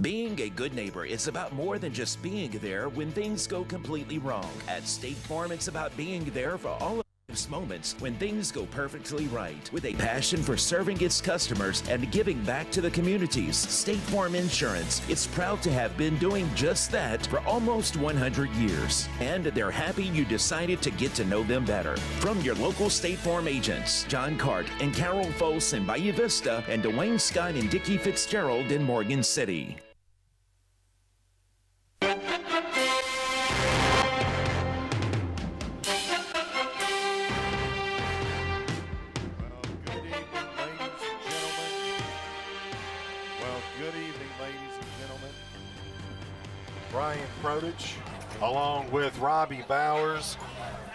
Being a good neighbor is about more than just being there when things go completely wrong. At State Farm, it's about being there for all of life's moments when things go perfectly right. With a passion for serving its customers and giving back to the communities, State Farm Insurance is proud to have been doing just that for almost 100 years. And they're happy you decided to get to know them better. From your local State Farm agents, John Cart and Carol Fols in Bayou Vista, and Dwayne Scott and Dickie Fitzgerald in Morgan City. Brian Prodich, along with Robbie Bowers,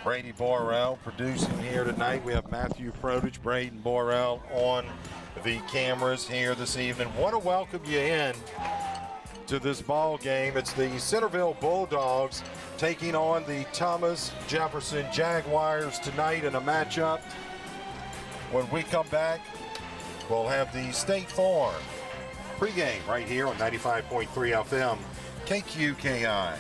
Brady Borrell producing here tonight. We have Matthew Prodich, Braden Borrell on the cameras here this evening. Want to welcome you in to this ball game. It's the Centerville Bulldogs taking on the Thomas Jefferson Jaguars tonight in a matchup. When we come back, we'll have the State Farm pregame right here on 95.3 FM. KQKI.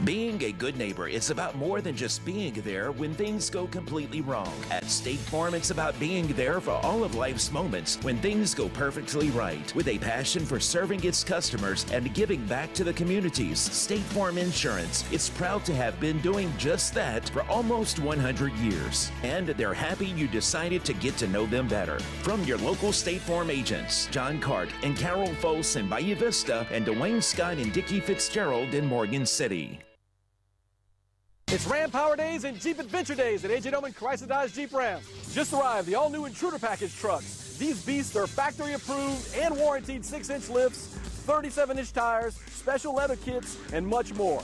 Being a good neighbor is about more than just being there when things go completely wrong. At State Farm, it's about being there for all of life's moments when things go perfectly right. With a passion for serving its customers and giving back to the communities, State Farm Insurance is proud to have been doing just that for almost 100 years. And they're happy you decided to get to know them better. From your local State Farm agents, John Cart and Carol Fols in Bayou Vista, and Dwayne Scott and Dickie Fitzgerald in Morgan City. It's Ram Power Days and Jeep Adventure Days at A.J. Doman Chrysler Dodge Jeep Ram. Just arrived the all-new Intruder Package trucks. These beasts are factory approved and warranted 6-inch lifts, 37-inch tires, special leather kits, and much more.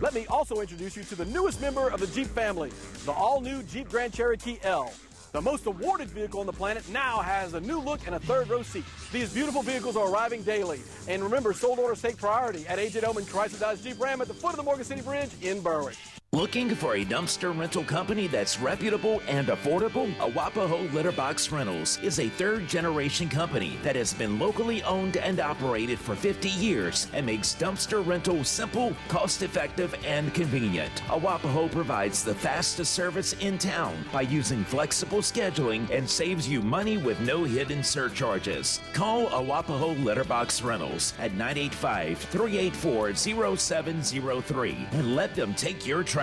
Let me also introduce you to the newest member of the Jeep family, the all-new Jeep Grand Cherokee L. The most awarded vehicle on the planet now has a new look and a third-row seat. These beautiful vehicles are arriving daily. And remember, sold orders take priority at A.J. Doman Chrysler Dodge Jeep Ram at the foot of the Morgan City Bridge in Berwick. Looking for a dumpster rental company that's reputable and affordable? Arapahoe Litterbox Rentals is a third-generation company that has been locally owned and operated for 50 years and makes dumpster rental simple, cost-effective, and convenient. Arapahoe provides the fastest service in town by using flexible scheduling and saves you money with no hidden surcharges. Call Arapahoe Litterbox Rentals at 985-384-0703 and let them take your trash.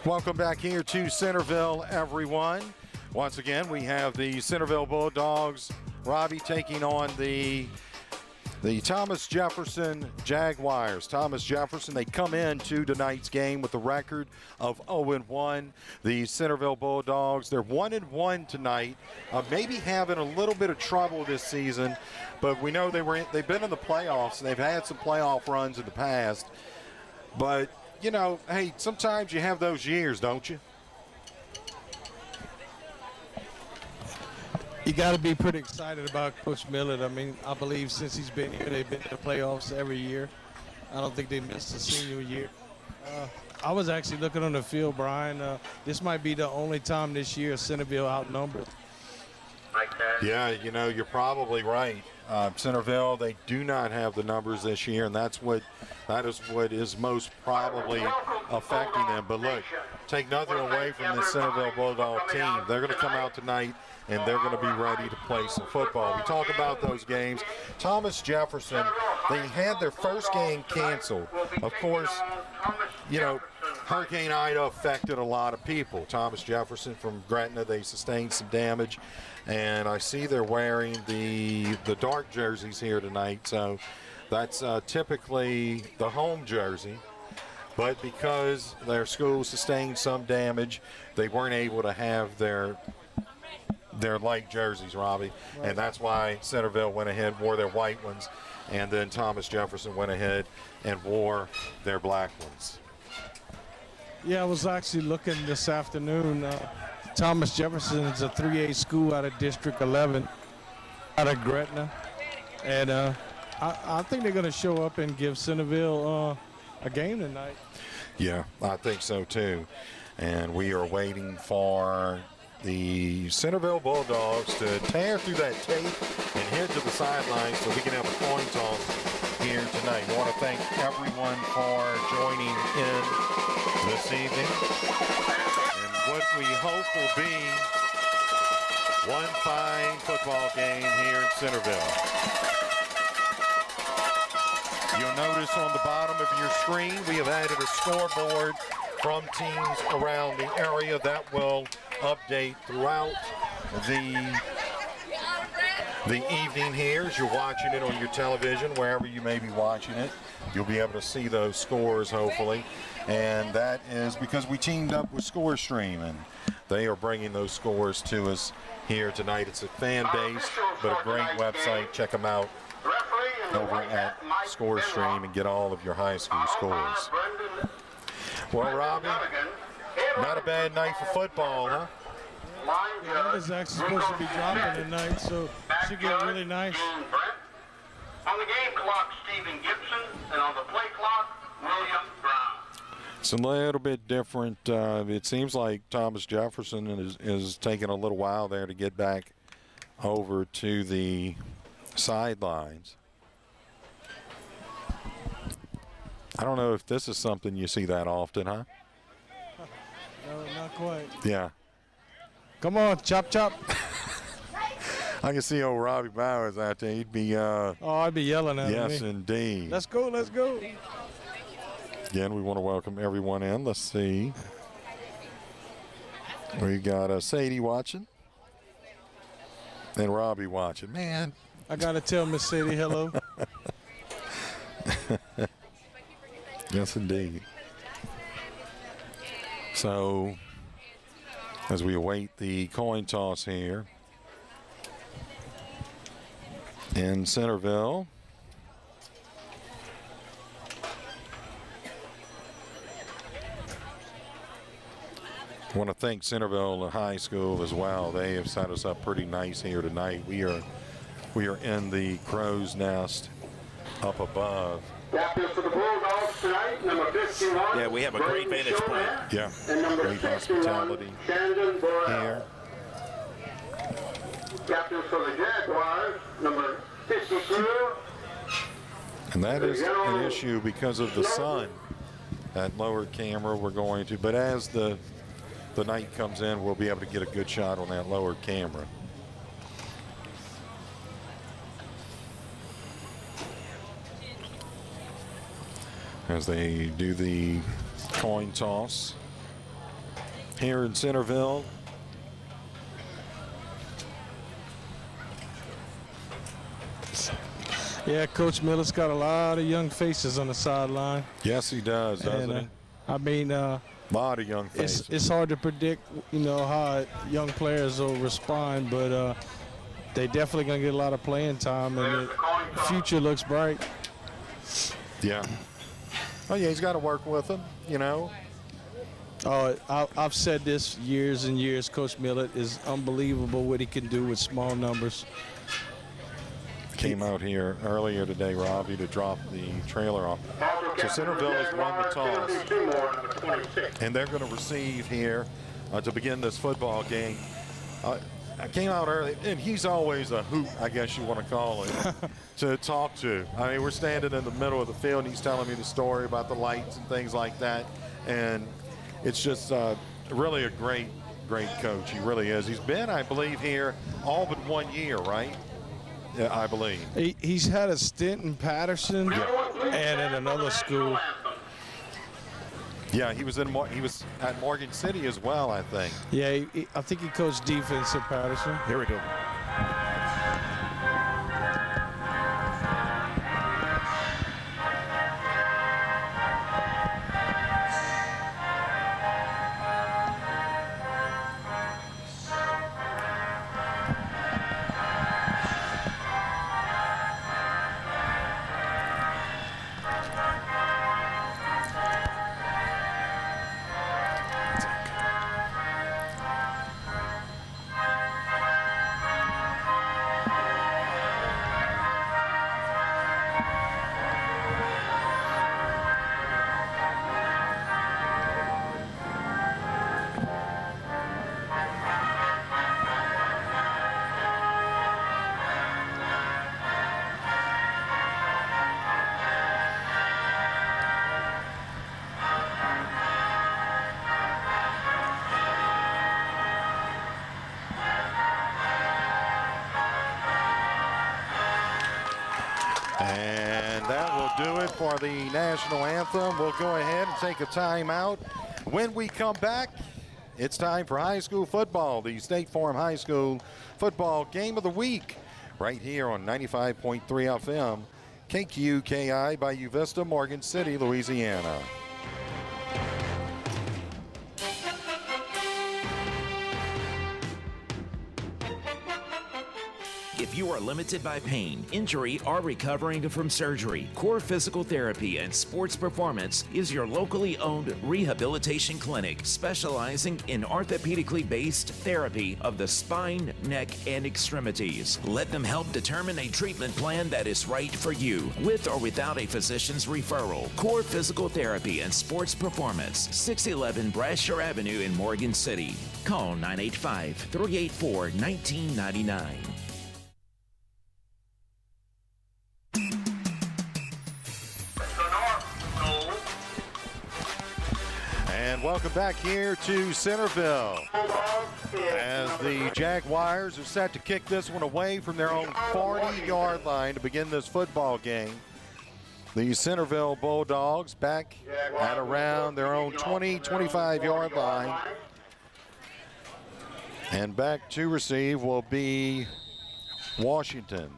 Welcome back here to Centerville, everyone. Once again, we have the Centerville Bulldogs, Robbie, taking on the Thomas Jefferson Jaguars. Thomas Jefferson, they come into tonight's game with a record of 0-1. The Centerville Bulldogs, they're 1-1 tonight. Maybe having a little bit of trouble this season, but we know they've been in the playoffs and they've had some playoff runs in the past. But, you know, hey, sometimes you have those years, don't you? You got to be pretty excited about Coach Millett. I mean, I believe since he's been here, they've been in the playoffs every year. I don't think they missed a senior year. I was actually looking on the field, Brian. This might be the only time this year Centerville outnumbered. Yeah, you know, you're probably right. Centerville, they do not have the numbers this year, and that is what is most probably affecting them. But look, take nothing away from the Centerville Bulldog team. They're going to come out tonight, and they're going to be ready to play some football. We talk about those games. Thomas Jefferson, they had their first game canceled. Of course, you know, Hurricane Ida affected a lot of people. Thomas Jefferson from Gretna, they sustained some damage. And I see they're wearing the dark jerseys here tonight. So that's typically the home jersey. But because their school sustained some damage, they weren't able to have their light jerseys, Robbie. Right. And that's why Centerville went ahead, wore their white ones, and then Thomas Jefferson went ahead and wore their black ones. Yeah, I was actually looking this afternoon. Thomas Jefferson is a 3A school out of District 11, out of Gretna. And I think they're going to show up and give Centerville a game tonight. Yeah, I think so too. And we are waiting for the Centerville Bulldogs to tear through that tape and head to the sidelines so we can have a coin toss here tonight. I want to thank everyone for joining in this evening. And what we hope will be one fine football game here in Centerville. You'll notice on the bottom of your screen we have added a scoreboard from teams around the area that will update throughout the evening here as you're watching it on your television, wherever you may be watching it. You'll be able to see those scores, hopefully. And that is because we teamed up with ScoreStream, and they are bringing those scores to us here tonight. It's a fan-based, but a great website. Check them out over at ScoreStream and get all of your high school scores. Well, Robbie, not a bad night for football, huh? Yeah, it's actually supposed to be dropping tonight, so it should get really nice. On the game clock, Stephen Gibson, and on the play clock, William Brown. It's a little bit different. It seems like Thomas Jefferson is taking a little while there to get back over to the sidelines. I don't know if this is something you see that often, huh? No, not quite. Yeah. Come on, chop, chop. I can see old Robbie Bowers out there. He'd be I'd be yelling at yes, me. indeed. Let's go, let's go. Again, we want to welcome everyone in. Let's see. We got Sadie watching and Robbie watching. Man, I got to tell Miss Sadie hello. yes, indeed. So, as we await the coin toss here in Centerville, I want to thank Centerville High School as well. They have set us up pretty nice here tonight. We are in the crow's nest up above. Captain for the Bulldogs tonight, number 51. Yeah, we have a great vantage point. Yeah, And number great 61, hospitality Shandon Burrell. here. Captain for the Jaguars, number 52. And that is an issue because of the sun. That lower camera we're going to, but as the night comes in, we'll be able to get a good shot on that lower camera. As they do the coin toss here in Centerville. Yeah, Coach Miller's got a lot of young faces on the sideline. Yes, he does, doesn't he? I mean, A lot of young faces. it's hard to predict, how young players will respond, but they definitely going to get a lot of playing time, and the future looks bright. Yeah. Oh, yeah, he's got to work with them, I've said this years and years. Coach Millett is unbelievable what he can do with small numbers. Came out here earlier today, Robbie, to drop the trailer off. So Centerville has won the toss, and they're going to receive here to begin this football game. I came out early, and he's always a hoot, I guess you want to call it, to talk to. I mean, we're standing in the middle of the field, and he's telling me the story about the lights and things like that. And it's just really a great coach. He really is. He's been, I believe, here all but 1 year, right? Yeah, I believe. He's had a stint in Patterson and in another school. Yeah, he was at Morgan City as well, I think. Yeah, I think he coached defense at Patterson. Here we go. And that will do it for the national anthem. We'll go ahead and take a timeout. When we come back, it's time for high school football, the State Farm High School Football Game of the Week, right here on 95.3 FM, KQKI by Uvista, Morgan City, Louisiana. If you are limited by pain, injury, or recovering from surgery, Core Physical Therapy and Sports Performance is your locally owned rehabilitation clinic specializing in orthopedically based therapy of the spine, neck, and extremities. Let them help determine a treatment plan that is right for you, with or without a physician's referral. Core Physical Therapy and Sports Performance, 611 Brasher Avenue in Morgan City. Call 985-384-1999. And welcome back here to Centerville as the Jaguars are set to kick this one away from their own 40-yard line to begin this football game. The Centerville Bulldogs back at around their own 20-25-yard line. And back to receive will be Washington.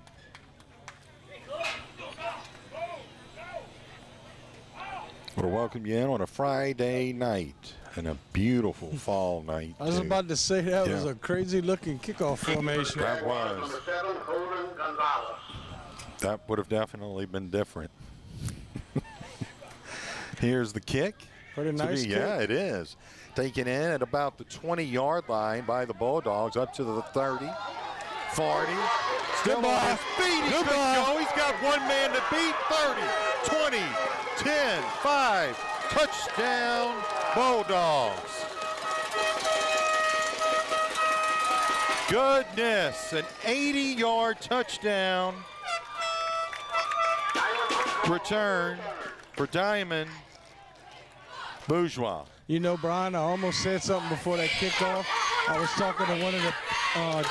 I want to welcome you in on a Friday night and a beautiful fall night. I was about to say that was a crazy-looking kickoff formation. That was. That would have definitely been different. Here's the kick. Pretty nice kick. Yeah, it is. Taken in at about the 20-yard line by the Bulldogs, up to the 30, 40. Still on his feet. He could go. He's got one man to beat. 30, 20, 10, 5. Touchdown, Bulldogs. Goodness, an 80-yard touchdown return for Diamond Bourgeois. You know, Brian, I almost said something before that kickoff. I was talking to one of the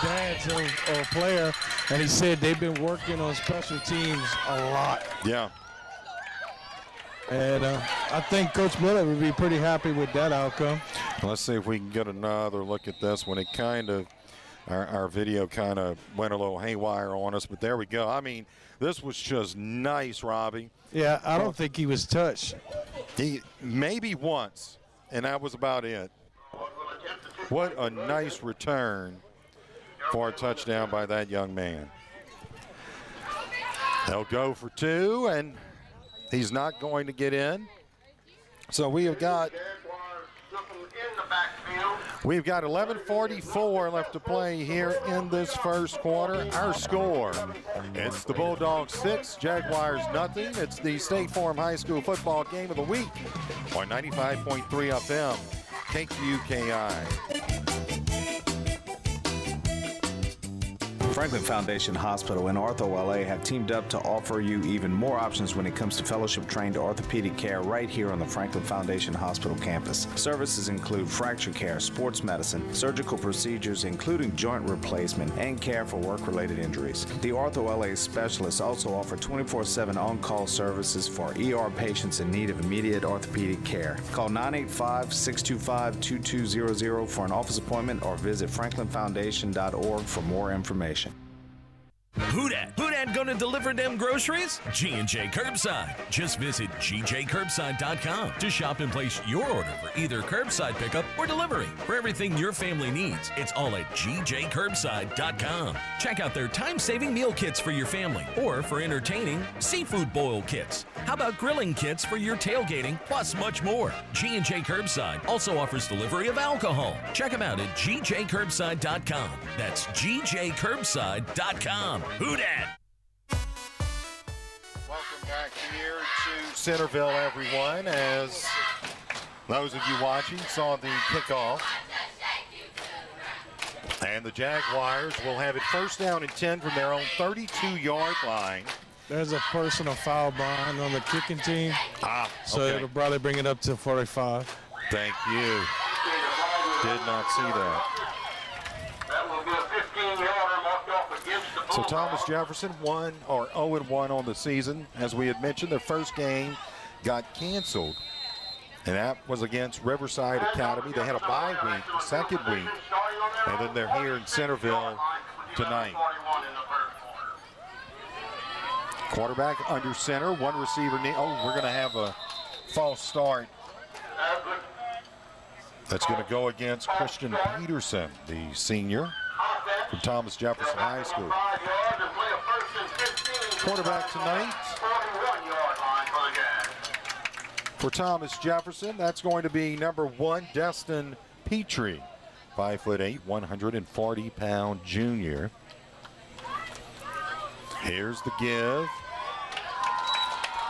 dads of a player, and he said they've been working on special teams a lot. Yeah. And I think Coach Miller would be pretty happy with that outcome. Let's see if we can get another look at this one. It kind of, our video kind of went a little haywire on us, but there we go. I mean, this was just nice, Robbie. Yeah, I don't think he was touched. He maybe once, and that was about it. What a nice return for a touchdown by that young man. They'll go for two, and he's not going to get in. So we have got 11:44 left to play here in this first quarter. Our score, it's the Bulldogs 6, Jaguars nothing. It's the State Farm High School Football Game of the Week on 95.3 FM, KQKI. Franklin Foundation Hospital and Ortho LA have teamed up to offer you even more options when it comes to fellowship-trained orthopedic care right here on the Franklin Foundation Hospital campus. Services include fracture care, sports medicine, surgical procedures including joint replacement, and care for work-related injuries. The Ortho LA specialists also offer 24/7 on-call services for ER patients in need of immediate orthopedic care. Call 985-625-2200 for an office appointment or visit franklinfoundation.org for more information. Who dat? Who dat gonna deliver them groceries? G&J Curbside. Just visit gjcurbside.com to shop and place your order for either curbside pickup or delivery. For everything your family needs, it's all at gjcurbside.com. Check out their time-saving meal kits for your family, or for entertaining, seafood boil kits. How about grilling kits for your tailgating, plus much more. G&J Curbside also offers delivery of alcohol. Check them out at gjcurbside.com. That's gjcurbside.com. Who dat? Welcome back here to Centerville, everyone. As those of you watching saw the kickoff. And the Jaguars will have it first down and 10 from their own 32-yard line. There's a personal foul, Brian, on the kicking team. So it'll probably bring it up to 45. Thank you. Did not see that. That will be a 15-yarder marked off against the So Thomas Jefferson 0-1 on the season. As we had mentioned, their first game got canceled, and that was against Riverside Academy. They had a bye week, the second week, and then they're here in Centerville tonight. Quarterback under center, one receiver. We're going to have a false start. That's going to go against Christian Peterson, the senior from Thomas Jefferson High School. Quarterback tonight for Thomas Jefferson, that's going to be number 1, Destin Petrie, 5'8", 140-pound junior. Here's the give.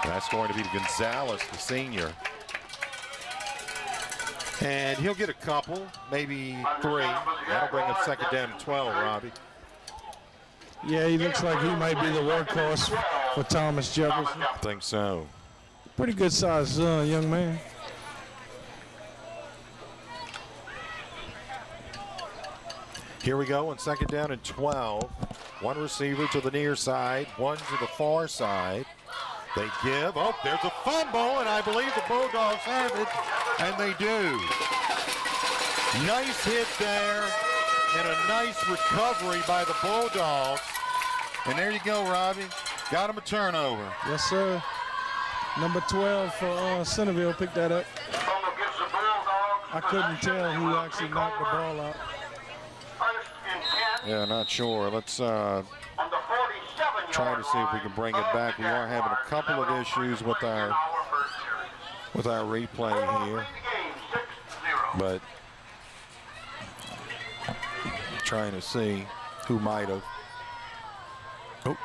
That's going to be Gonzalez, the senior. And he'll get a couple, maybe 3. That'll bring up second down and 12, Robbie. Yeah, he looks like he might be the workhorse for Thomas Jefferson. I think so. Pretty good sized young man. Here we go on second down and 12. One receiver to the near side, one to the far side. They give. Oh, there's a fumble, and I believe the Bulldogs have it, and they do. Nice hit there, and a nice recovery by the Bulldogs. And there you go, Robbie. Got him a turnover. Yes, sir. Number 12 for Centerville picked that up. I couldn't tell who actually knocked the ball out. Yeah, not sure. Let's try to see if we can bring it back. We are having a couple of issues with our replay here, but trying to see who might have.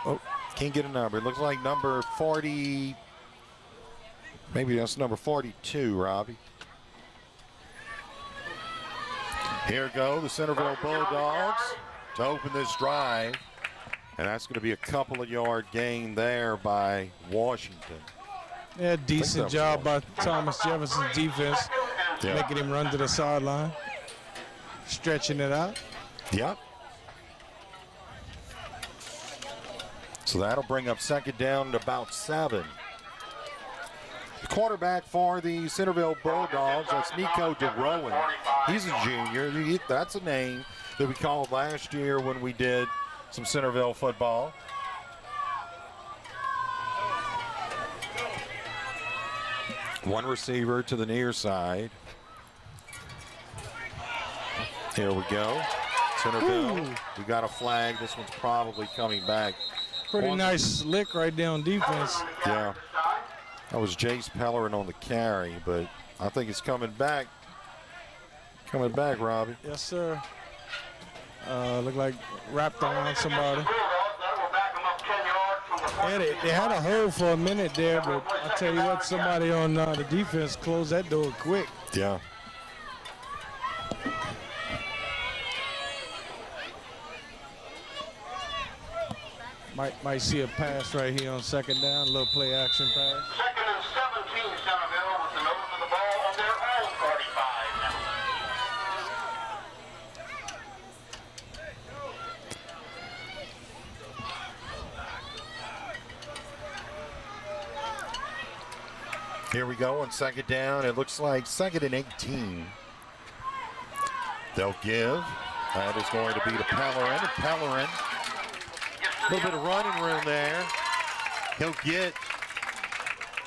Oh, can't get a number. It looks like number 40. Maybe that's number 42, Robbie. Here go the Centerville Bulldogs to open this drive. And that's going to be a couple of yard gain there by Washington. Yeah, decent job by Thomas Jefferson's defense, making him run to the sideline, stretching it out. Yep. So that'll bring up second down to about 7. The quarterback for the Centerville Bulldogs, that's Nico DeRowan. He's a junior. That's a name that we called last year when we did some Centerville football. One receiver to the near side. Here we go. Centerville, we got a flag. This one's probably coming back. Pretty nice lick right there on defense. Yeah. That was Jace Pellerin on the carry, but I think it's coming back. Coming back, Robbie. Yes, sir. Looked like wrapped around somebody. Yeah, they had a hold for a minute there, but I tell you what, somebody on the defense closed that door quick. Yeah. Might see a pass right here on second down, a little play action pass. Second and 17, Centerville with the nose of the ball on their own 45 now. Here we go on second down. It looks like second and 18. They'll give. That is going to be to Pellerin. Pellerin, a little bit of running room there. He'll get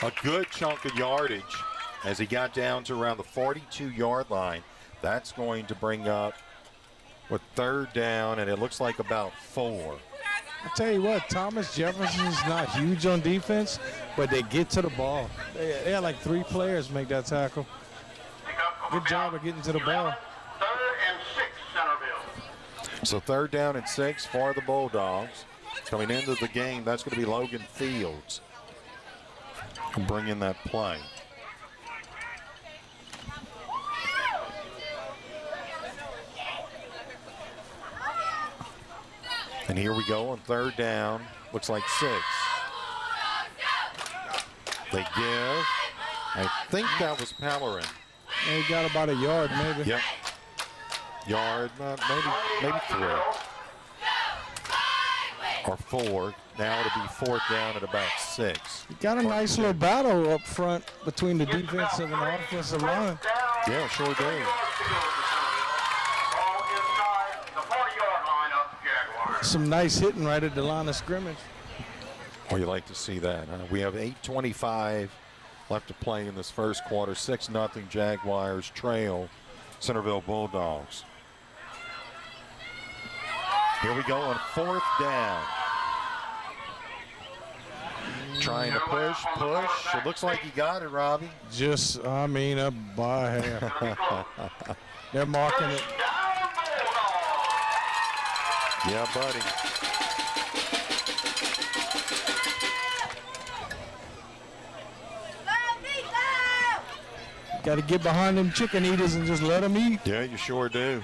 a good chunk of yardage as he got down to around the 42-yard line. That's going to bring up with third down, and it looks like about 4. I tell you what, Thomas Jefferson's not huge on defense, but they get to the ball. They had like 3 players make that tackle. Good job of getting to the ball. Third and 6, Centerville. So third down and 6 for the Bulldogs. Coming into the game, that's going to be Logan Fields. Bring in that play. And here we go on third down. Looks like 6. They give. I think that was Pellerin. He got about a yard, maybe. Yep. Yard, maybe 3. or 4. Now it'll be 4th down at about 6. You got a nice little battle up front between the defensive and the offensive line. Yeah, sure do. Some nice hitting right at the line of scrimmage. Well, you like to see that, huh? We have 8:25 left to play in this first quarter. 6-0 Jaguars trail Centerville Bulldogs. Here we go on 4th down. Trying to push. It looks like he got it, Robbie. Just, up by half. They're marking it. Yeah, buddy. Got to get behind them chicken eaters and just let them eat. Yeah, you sure do.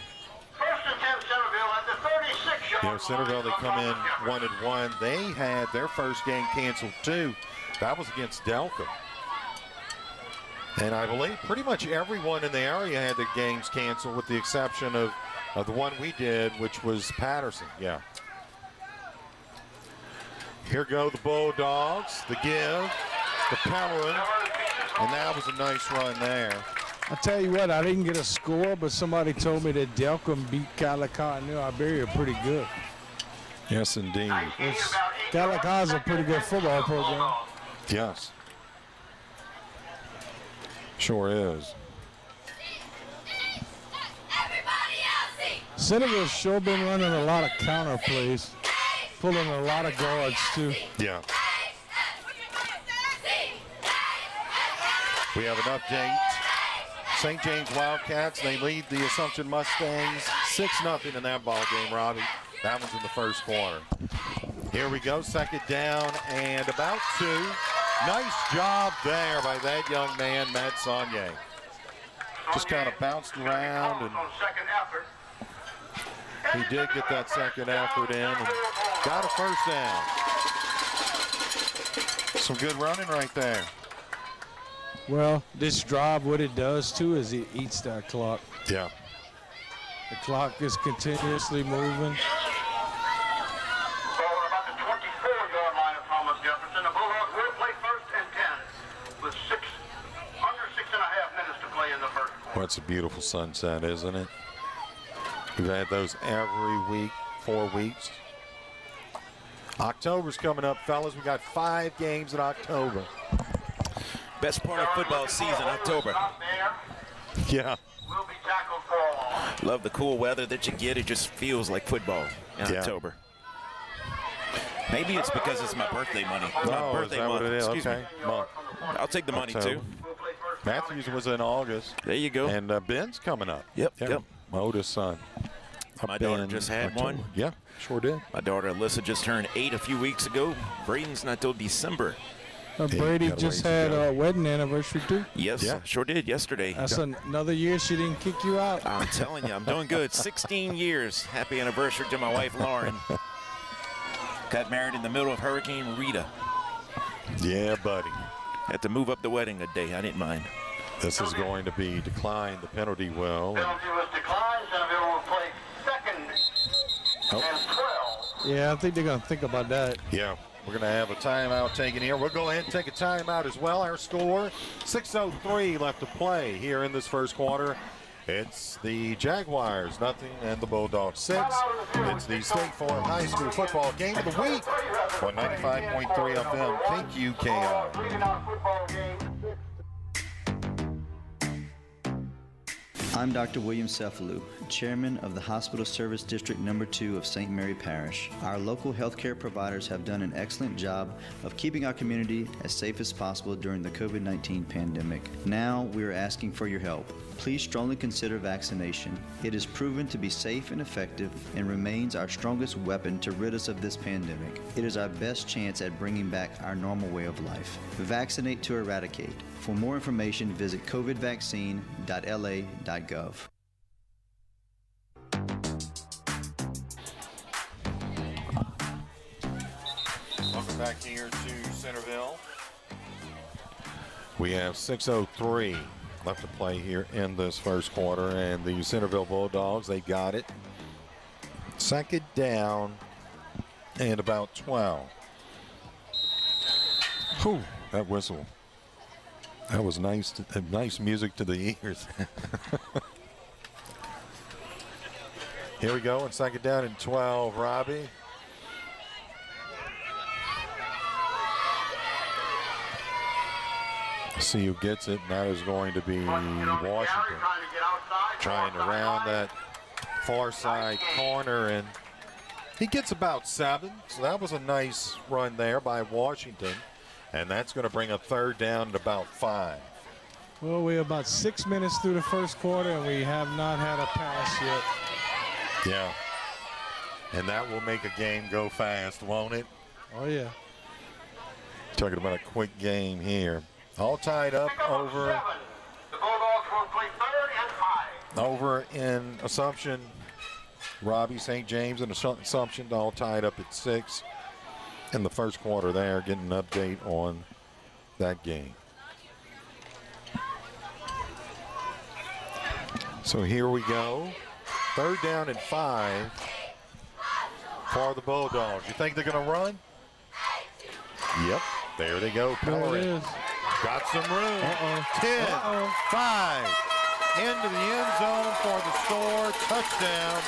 You know, Centerville, they come in 1-1. They had their first game canceled too. That was against Delco. And I believe pretty much everyone in the area had their games canceled with the exception of the one we did, which was Patterson. Yeah. Here go the Bulldogs, the give, the powering, and that was a nice run there. I tell you what, I didn't get a score, but somebody told me that Delcom beat Calicut and New Iberia pretty good. Yes, indeed. Calicut's a pretty good football program. Yes. Sure is. Centerville's sure been running a lot of counter plays, pulling a lot of guards too. Yeah. We have an update. St. James Wildcats, they lead the Assumption Mustangs 6-0 in that ball game, Robbie. That one's in the first quarter. Here we go, 2nd down and about 2. Nice job there by that young man, Matt Saunier. Just kind of bounced around, and he did get that second effort in and got a first down. Some good running right there. Well, this drive, what it does too is it eats that clock. Yeah. The clock is continuously moving. About the 24-yard line of Thomas Jefferson. The Bulldogs will play 1st and 10 with under 6.5 minutes to play in the first quarter. Well, it's a beautiful sunset, isn't it? We've had those every week, 4 weeks. October's coming up, fellas. We got 5 games in October. Best part of football season, October. Yeah. Love the cool weather that you get. It just feels like football in October. Maybe it's because it's my birthday money. My birthday month. Excuse me. Month. I'll take the money too. Matthews was in August. There you go. And Ben's coming up. Yep. My oldest son. My daughter just had one. Yeah, sure did. My daughter Alyssa just turned 8 a few weeks ago. Braden's not till December. Brady just had a wedding anniversary too. Yes, sure did yesterday. That's another year she didn't kick you out. I'm telling you, I'm doing good. 16 years. Happy anniversary to my wife, Lauren. Got married in the middle of Hurricane Rita. Yeah, buddy. Had to move up the wedding a day. I didn't mind. This is going to be declined, the penalty will. Penalty was declined. Centerville will play 2nd and 12. Yeah, I think they're going to think about that. Yeah. We're going to have a timeout taken here. We'll go ahead and take a timeout as well. Our score, 6:03 left to play here in this first quarter. It's the Jaguars, 0, and the Bulldogs, 6. It's the State Farm High School football game of the week on 95.3 FM KQKI. I'm Dr. William Cephalou, Chairman of the Hospital Service District No. 2 of St. Mary Parish. Our local healthcare providers have done an excellent job of keeping our community as safe as possible during the COVID-19 pandemic. Now we are asking for your help. Please strongly consider vaccination. It is proven to be safe and effective and remains our strongest weapon to rid us of this pandemic. It is our best chance at bringing back our normal way of life. Vaccinate to eradicate. For more information, visit covidvaccine.la.gov. Welcome back here to Centerville. We have 6:03 left to play here in this first quarter, and the Centerville Bulldogs, they got it. 2nd down and about 12. Whew, that whistle. That was nice music to the ears. Here we go on second down and 12, Robbie. See who gets it, and that is going to be Washington. Trying to round that far side corner, and he gets about 7. So that was a nice run there by Washington. And that's going to bring a third down at about 5. Well, we're about 6 minutes through the first quarter, and we have not had a pass yet. Yeah. And that will make a game go fast, won't it? Oh, yeah. Talking about a quick game here. All tied up over. The Bulldogs will play 3rd and 5. Over in Assumption. Robbie, St. James, and Assumption all tied up at 6 in the first quarter there. Getting an update on that game. So here we go. 3rd down and 5 for the Bulldogs. You think they're going to run? Yep. There they go. Pellerin. Got some room. 10, 5. Into the end zone for the score. Touchdown,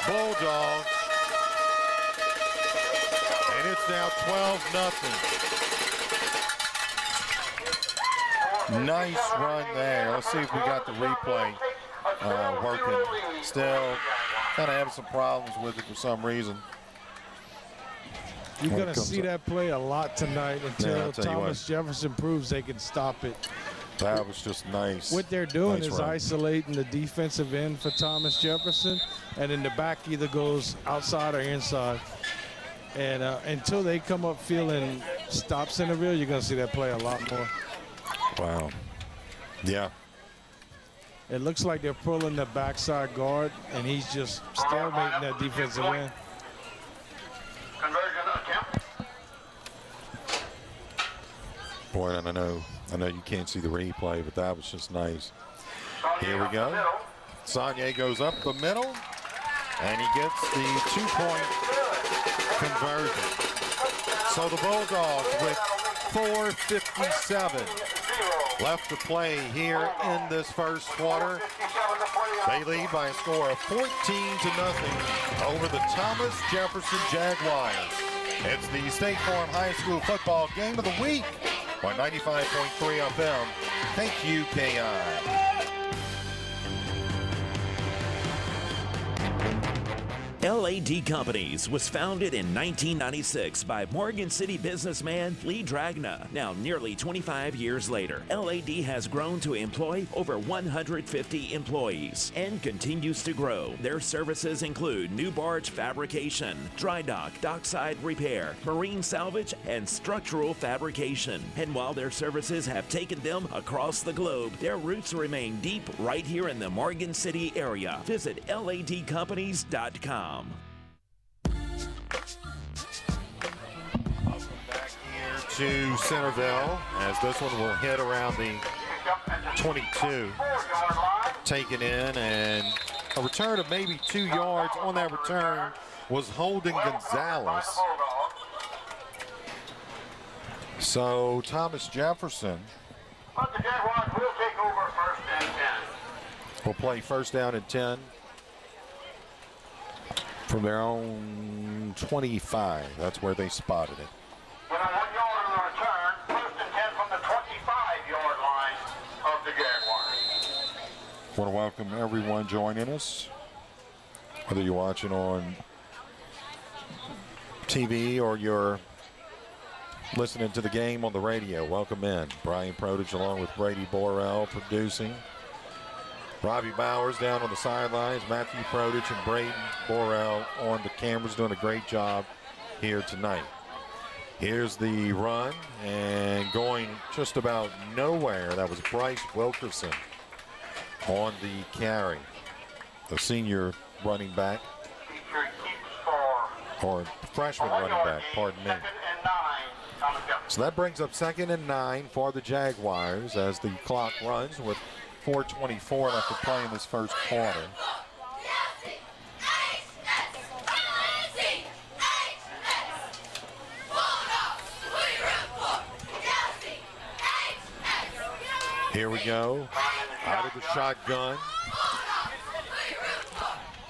Bulldogs. And it's now 12-0. Nice run there. Let's see if we got the replay working. Still kind of having some problems with it for some reason. You're going to see that play a lot tonight until Thomas Jefferson proves they can stop it. That was just nice. What they're doing nice is run. isolating the defensive end for Thomas Jefferson, and in the back either goes outside or inside. And until they come up field and stop Centerville, you're going to see that play a lot more. Wow. Yeah. It looks like they're pulling the backside guard, and he's just stalemating that defensive end. Conversion attempt. Boy, I know you can't see the replay, but that was just nice. Here we go. Saunier goes up the middle, and he gets the 2-point conversion. So the Bulldogs with 4:57 left to play here in this first quarter. They lead by a score of 14-0 over the Thomas Jefferson Jaguars. It's the State Farm High School football game of the week on 95.3 FM, KQKI. LAD Companies was founded in 1996 by Morgan City businessman Lee Dragna. Now, nearly 25 years later, LAD has grown to employ over 150 employees and continues to grow. Their services include new barge fabrication, dry dock, dockside repair, marine salvage, and structural fabrication. And while their services have taken them across the globe, their roots remain deep right here in the Morgan City area. Visit ladcompanies.com. To Centerville, as this one will hit around the 22. Taken in, and a return of maybe 2 yards on that return was Holden Gonzalez. So Thomas Jefferson will play 1st down and 10 from their own 25. That's where they spotted it. With a 1 yard on the return, 1st and 10 from the 25-yard line of the Jaguars. I want to welcome everyone joining us, whether you're watching on TV or you're listening to the game on the radio. Welcome in. Brian Produce along with Brady Borrell producing. Robbie Bowers down on the sidelines. Matthew Produce and Braden Borrell on the cameras doing a great job here tonight. Here's the run, and going just about nowhere. That was Bryce Wilkerson on the carry. The senior running back, or freshman running back, pardon me. So that brings up 2nd and 9 for the Jaguars as the clock runs with 4:24 left to play in this first quarter. Here we go. Out of the shotgun.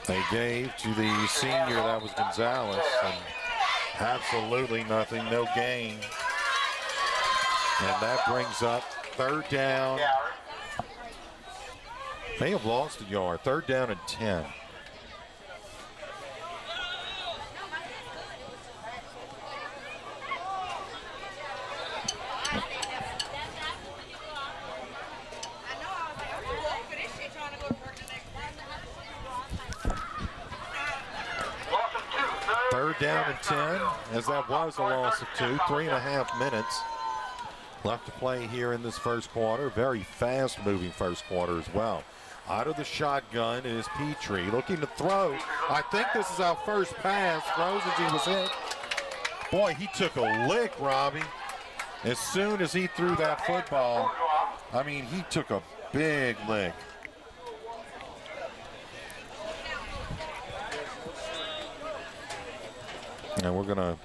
They gave to the senior, that was Gonzalez, and absolutely nothing, no gain. And that brings up third down. They have lost a yard. Third down and 10. Third down and 10, as that was a loss of 2. 3.5 minutes left to play here in this first quarter. Very fast-moving first quarter as well. Out of the shotgun is Petrie, looking to throw. I think this is our first pass. Throws as he was hit. Boy, he took a lick, Robbie. As soon as he threw that football, I mean, he took a big lick. And we're going to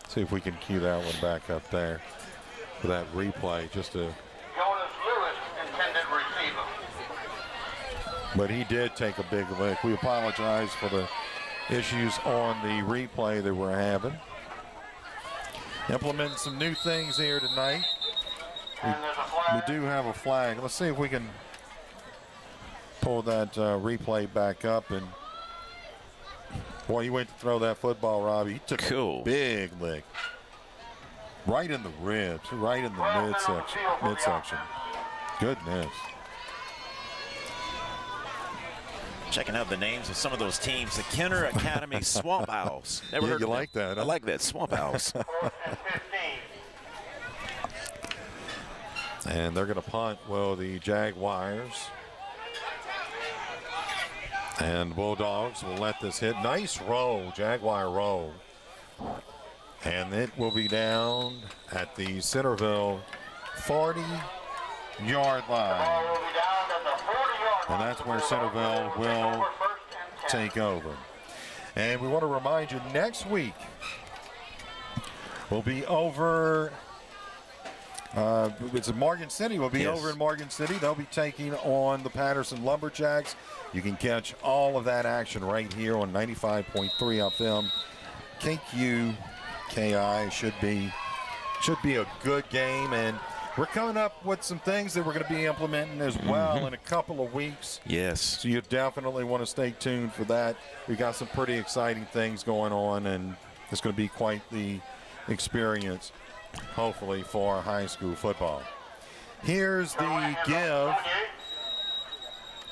see if we can cue that one back up there for that replay, just to. Jonas Lewis, intended receiver. But he did take a big lick. We apologize for the issues on the replay that we're having. Implementing some new things here tonight. We do have a flag. Let's see if we can pull that replay back up. And boy, he went to throw that football, Robbie. He took a big lick. Right in the ribs, right in the midsection. Goodness. Checking out the names of some of those teams. The Kenner Academy Swamp Owls. Never heard you of like them. that, huh? I like that, Swamp Owls. And they're going to punt, well, the Jaguars. And Bulldogs will let this hit. Nice roll, Jaguar roll. And it will be down at the Centerville 40-yard line. And that's where Centerville will take over. And we want to remind you, next week we'll be over. It's in Morgan City. We'll be over in Morgan City. They'll be taking on the Patterson Lumberjacks. You can catch all of that action right here on 95.3 FM. KQKI should be a good game, and we're coming up with some things that we're going to be implementing as well in a couple of weeks. Yes. So you definitely want to stay tuned for that. We got some pretty exciting things going on, and it's going to be quite the experience, hopefully, for high school football. Here's the give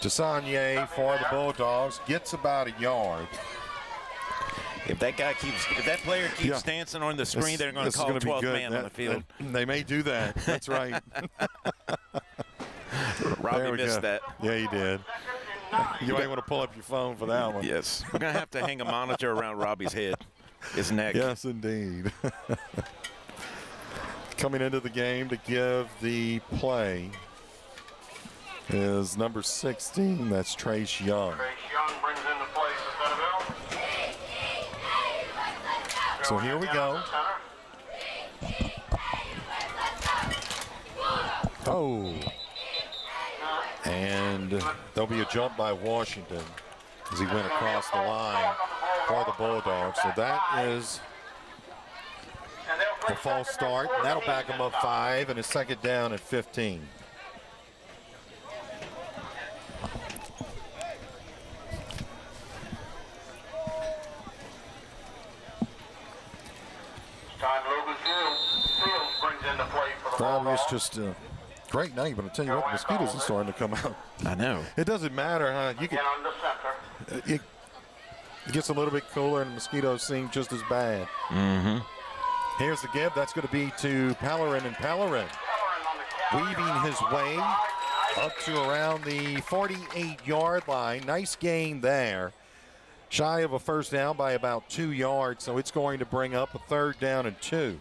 to Sanye for the Bulldogs. Gets about a yard. If that player keeps dancing on the screen, they're going to call 12th man on the field. They may do that. That's right. Robbie missed that. Yeah, he did. You might want to pull up your phone for that one. Yes. We're going to have to hang a monitor around Robbie's head, his neck. Yes, indeed. Coming into the game to give the play is number 16. That's Trace Young. Trace Young brings in the play for Centerville. So here we go. Oh. And there'll be a jump by Washington as he went across the line for the Bulldogs. So that is a false start. And that'll back him up 5 and a second down at 15. It's just a great night, but I'll tell you what, the mosquitoes are starting to come out. I know. It doesn't matter, huh? It gets a little bit cooler and the mosquitoes seem just as bad. Here's the give. That's going to be to Pellerin, and Pellerin weaving his way up to around the 48-yard line. Nice gain there. Shy of a first down by about 2 yards, so it's going to bring up a third down and 2.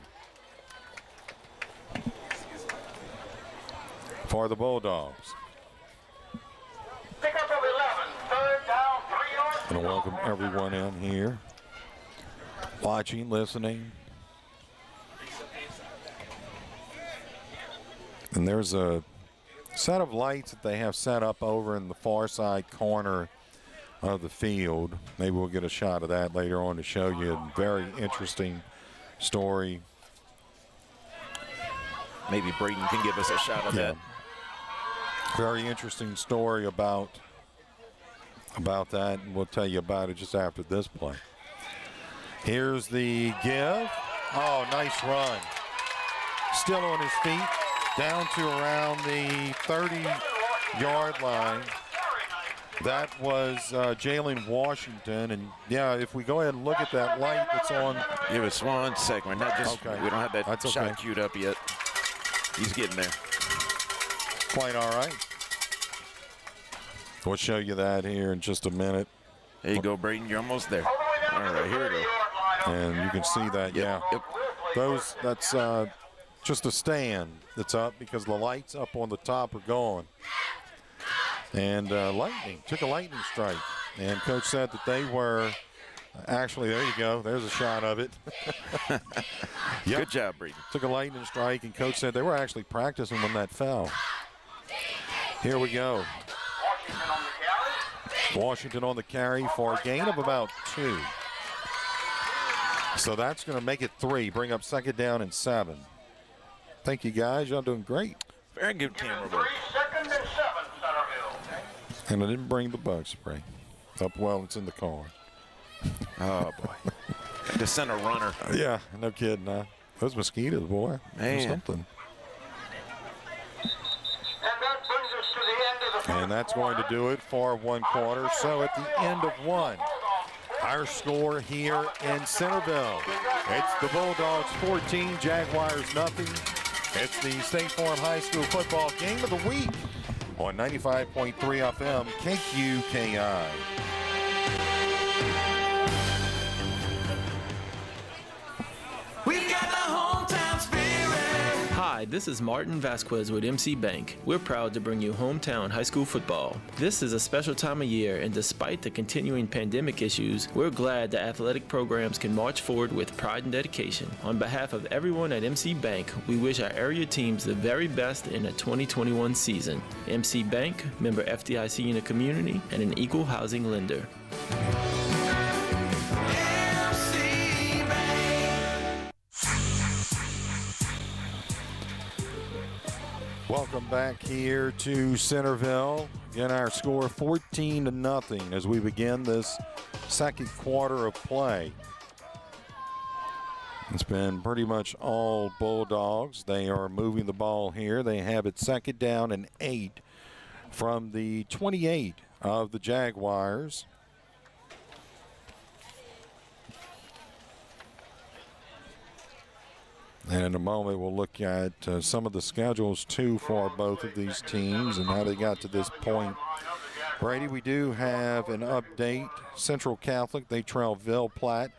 For the Bulldogs. Pick up of 11, third down, 3 yards. I want to welcome everyone in here, watching, listening. And there's a set of lights that they have set up over in the far side corner of the field. Maybe we'll get a shot of that later on to show you a very interesting story. Maybe Braden can give us a shot of that. Very interesting story about that, and we'll tell you about it just after this play. Here's the give. Oh, nice run. Still on his feet, down to around the 30-yard line. That was Jalen Washington, and yeah, if we go ahead and look at that light that's on. Give us 1 second. Not just, we don't have that shot queued up yet. He's getting there. Quite all right. We'll show you that here in just a minute. There you go, Braden. You're almost there. All right, here we go. And you can see that, that's just a stand that's up because the lights up on the top are gone. And lightning, took a lightning strike. And Coach said that they were, actually, there you go. There's a shot of it. Good job, Braden. Took a lightning strike, and Coach said they were actually practicing when that fell. Here we go. Washington on the carry for a gain of about 2. So that's going to make it 3, bring up 2nd down and 7. Thank you, guys. Y'all doing great. Very good camera work. 2nd and 7, Centerville. And I didn't bring the bug spray. Well, it's in the car. Oh, boy. The center runner. Yeah, no kidding. Those mosquitoes, boy. Man. Something. And that brings us to the end of the And that's going to do it for 1 quarter. So at the end of 1, our score here in Centerville, it's the Bulldogs 14, Jaguars nothing. It's the State Farm High School football game of the week on 95.3 FM KQKI. We've got the hometown spirit. Hi, this is Martin Vasquez with MC Bank. We're proud to bring you hometown high school football. This is a special time of year, and despite the continuing pandemic issues, we're glad that athletic programs can march forward with pride and dedication. On behalf of everyone at MC Bank, we wish our area teams the very best in the 2021 season. MC Bank, member FDIC in the community, and an equal housing lender. Welcome back here to Centerville. Again, our score 14-0 as we begin this 2nd quarter of play. It's been pretty much all Bulldogs. They are moving the ball here. They have it 2nd down and 8 from the 28 of the Jaguars. And in a moment, we'll look at some of the schedules, too, for both of these teams and how they got to this point. Brady, we do have an update. Central Catholic, they trail Ville Platte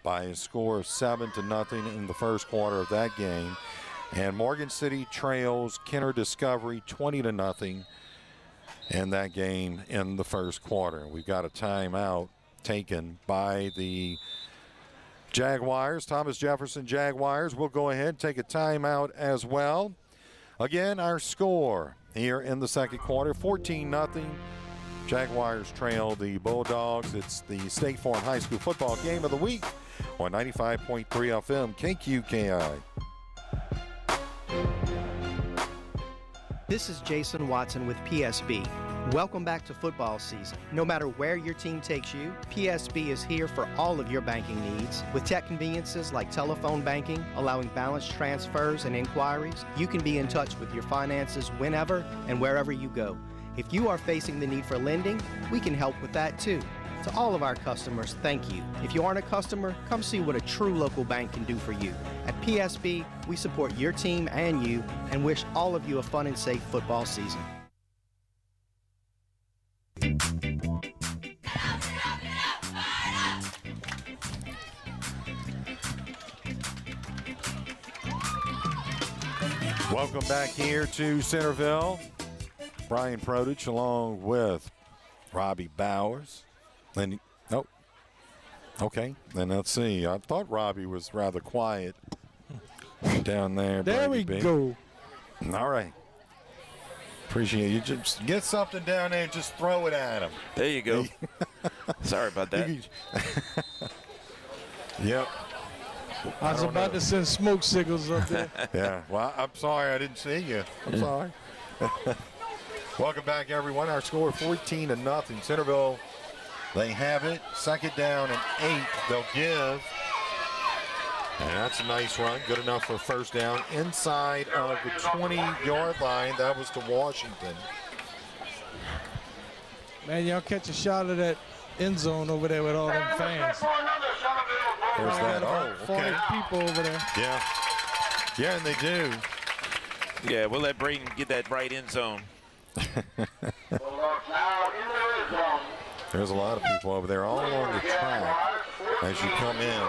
by a score of 7-0 in the 1st quarter of that game. And Morgan City trails Kenner Discovery 20-0 in that game in the 1st quarter. We've got a timeout taken by the Jaguars, Thomas Jefferson Jaguars. We'll go ahead and take a timeout as well. Again, our score here in the 2nd quarter, 14-0. Jaguars trail the Bulldogs. It's the State Farm High School football game of the week on 95.3 FM KQKI. This is Jason Watson with PSB. Welcome back to football season. No matter where your team takes you, PSB is here for all of your banking needs. With tech conveniences like telephone banking, allowing balance transfers and inquiries, you can be in touch with your finances whenever and wherever you go. If you are facing the need for lending, we can help with that too. To all of our customers, thank you. If you aren't a customer, come see what a true local bank can do for you. At PSB, we support your team and you and wish all of you a fun and safe football season. Welcome back here to Centerville. Brian Prodich along with Robbie Bowers. And okay. Then let's see. I thought Robbie was rather quiet down there. There we go. All right. Appreciate you. Just get something down there and just throw it at him. There you go. Sorry about that. Yep. I was about to send smoke signals up there. Yeah. Well, I'm sorry I didn't see you. I'm sorry. Welcome back, everyone. Our score 14-0. Centerville, they have it. Second down and 8. They'll give. And that's a nice run. Good enough for first down inside of the 20-yard line. That was to Washington. Man, y'all catch a shot of that end zone over there with all them fans. There's that. Oh, 40 people over there. Yeah. Yeah, and they do. Yeah, we'll let Braden get that right end zone. There's a lot of people over there all along the track as you come in.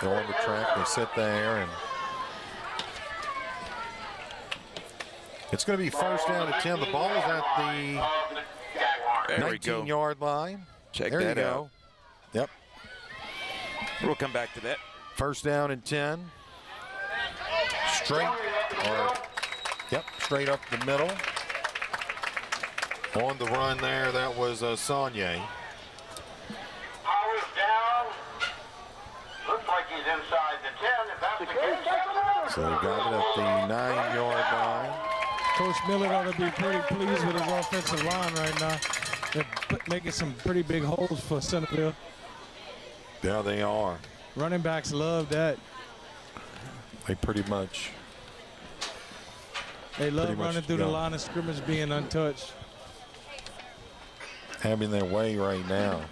They're on the track, they sit there, and it's going to be first down and 10. The ball is at the 19-yard line. Check there that you out. go. Yep. We'll come back to that. First down and 10. Straight up the middle. On the run there, that was Saunier. Powers down. Looks like he's inside the 10. If that's the case, So got it at the 9-yard line. Coach Miller ought to be pretty pleased with his offensive line right now. They're making some pretty big holes for Centerville. Yeah, they are. Running backs love that. They pretty much. They love running through the line of scrimmage being untouched. Having their way right now.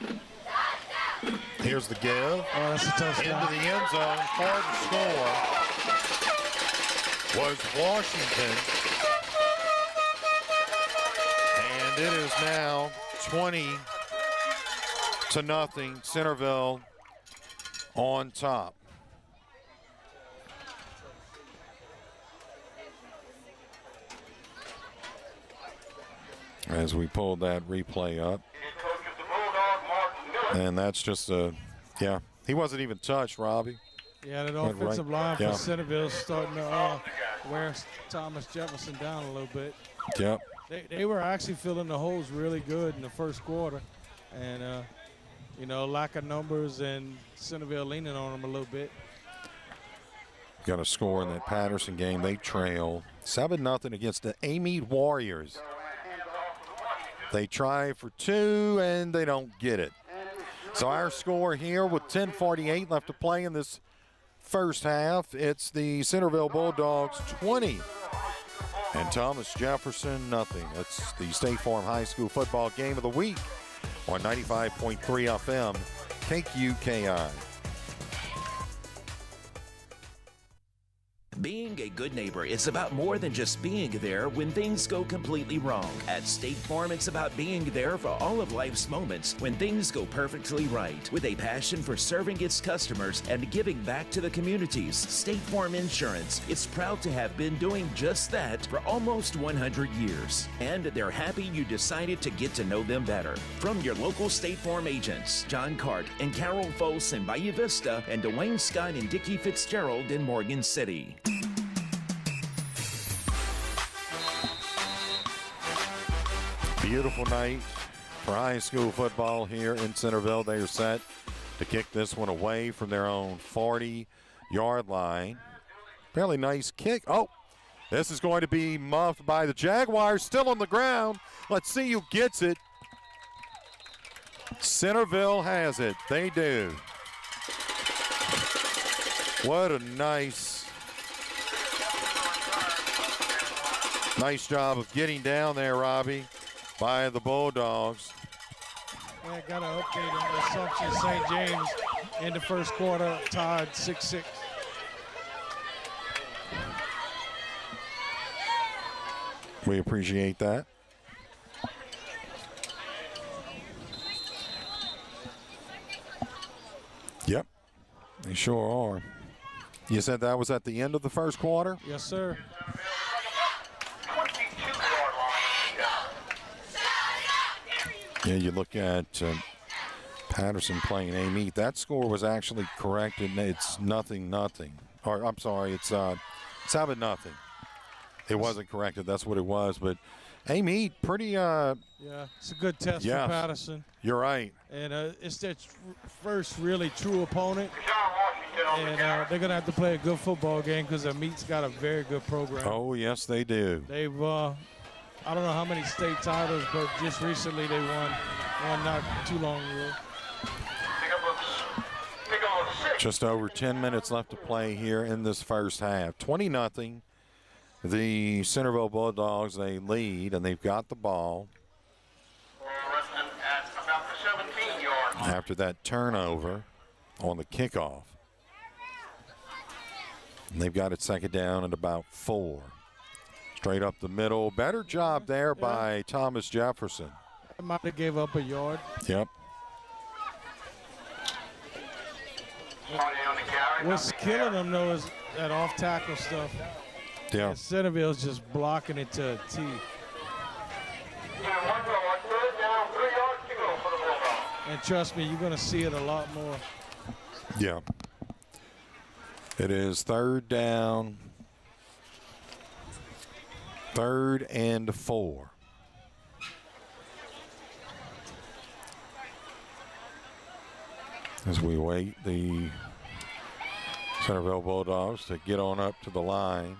Here's the give. Oh, that's a touchdown. Into the end zone for the score was Washington. And it is now 20-0. Centerville on top. As we pull that replay up. And that's just yeah, he wasn't even touched, Robbie. Yeah, that offensive line for Centerville is starting to wear Thomas Jefferson down a little bit. Yep. They were actually filling the holes really good in the first quarter. And, you know, lack of numbers and Centerville leaning on them a little bit. Got a score in that Patterson game. They trail 7-0 against the Amite Warriors. They try for 2 and they don't get it. So our score here with 10:48 left to play in this first half, it's the Centerville Bulldogs 20 and Thomas Jefferson nothing. That's the State Farm High School football game of the week on 95.3 FM KQKI. Being a good neighbor is about more than just being there when things go completely wrong. At State Farm, it's about being there for all of life's moments when things go perfectly right. With a passion for serving its customers and giving back to the communities, State Farm Insurance is proud to have been doing just that for almost 100 years. And they're happy you decided to get to know them better. From your local State Farm agents, John Cart and Carol Foss in Bayou Vista, and Dwayne Scott and Dickie Fitzgerald in Morgan City. Beautiful night for high school football here in Centerville. They are set to kick this one away from their own 40-yard line. Fairly nice kick. Oh, this is going to be muffed by the Jaguars. Still on the ground. Let's see who gets it. Centerville has it. They do. What a nice job of getting down there, Robbie, by the Bulldogs. Yeah, got an update on the Assumption St. James in the first quarter, tied 6-6. We appreciate that. Yep, they sure are. You said that was at the end of the first quarter? Yes, sir. Yeah, you look at Patterson playing Amite. That score was actually corrected. It's 0-0. Or I'm sorry, it's 7-0. It wasn't corrected. That's what it was. But Amy, pretty. Yeah, it's a good test for Patterson. You're right. And it's their first really true opponent. And they're going to have to play a good football game because the Meat's got a very good program. Oh, yes, they do. They've, I don't know how many state titles, but just recently they won one not too long ago. Just over 10 minutes left to play here in this first half. 20-0. The Centerville Bulldogs, they lead, and they've got the ball. After that turnover on the kickoff. And they've got it second down at about 4. Straight up the middle. Better job there by Thomas Jefferson. Might have gave up a yard. Yep. What's killing them, though, is that off-tackle stuff. Yeah. Centerville's just blocking it to a T. And trust me, you're going to see it a lot more. Yeah. It is third down. 3rd and 4. As we wait the Centerville Bulldogs to get on up to the line.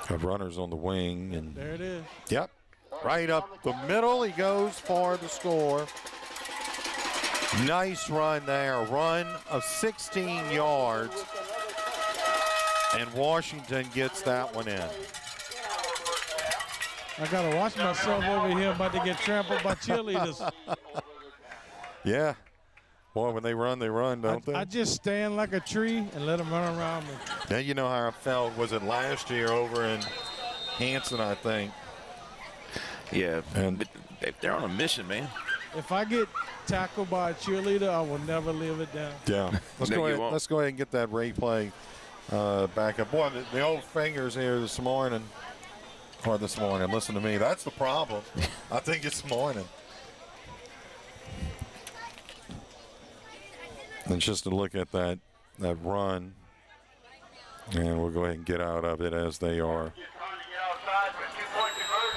Have runners on the wing. And there it is. Yep. Right up the middle. He goes for the score. Nice run there. A run of 16 yards. And Washington gets that one in. I got to watch myself over here. I'm about to get trampled by cheerleaders. Yeah. Boy, when they run, don't they? I just stand like a tree and let them run around me. Now you know how I felt. Was it last year over in Hanson, I think? Yeah, and they're on a mission, man. If I get tackled by a cheerleader, I will never live it down. Yeah. Let's go ahead and get that replay back up. Boy, the old fingers here this morning. Listen to me. That's the problem. I think it's morning. And just to look at that run, and we'll go ahead and get out of it as they are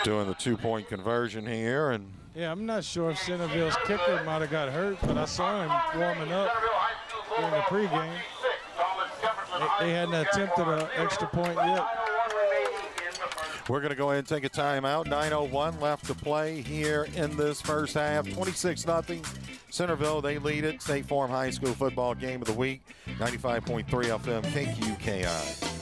doing the 2-point conversion here. And yeah, I'm not sure if Centerville's kicker might have got hurt, but I saw him warming up during the pregame. They hadn't attempted an extra point yet. We're going to go ahead and take a timeout. 9:01 left to play here in this first half. 26-0. Centerville, they lead it. State Farm High School football game of the week. 95.3 FM KQKI.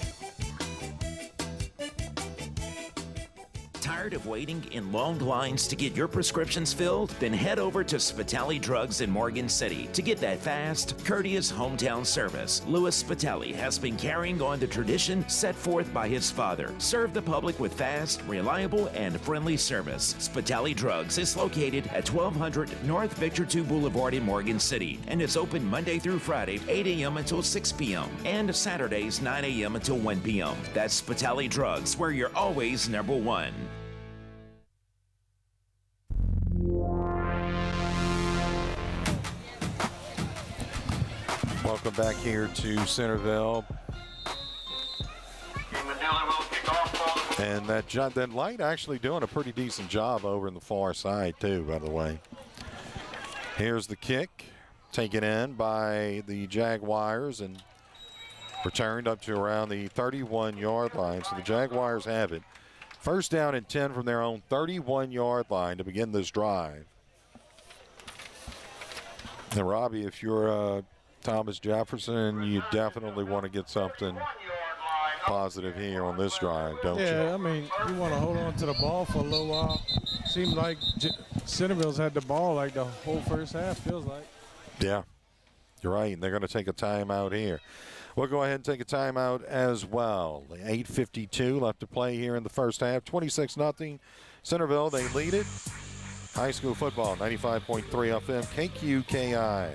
Tired of waiting in long lines to get your prescriptions filled? Then head over to Spitali Drugs in Morgan City to get that fast, courteous hometown service. Louis Spitali has been carrying on the tradition set forth by his father. Serve the public with fast, reliable, and friendly service. Spitali Drugs is located at 1200 North Victor II Boulevard in Morgan City and is open Monday through Friday, 8 a.m. until 6 p.m. and Saturdays, 9 a.m. until 1 p.m. That's Spitali Drugs, where you're always number one. Welcome back here to Centerville. And that light actually doing a pretty decent job over in the far side too, by the way. Here's the kick, taken in by the Jaguars and returned up to around the 31-yard line. So the Jaguars have it. First down and 10 from their own 31-yard line to begin this drive. And Robbie, if you're Thomas Jefferson, you definitely want to get something positive here on this drive, don't you? Yeah, I mean, you want to hold on to the ball for a little while. Seems like Centerville's had the ball like the whole first half, feels like. Yeah, you're right. And they're going to take a timeout here. We'll go ahead and take a timeout as well. 8:52 left to play here in the first half. 26-0. Centerville, they lead it. High school football, 95.3 FM, KQKI.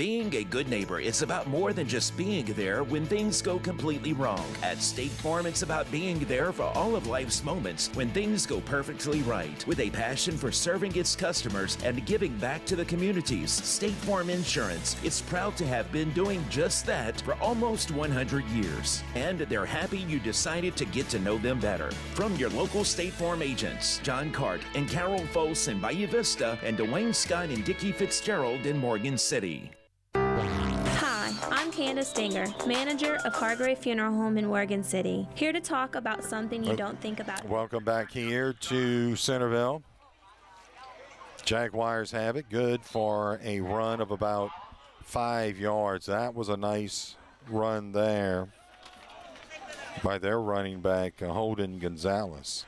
Being a good neighbor is about more than just being there when things go completely wrong. At State Farm, it's about being there for all of life's moments when things go perfectly right. With a passion for serving its customers and giving back to the communities, State Farm Insurance is proud to have been doing just that for almost 100 years. And they're happy you decided to get to know them better. From your local State Farm agents, John Cart and Carol Foss in Bayou Vista, and Dwayne Scott and Dickie Fitzgerald in Morgan City. Hi, I'm Candace Dinger, manager of Hargrave Funeral Home in Morgan City, here to talk about something you don't think about. Welcome back here to Centerville. Jaguars have it, good for a run of about 5 yards. That was a nice run there by their running back, Holden Gonzalez.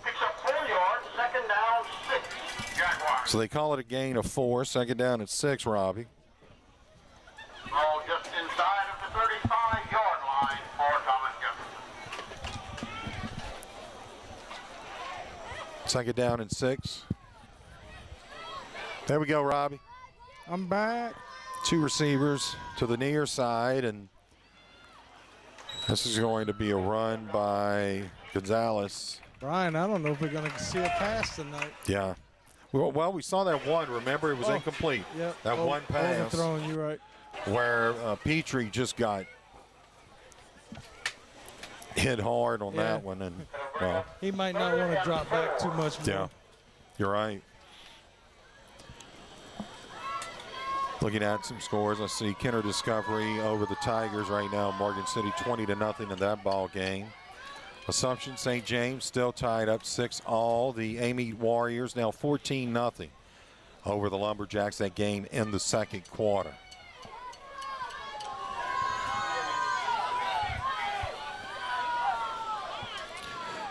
Picks up 4 yards, second down, 6, Jaguars. So they call it a gain of 4, second down at 6, Robbie. All just inside of the 35-yard line for Thomas Jefferson. Second down and 6. There we go, Robbie. I'm back. 2 receivers to the near side, and this is going to be a run by Gonzalez. Brian, I don't know if we're going to see a pass tonight. Yeah. Well, we saw that one. Remember, it was incomplete. Yep. That one pass. Overthrown, you're right. Where Petrie just got hit hard on that one, and well, he might not want to drop back too much more. Yeah, you're right. Looking at some scores, I see Kenner Discovery over the Tigers right now. Morgan City 20-0 in that ball game. Assumption St. James still tied up 6-all. The Amite Warriors now 14-0 over the Lumberjacks. That game in the second quarter.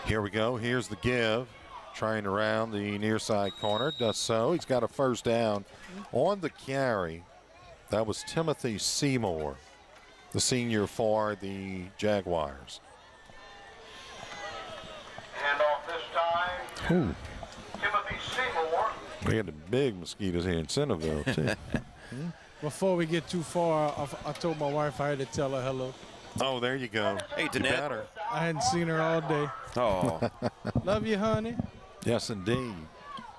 Here we go. Here's the give. Trying around the near side corner. Does so. He's got a first down on the carry. That was Timothy Seymour, the senior for the Jaguars. Handoff this time. Timothy Seymour. We had the big mosquitoes here in Centerville, too. Before we get too far, I told my wife I had to tell her hello. Oh, there you go. Hey, Danette. I hadn't seen her all day. Oh. Love you, honey. Yes, indeed.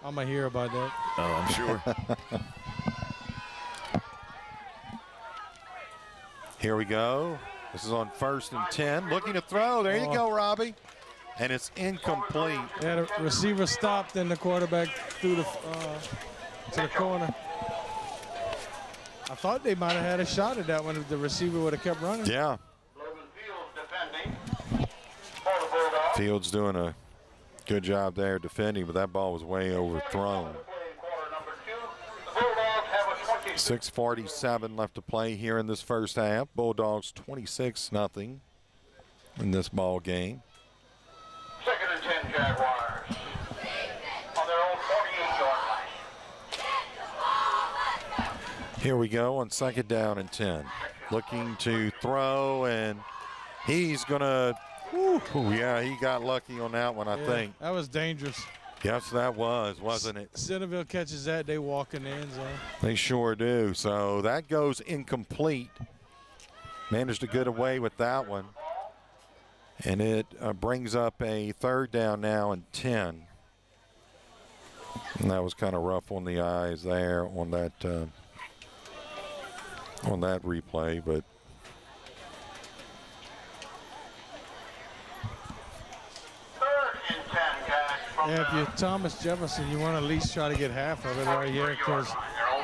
I'm going to hear about that. Oh, I'm sure. Here we go. This is on 1st and 10. Looking to throw. There you go, Robbie. And it's incomplete. Yeah, the receiver stopped and the quarterback threw to the corner. I thought they might have had a shot at that one if the receiver would have kept running. Yeah. Fields doing a good job there defending, but that ball was way overthrown. 6:47 left to play here in this first half. Bulldogs 26-0 in this ball game. Second and 10 Jaguars on their own 48-yard line. Here we go on second down and 10. Looking to throw, and he's going to, yeah, he got lucky on that one, I think. That was dangerous. Yes, that was, wasn't it? Centerville catches that, they walk in the end zone. They sure do. So that goes incomplete. Managed to get away with that one. And it brings up a third down now and 10. And that was kind of rough on the eyes there on that replay, but yeah, if you're Thomas Jefferson, you want to at least try to get half of it right here because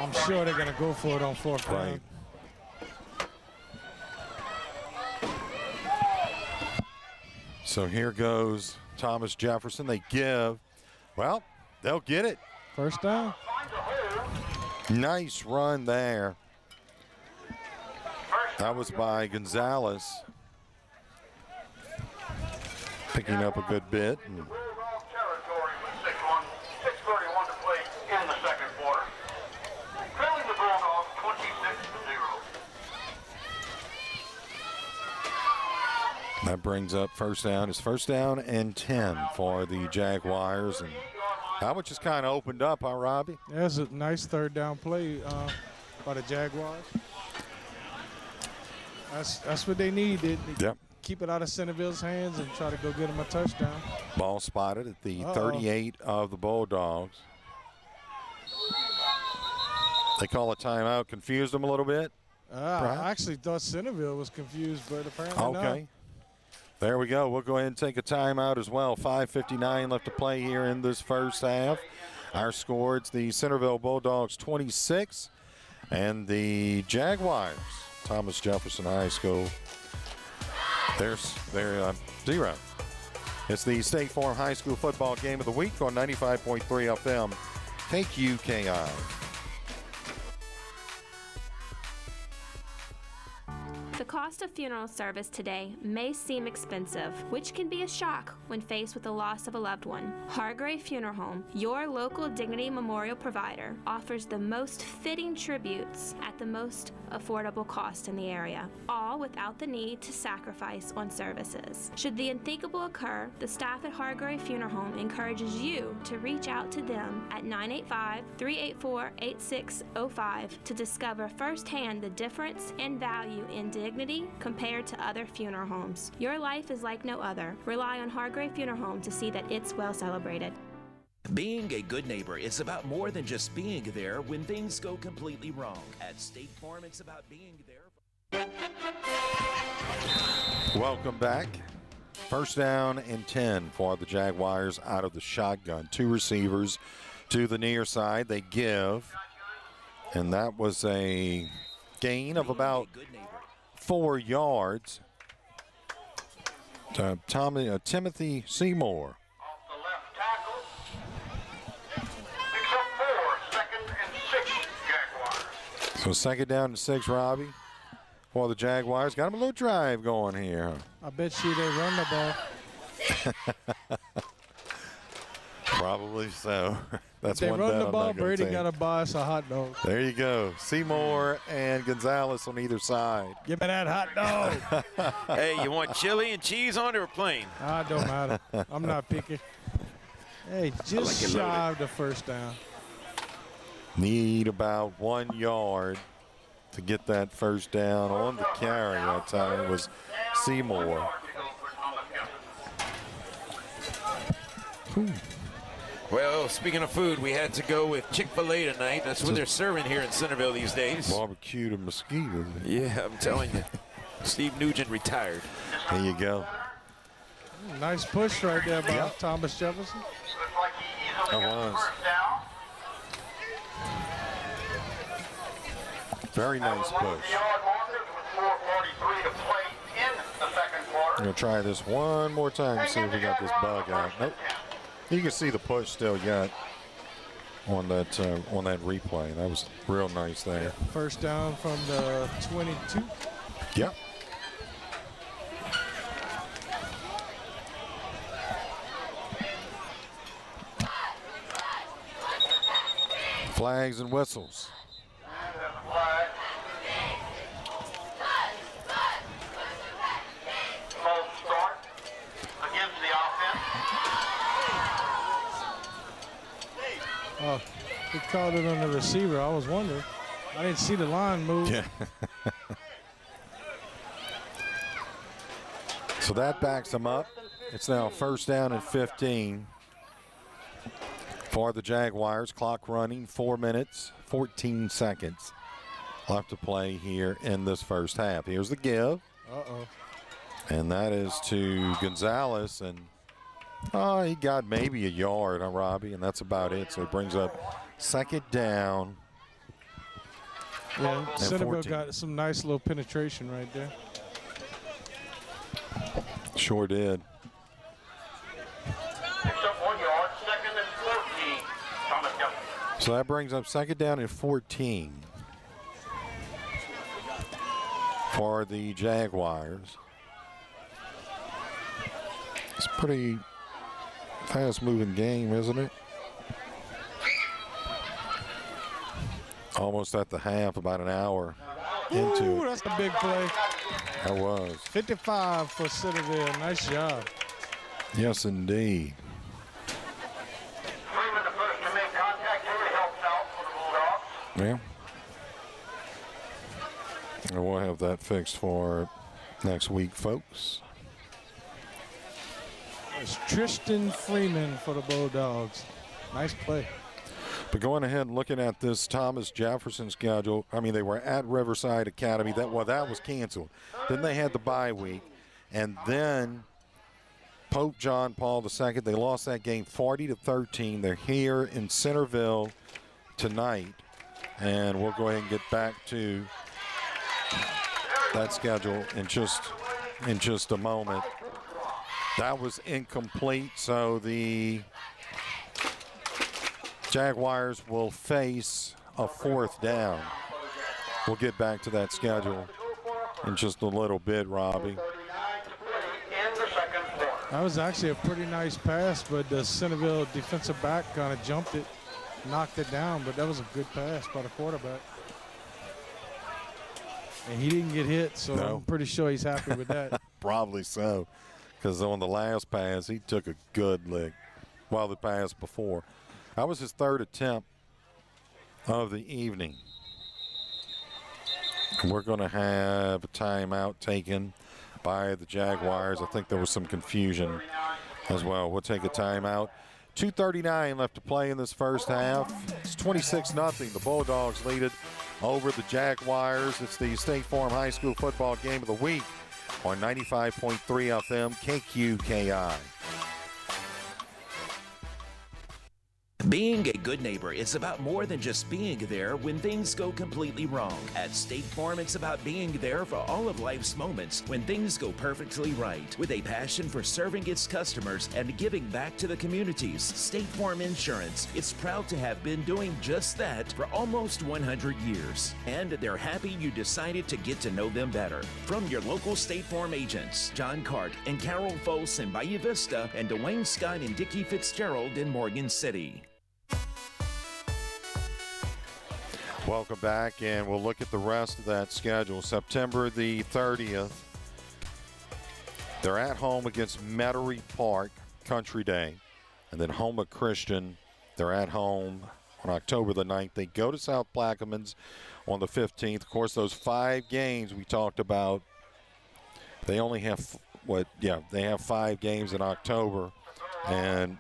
I'm sure they're going to go for it on fourth down. Right. So here goes Thomas Jefferson. They give. Well, they'll get it. First down. Nice run there. That was by Gonzalez. Picking up a good bit. And that brings up first down. It's first down and 10 for the Jaguars. And that one just kind of opened up, huh, Robbie? That's a nice third down play. by the Jaguars. That's what they need. Yep. Keep it out of Centerville's hands and try to go get them a touchdown. Ball spotted at the 38 of the Bulldogs. They call a timeout. Confused them a little bit? I actually thought Centerville was confused, but apparently not. Okay. There we go. We'll go ahead and take a timeout as well. 5:59 left to play here in this first half. Our score, it's the Centerville Bulldogs 26 and the Jaguars, Thomas Jefferson High School, they're 0. It's the State Farm High School football game of the week on 95.3 FM KQKI. The cost of funeral service today may seem expensive, which can be a shock when faced with the loss of a loved one. Hargrave Funeral Home, your local Dignity Memorial provider, offers the most fitting tributes at the most affordable cost in the area, all without the need to sacrifice on services. Should the unthinkable occur, the staff at Hargrave Funeral Home encourages you to reach out to them at 985-384-8605 to discover firsthand the difference and value in dignity compared to other funeral homes. Your life is like no other. Rely on Hargrave Funeral Home to see that it's well celebrated. Being a good neighbor is about more than just being there when things go completely wrong. At State Farm, it's about being there. Welcome back. First down and 10 for the Jaguars out of the shotgun. 2 receivers to the near side. They give, and that was a gain of about 4 yards. Timothy Seymour. So second down and 6, Robbie, for the Jaguars. Got him a little drive going here. I bet you they run the ball. Probably so. That's if they one run bet the ball, I'm not gonna Brady take. got to buy us a hot dog. There you go. Seymour and Gonzalez on either side. Give me that hot dog. Hey, you want chili and cheese on it or plain? It don't matter. I'm not picky. Hey, just shy of the first down. Need about 1 yard to get that first down on the carry. That time was Seymour. Well, speaking of food, we had to go with Chick-fil-A tonight. That's what they're serving here in Centerville these days. Barbecued mosquitoes. Yeah, I'm telling you. Steve Nugent retired. There you go. Nice push right there by Thomas Jefferson. That was. Very nice push. I'm going to try this one more time and see if we got this bug out. Nope. You can see the push still yet on that replay. That was real nice there. First down from the 22. Yep. Flags and whistles. Oh, he called it on the receiver. I was wondering. I didn't see the line move. Yeah. So that backs them up. It's now first down and 15 for the Jaguars. Clock running, 4 minutes, 14 seconds left to play here in this first half. Here's the give. Uh-oh. And that is to Gonzalez, and he got maybe a yard on Robbie, and that's about it. So it brings up second down. Yeah, Centerville got some nice little penetration right there. Sure did. So that brings up second down and 14 for the Jaguars. It's a pretty fast-moving game, isn't it? Almost at the half, about an hour into it. That's a big play. That was. 55 for Centerville. Nice job. Yes, indeed. Yeah. And we'll have that fixed for next week, folks. It's Tristan Freeman for the Bulldogs. Nice play. But going ahead and looking at this Thomas Jefferson schedule, I mean, they were at Riverside Academy. That was canceled. Then they had the bye week. And then Pope John Paul II, they lost that game 40-13. They're here in Centerville tonight. And we'll go ahead and get back to that schedule in just a moment. That was incomplete, so the Jaguars will face a 4th down. We'll get back to that schedule in just a little bit, Robbie. That was actually a pretty nice pass, but the Centerville defensive back kind of jumped it, knocked it down, but that was a good pass by the quarterback. And he didn't get hit, so no. I'm pretty sure he's happy with that. Probably so, because on the last pass, he took a good lick. Well, the pass before. That was his 3rd attempt of the evening. We're going to have a timeout taken by the Jaguars. I think there was some confusion as well. We'll take a timeout. 2:39 left to play in this first half. It's 26-0. The Bulldogs lead it over the Jaguars. It's the State Farm High School football game of the week on 95.3 FM KQKI. Being a good neighbor is about more than just being there when things go completely wrong. At State Farm, it's about being there for all of life's moments when things go perfectly right. With a passion for serving its customers and giving back to the communities, State Farm Insurance is proud to have been doing just that for almost 100 years. And they're happy you decided to get to know them better. From your local State Farm agents, John Cart and Carol Foss in Bayou Vista, and Dwayne Scott and Dickie Fitzgerald in Morgan City. Welcome back, and we'll look at the rest of that schedule. September the 30th, they're at home against Metairie Park Country Day, and then Houma Christian, they're at home on October the 9th. They go to South Plaquemines on the 15th. Of course, those 5 games we talked about, they only have, they have 5 games in October, and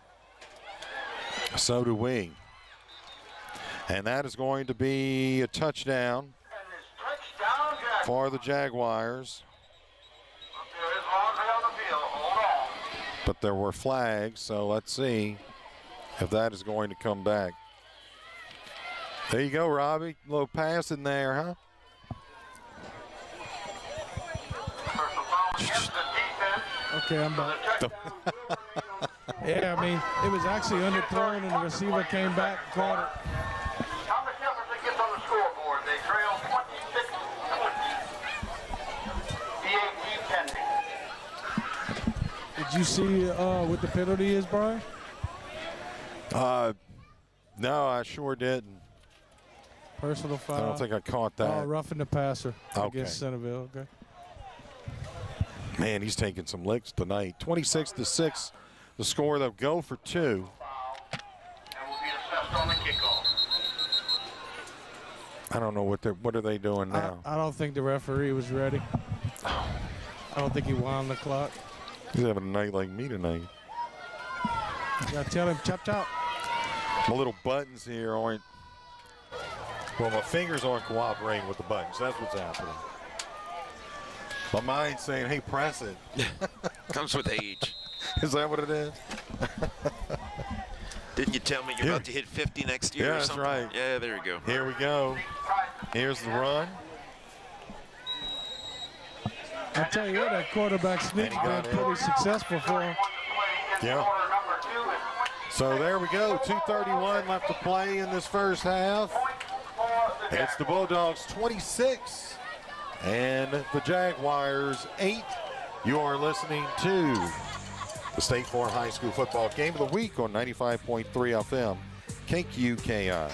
so do we. And that is going to be a touchdown for the Jaguars. But there were flags, so let's see if that is going to come back. There you go, Robbie. A little pass in there, huh? Okay, I'm back. Yeah, I mean, it was actually underthrown, and the receiver came back and caught it. Thomas Jefferson gets on the scoreboard. They trail 26-20. PAT pending. Did you see what the penalty is, Brian? No, I sure didn't. Personal foul. I don't think I caught that. Roughing the passer against Centerville. Okay. Man, he's taking some licks tonight. 26-6. The score. They'll go for 2. And will be assessed on the kickoff. I don't know what are they doing now. I don't think the referee was ready. I don't think he wound the clock. He's having a night like me tonight. You gotta tell him, chop, chop. My little buttons here aren't. Well, my fingers aren't cooperating with the buttons. That's what's happening. My mind's saying, hey, press it. Comes with age. Is that what it is? Didn't you tell me you're about to hit 50 next year or something? Yeah, that's right. Yeah, there you go. Here we go. Here's the run. I tell you what, that quarterback sneak's been pretty successful for him. Yeah. So there we go. 2:31 left to play in this first half. It's the Bulldogs 26 and the Jaguars 8. You are listening to the State Farm High School football game of the week on 95.3 FM KQKI.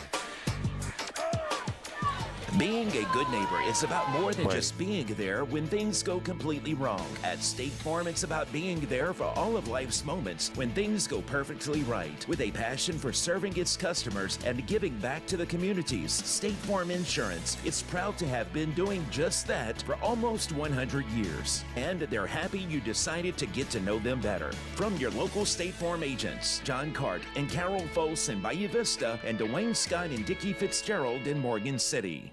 Being a good neighbor is about more than just being there when things go completely wrong. At State Farm, it's about being there for all of life's moments when things go perfectly right. With a passion for serving its customers and giving back to the communities, State Farm Insurance is proud to have been doing just that for almost 100 years. And they're happy you decided to get to know them better. From your local State Farm agents, John Cart and Carol Foss in Bayou Vista, and Dwayne Scott and Dickie Fitzgerald in Morgan City.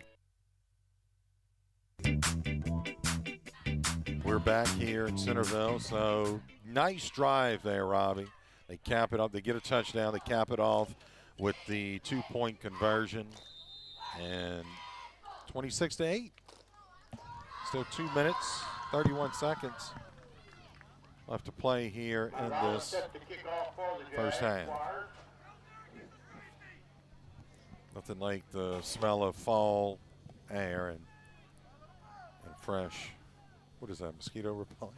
We're back here in Centerville, so nice drive there, Robbie. They cap it up. They get a touchdown. They cap it off with the 2-point conversion, and 26-8. Still 2 minutes, 31 seconds left to play here in this first half. Nothing like the smell of fall air and fresh. What is that, mosquito repellent?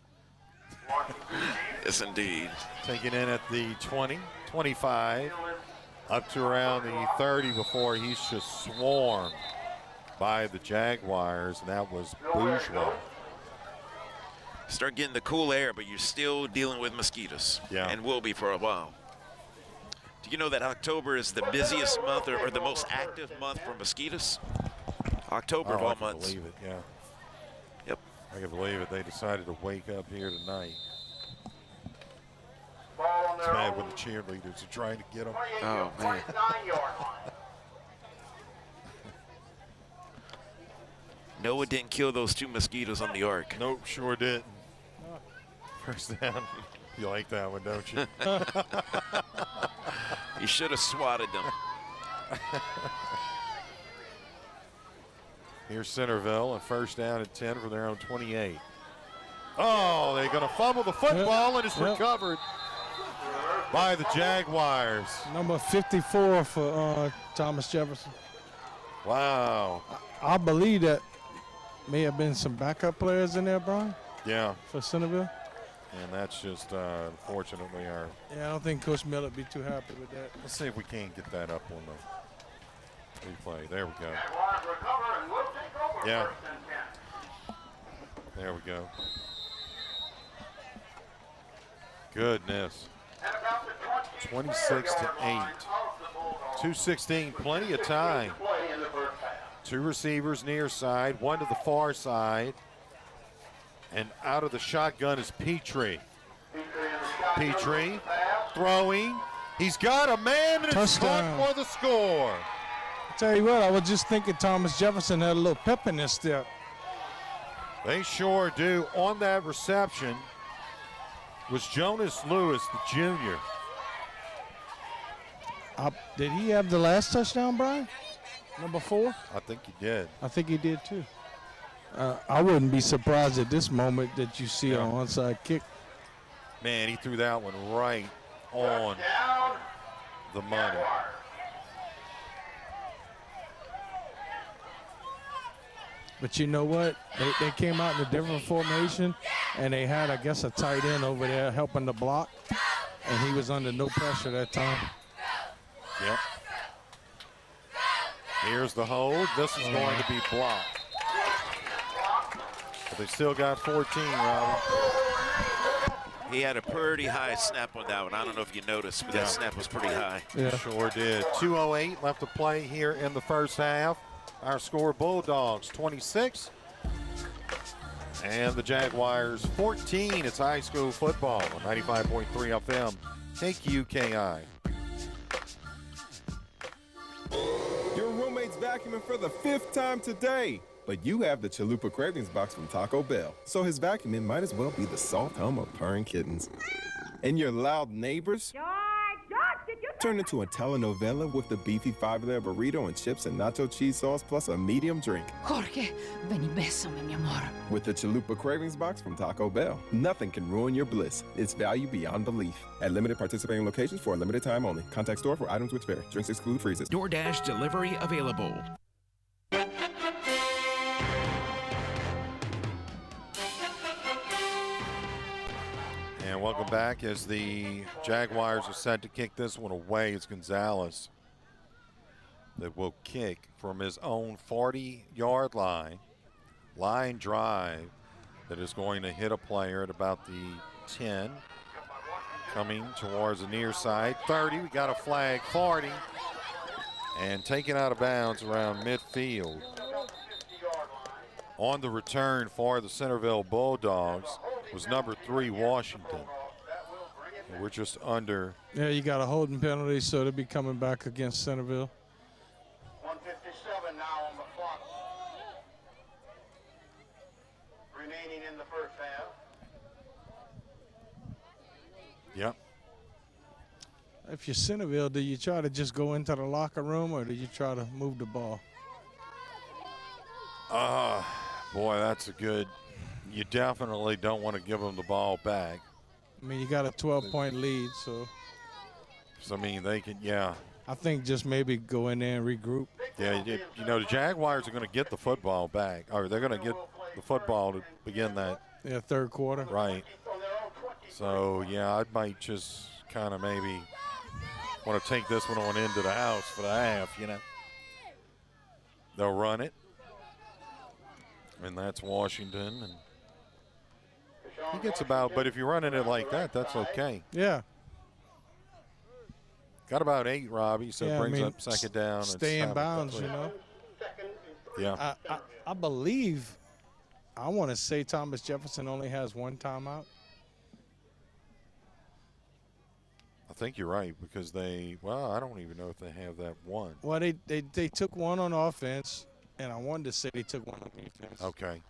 Yes, indeed. Taken in at the 20, 25, up to around the 30 before he's just swarmed by the Jaguars, and that was bourgeois. Start getting the cool air, but you're still dealing with mosquitoes. Yeah. And will be for a while. Do you know that October is the busiest month or the most active month for mosquitoes? October of all months. I can believe it, yeah. Yep. I can believe it. They decided to wake up here tonight. It's bad when the cheerleaders are trying to get them. Oh, man. Noah didn't kill those 2 mosquitoes on the ark. Nope, sure didn't. First down. You like that one, don't you? He should have swatted them. Here's Centerville, a first down at 10 from their own 28. Oh, they're going to fumble the football, and it's recovered by the Jaguars. Number 54 for Thomas Jefferson. Wow. I believe that may have been some backup players in there, Brian. Yeah. For Centerville. And that's just, unfortunately, our. Yeah, I don't think Coach Miller would be too happy with that. Let's see if we can't get that up on the replay. There we go. Yeah. There we go. Goodness. 26-8. 2:16, plenty of time. 2 receivers near side, 1 to the far side. And out of the shotgun is Petrie. Petrie throwing. He's got a man, and it's caught for the score. I'll tell you what, I was just thinking Thomas Jefferson had a little pep in his step. They sure do. On that reception was Jonas Lewis, the junior. Did he have the last touchdown, Brian? Number 4? I think he did. I think he did too. I wouldn't be surprised at this moment that you see an onside kick. Man, he threw that one right on the money. But you know what? They came out in a different formation, and they had, I guess, a tight end over there helping the block, and he was under no pressure that time. Yep. Here's the hold. This is going to be blocked. But they still got 14, Robert. He had a pretty high snap on that one. I don't know if you noticed, but that snap was pretty high. Yeah. Sure did. 2:08 left to play here in the first half. Our score, Bulldogs 26 and the Jaguars 14. It's high school football on 95.3 FM, KQKI. Your roommate's vacuuming for the 5th time today. But you have the Chalupa Cravings box from Taco Bell, so his vacuuming might as well be the soft hum of purring kittens. And your loud neighbors turn into a telenovela with the beefy 5-layer burrito and chips and nacho cheese sauce plus a medium drink. Jorge, ven y bésame, mi amor. With the Chalupa Cravings box from Taco Bell, nothing can ruin your bliss. It's value beyond belief. At limited participating locations for a limited time only. Contact store for items which vary. Drinks exclude freezes. DoorDash delivery available. And welcome back as the Jaguars are set to kick this one away. It's Gonzalez. that will kick from his own 40-yard line. Line drive that is going to hit a player at about the 10. Coming towards the near side. 30, we got a flag, 40. And taken out of bounds around midfield. On the return for the Centerville Bulldogs was number 3, Washington. And we're just under. Yeah, you got a holding penalty, so they'll be coming back against Centerville. 1:57 now on the clock. Remaining in the first half. Yep. If you're Centerville, do you try to just go into the locker room or do you try to move the ball? Boy, that's a good. You definitely don't want to give them the ball back. I mean, you got a 12-point lead, so. So, I mean, they can, yeah. I think just maybe go in there and regroup. Yeah, you know, the Jaguars are going to get the football back, or they're going to get the football to begin that. Yeah, third quarter. Right. So, yeah, I might just kind of maybe want to take this one on into the house for the half, you know. They'll run it. And that's Washington. And he gets about, but if you're running it like that, that's okay. Yeah. Got about 8, Robbie, so yeah, it brings I mean, up second down. Stay in bounds, you know. Yeah. I believe, I want to say Thomas Jefferson only has 1 timeout. I think you're right because they, well, I don't even know if they have that one. Well, they took 1 on offense, and I wanted to say they took 1 on defense. Okay.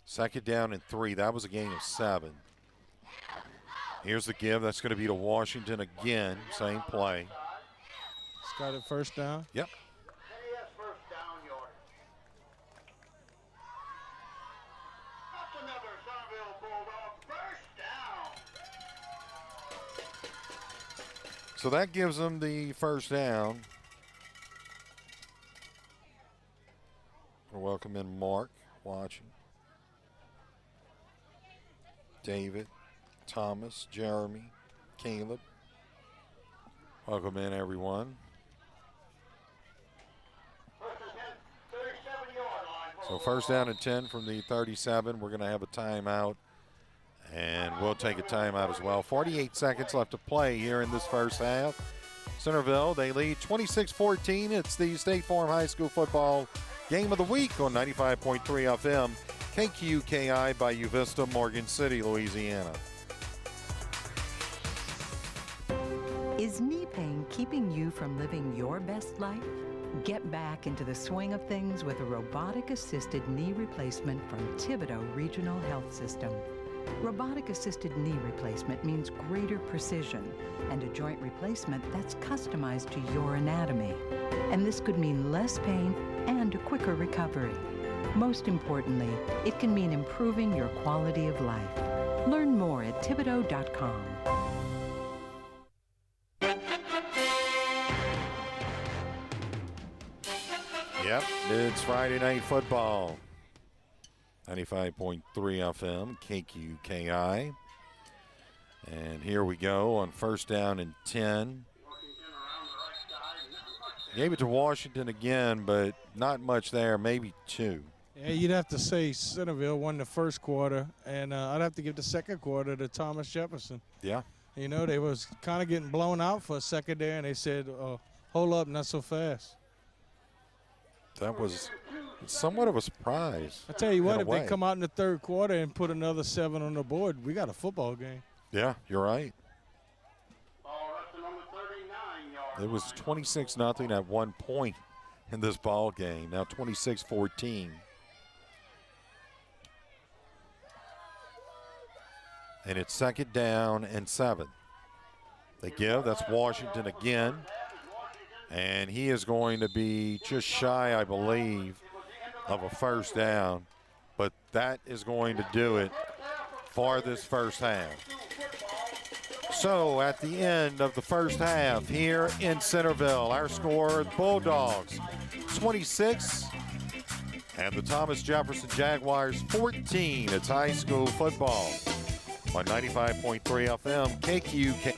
Second down and 3. That was a gain of 7. Here's the give. That's going to be to Washington again. Same play. It's got it first down. Yep. So that gives them the first down. We'll welcome in Mark watching. David, Thomas, Jeremy, Caleb. Welcome in, everyone. So first down and 10 from the 37. We're going to have a timeout, and we'll take a timeout as well. 48 seconds left to play here in this first half. Centerville, they lead 26-14. It's the State Farm High School football game of the week on 95.3 FM. KQKI by Uvista, Morgan City, Louisiana. Is knee pain keeping you from living your best life? Get back into the swing of things with a robotic-assisted knee replacement from Thibodaux Regional Health System. Robotic-assisted knee replacement means greater precision and a joint replacement that's customized to your anatomy. And this could mean less pain and a quicker recovery. Most importantly, it can mean improving your quality of life. Learn more at Thibodaux.com. Yep, it's Friday Night Football. 95.3 FM, KQKI. And here we go on first down and 10. Gave it to Washington again, but not much there, maybe 2. Yeah, you'd have to say Centerville won the first quarter, and I'd have to give the second quarter to Thomas Jefferson. Yeah. You know, they was kind of getting blown out for a second there, and they said, hold up, not so fast. That was somewhat of a surprise. I tell you what, if they come out in the third quarter and put another 7 on the board, we got a football game. Yeah, you're right. It was 26-0 at one point in this ball game. Now 26-14. And it's second down and 7. They give. That's Washington again. And he is going to be just shy, I believe, of a first down. But that is going to do it for this first half. So at the end of the first half here in Centerville, our score, Bulldogs 26 and the Thomas Jefferson Jaguars 14. It's high school football on 95.3 FM KQK.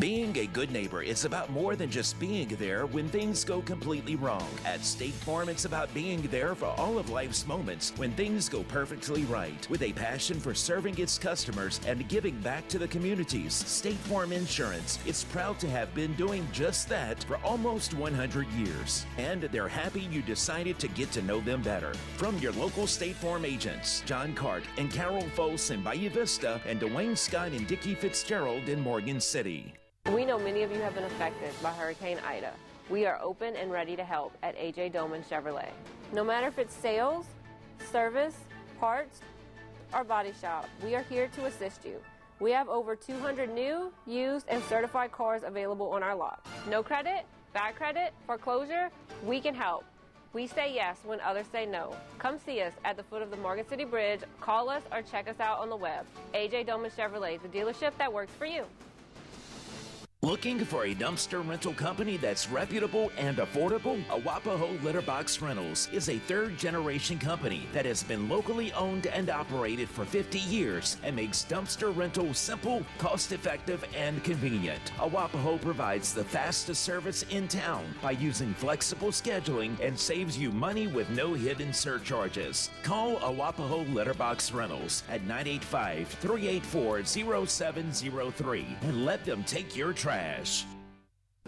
Being a good neighbor is about more than just being there when things go completely wrong. At State Farm, it's about being there for all of life's moments when things go perfectly right. With a passion for serving its customers and giving back to the communities, State Farm Insurance is proud to have been doing just that for almost 100 years. And they're happy you decided to get to know them better. From your local State Farm agents, John Cart and Carol Foss in Bayou Vista, and Dwayne Scott and Dickie Fitzgerald in Morgan City. We know many of you have been affected by Hurricane Ida. We are open and ready to help at A.J. Doman Chevrolet. No matter if it's sales, service, parts, or body shop, we are here to assist you. We have over 200 new, used, and certified cars available on our lot. No credit, bad credit, foreclosure, we can help. We say yes when others say no. Come see us at the foot of the Morgan City Bridge, call us, or check us out on the web. A.J. Doman Chevrolet, the dealership that works for you. Looking for a dumpster rental company that's reputable and affordable? Awapaho Litterbox Rentals is a third-generation company that has been locally owned and operated for 50 years and makes dumpster rental simple, cost-effective, and convenient. Awapaho provides the fastest service in town by using flexible scheduling and saves you money with no hidden surcharges. Call Awapaho Litterbox Rentals at 985-384-0703 and let them take your trash.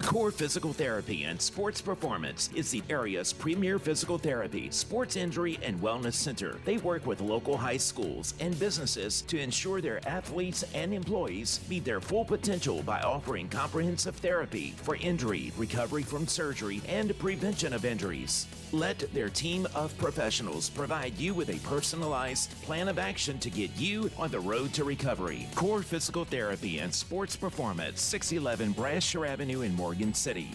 Core Physical Therapy and Sports Performance is the area's premier physical therapy, sports injury, and wellness center. They work with local high schools and businesses to ensure their athletes and employees meet their full potential by offering comprehensive therapy for injury, recovery from surgery, and prevention of injuries. Let their team of professionals provide you with a personalized plan of action to get you on the road to recovery. Core Physical Therapy and Sports Performance, 611 Brasher Avenue in Morgan City.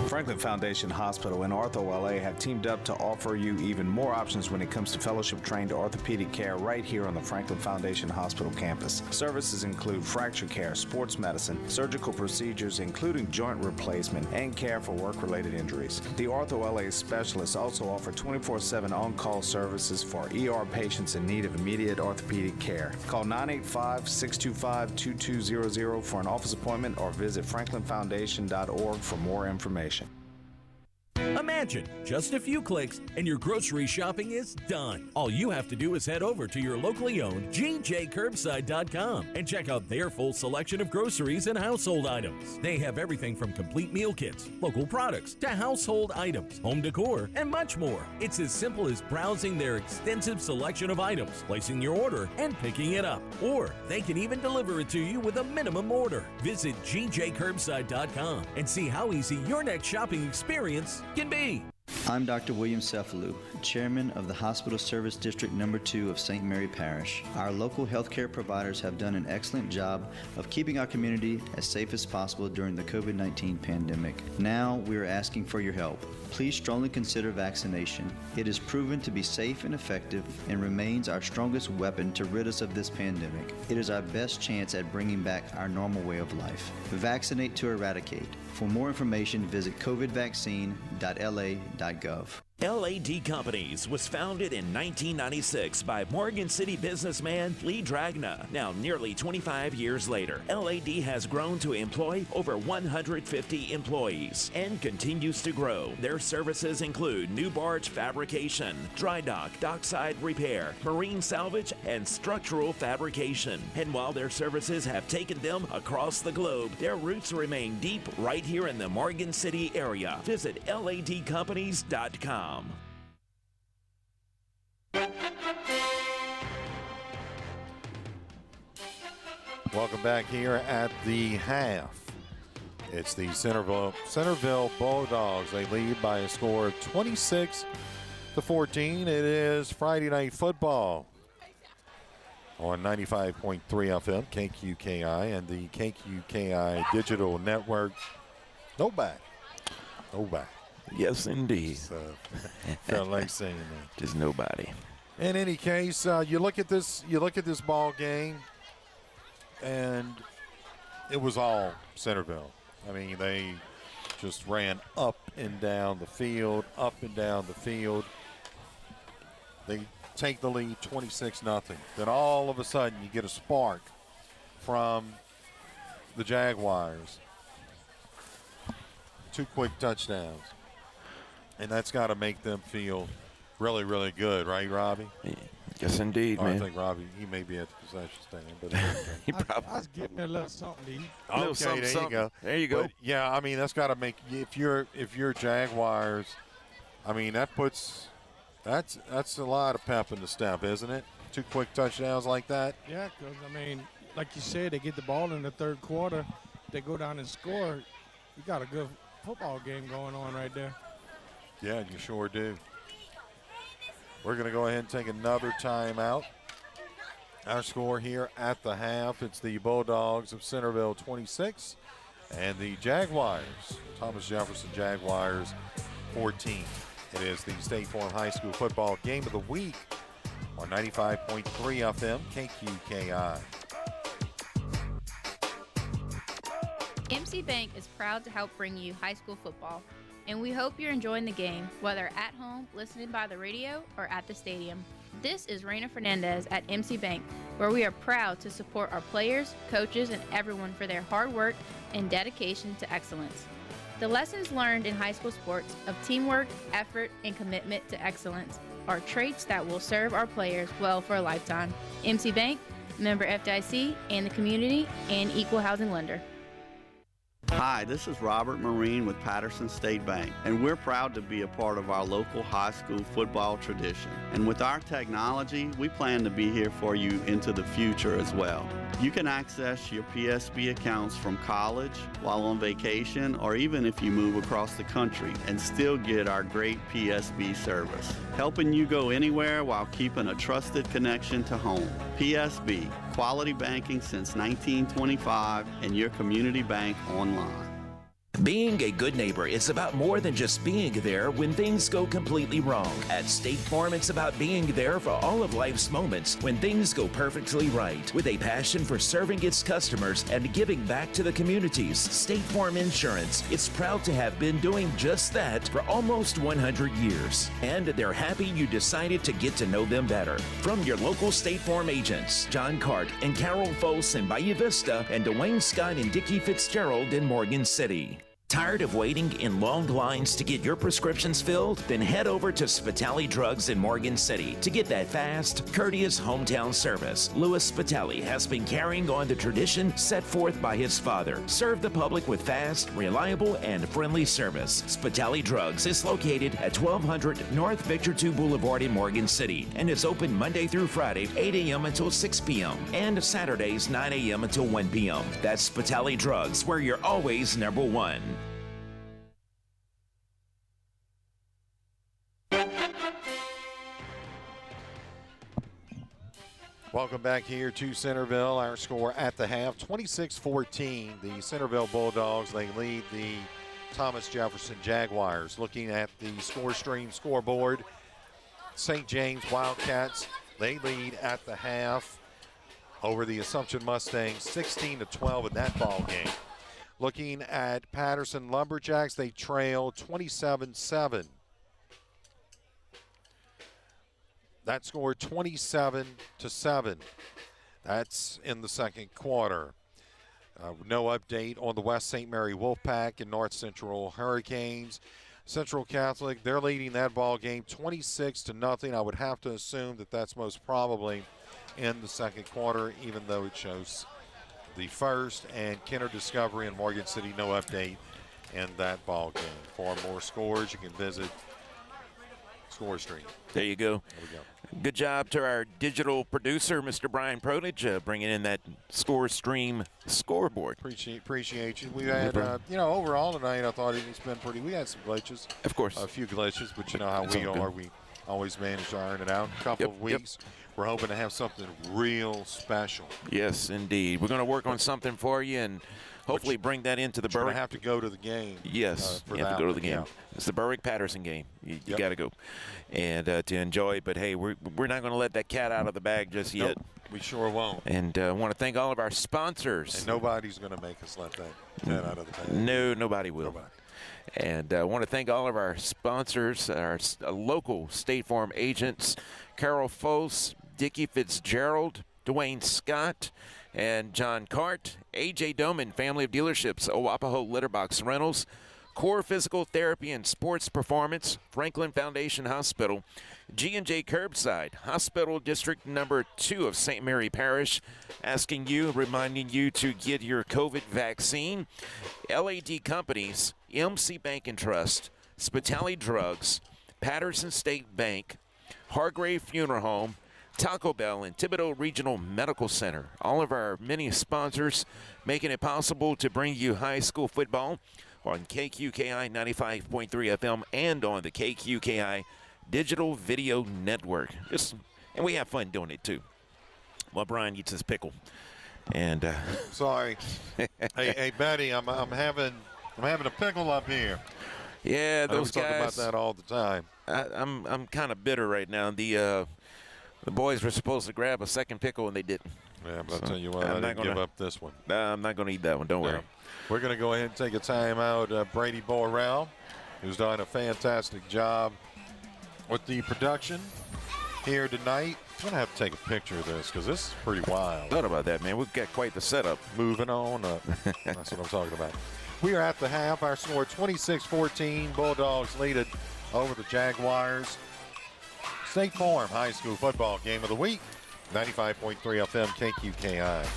Franklin Foundation Hospital and Ortho LA have teamed up to offer you even more options when it comes to fellowship-trained orthopedic care right here on the Franklin Foundation Hospital campus. Services include fracture care, sports medicine, surgical procedures including joint replacement, and care for work-related injuries. The Ortho LA specialists also offer 24/7 on-call services for ER patients in need of immediate orthopedic care. Call 985-625-2200 for an office appointment or visit franklinfoundation.org for more information. Imagine just a few clicks and your grocery shopping is done. All you have to do is head over to your locally owned GJCurbside.com and check out their full selection of groceries and household items. They have everything from complete meal kits, local products, to household items, home decor, and much more. It's as simple as browsing their extensive selection of items, placing your order, and picking it up. Or they can even deliver it to you with a minimum order. Visit GJCurbside.com and see how easy your next shopping experience can be. I'm Dr. William Cefalu, Chairman of the Hospital Service District Number 2 of St. Mary Parish. Our local healthcare providers have done an excellent job of keeping our community as safe as possible during the COVID-19 pandemic. Now we are asking for your help. Please strongly consider vaccination. It is proven to be safe and effective and remains our strongest weapon to rid us of this pandemic. It is our best chance at bringing back our normal way of life. Vaccinate to eradicate. For more information, visit covidvaccine.la.gov. LAD Companies was founded in 1996 by Morgan City businessman Lee Dragna. Now, nearly 25 years later, LAD has grown to employ over 150 employees and continues to grow. Their services include new barge fabrication, dry dock, dockside repair, marine salvage, and structural fabrication. And while their services have taken them across the globe, their roots remain deep right here in the Morgan City area. Visit ladcompanies.com. Welcome back here at the half. It's the Centerville Bulldogs. They lead by a score of 26-14. It is Friday Night Football on 95.3 FM, KQKI, and the KQKI Digital Network. No back. Yes, indeed. Felt like saying that. Just nobody. In any case, you look at this ball game, and it was all Centerville. I mean, they just ran up and down the field. They take the lead 26-0. Then all of a sudden, you get a spark from the Jaguars. 2 quick touchdowns. And that's got to make them feel really, really good, right, Robbie? Yes, indeed, man. I think Robbie, he may be at the concession stand, but he probably. I was getting a little something to eat. Okay, there you go. There you go. But, yeah, I mean, that's got to make if you're Jaguars, I mean, that's a lot of pep in the step, isn't it? 2 quick touchdowns like that. Yeah, because, I mean, like you said, they get the ball in the third quarter. They go down and score. You got a good football game going on right there. Yeah, you sure do. We're going to go ahead and take another timeout. Our score here at the half, it's the Bulldogs of Centerville 26 and the Jaguars, Thomas Jefferson Jaguars 14. It is the State Farm High School football game of the week on 95.3 FM KQKI. MC Bank is proud to help bring you high school football, and we hope you're enjoying the game, whether at home, listening by the radio, or at the stadium. This is Raina Fernandez at MC Bank, where we are proud to support our players, coaches, and everyone for their hard work and dedication to excellence. The lessons learned in high school sports of teamwork, effort, and commitment to excellence are traits that will serve our players well for a lifetime. MC Bank, member FDIC, and the community, and equal housing lender. Hi, this is Robert Marine with Patterson State Bank, and we're proud to be a part of our local high school football tradition. And with our technology, we plan to be here for you into the future as well. You can access your PSB accounts from college, while on vacation, or even if you move across the country and still get our great PSB service, helping you go anywhere while keeping a trusted connection to home. PSB, quality banking since 1925, and your community bank online. Being a good neighbor is about more than just being there when things go completely wrong. At State Farm, it's about being there for all of life's moments when things go perfectly right. With a passion for serving its customers and giving back to the communities, State Farm Insurance is proud to have been doing just that for almost 100 years. And they're happy you decided to get to know them better. From your local State Farm agents, John Cart and Carol Foss in Bayou Vista, and Dwayne Scott and Dickie Fitzgerald in Morgan City. Tired of waiting in long lines to get your prescriptions filled? Then head over to Spitali Drugs in Morgan City to get that fast, courteous hometown service. Louis Spitali has been carrying on the tradition set forth by his father. Serve the public with fast, reliable, and friendly service. Spitali Drugs is located at 1200 North Victor II Boulevard in Morgan City and is open Monday through Friday, 8 a.m. until 6 p.m. and Saturdays, 9 a.m. until 1 p.m. That's Spitali Drugs, where you're always number one. Welcome back here to Centerville. Our score at the half, 26-14. The Centerville Bulldogs, they lead the Thomas Jefferson Jaguars. Looking at the score stream scoreboard, St. James Wildcats, they lead at the half over the Assumption Mustangs, 16-12 in that ball game. Looking at Patterson Lumberjacks, they trail 27-7. That scored 27-7. That's in the second quarter. No update on the West St. Mary Wolfpack and North Central Hurricanes. Central Catholic, they're leading that ball game 26-0. I would have to assume that that's most probably in the second quarter, even though it shows the first. And Kenner Discovery in Morgan City, no update in that ball game. For more scores, you can visit Score Stream. There you go. There we go. Good job to our digital producer, Mr. Brian Protage, bringing in that Score Stream scoreboard. Appreciate you. We had, overall tonight, I thought it's been pretty. We had some glitches. Of course. A few glitches, but you know how we are. We always manage to iron it out. A couple of weeks. We're hoping to have something real special. Yes, indeed. We're going to work on something for you and hopefully bring that into the Berwick. You're going to have to go to the game. Yes, you have to go to the game. Yeah. It's the Berwick-Patterson game. You got to go and to enjoy it. But, hey, we're not going to let that cat out of the bag just yet. Nope, we sure won't. And I want to thank all of our sponsors. And nobody's going to make us let that cat out of the bag. No, nobody will. Nobody. And I want to thank all of our sponsors, our local State Farm agents, Carol Foss, Dickie Fitzgerald, Dwayne Scott, and John Cart, A.J. Doman, Family of Dealerships, Owapaho Litterbox Rentals, Core Physical Therapy and Sports Performance, Franklin Foundation Hospital. G&J Curbside, Hospital District number 2 of St. Mary Parish, reminding you to get your COVID vaccine. LAD Companies, MC Bank and Trust, Spitali Drugs, Patterson State Bank, Hargrave Funeral Home, Taco Bell, and Thibodeau Regional Medical Center. All of our many sponsors making it possible to bring you high school football on KQKI 95.3 FM and on the KQKI Digital Video Network. And we have fun doing it too. Well, Brian eats his pickle. And sorry. hey, Betty, I'm having a pickle up here. Yeah, those guys talk about that all the time. I'm kind of bitter right now. The boys were supposed to grab a second pickle and they didn't. Yeah, but I'll tell you what, I didn't give up this one. I'm not going to eat that one. Don't worry. We're going to go ahead and take a timeout. Brady Borrell, who's done a fantastic job with the production here tonight. I'm going to have to take a picture of this because this is pretty wild. Thought about that, man. We've got quite the setup. Moving on up. That's what I'm talking about. We are at the half. Our score 26-14. Bulldogs lead it over the Jaguars. State Farm High School Football Game of the Week. 95.3 FM KQKI.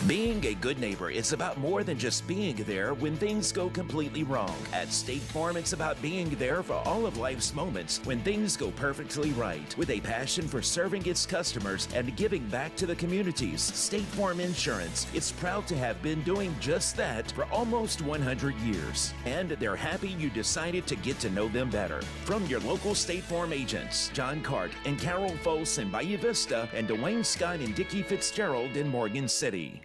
Being a good neighbor is about more than just being there when things go completely wrong. At State Farm, it's about being there for all of life's moments when things go perfectly right. With a passion for serving its customers and giving back to the communities, State Farm Insurance is proud to have been doing just that for almost 100 years. And they're happy you decided to get to know them better. From your local State Farm agents, John Cart and Carol Foss in Bayou Vista, and Dwayne Scott and Dickie Fitzgerald in Morgan City.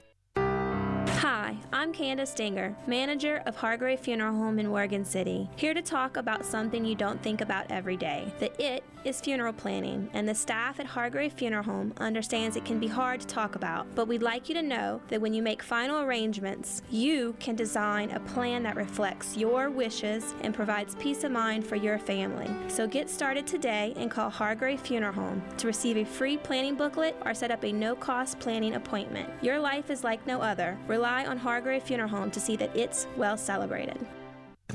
Hi, I'm Candace Dinger, manager of Hargrave Funeral Home in Morgan City, here to talk about something you don't think about every day. The it is funeral planning, and the staff at Hargrave Funeral Home understands it can be hard to talk about, but we'd like you to know that when you make final arrangements, you can design a plan that reflects your wishes and provides peace of mind for your family. So get started today and call Hargrave Funeral Home to receive a free planning booklet or set up a no-cost planning appointment. Your life is like no other. Rely on Hargrave Funeral Home to see that it's well celebrated.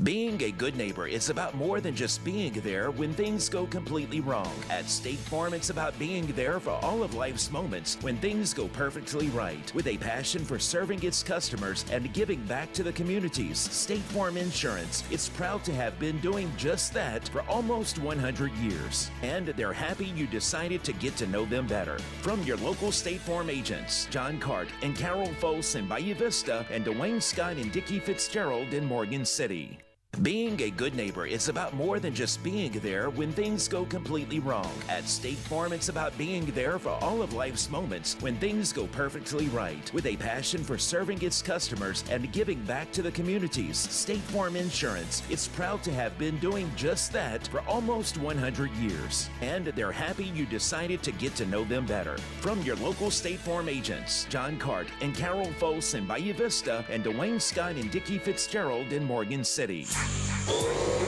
Being a good neighbor is about more than just being there when things go completely wrong. At State Farm, it's about being there for all of life's moments when things go perfectly right. With a passion for serving its customers and giving back to the communities, State Farm Insurance is proud to have been doing just that for almost 100 years. And they're happy you decided to get to know them better. From your local State Farm agents, John Cart and Carol Foss in Bayou Vista, and Dwayne Scott and Dickie Fitzgerald in Morgan City. Being a good neighbor is about more than just being there when things go completely wrong. At State Farm, it's about being there for all of life's moments when things go perfectly right. With a passion for serving its customers and giving back to the communities, State Farm Insurance is proud to have been doing just that for almost 100 years. And they're happy you decided to get to know them better. From your local State Farm agents, John Cart and Carol Foss in Bayou Vista, and Dwayne Scott and Dickie Fitzgerald in Morgan City.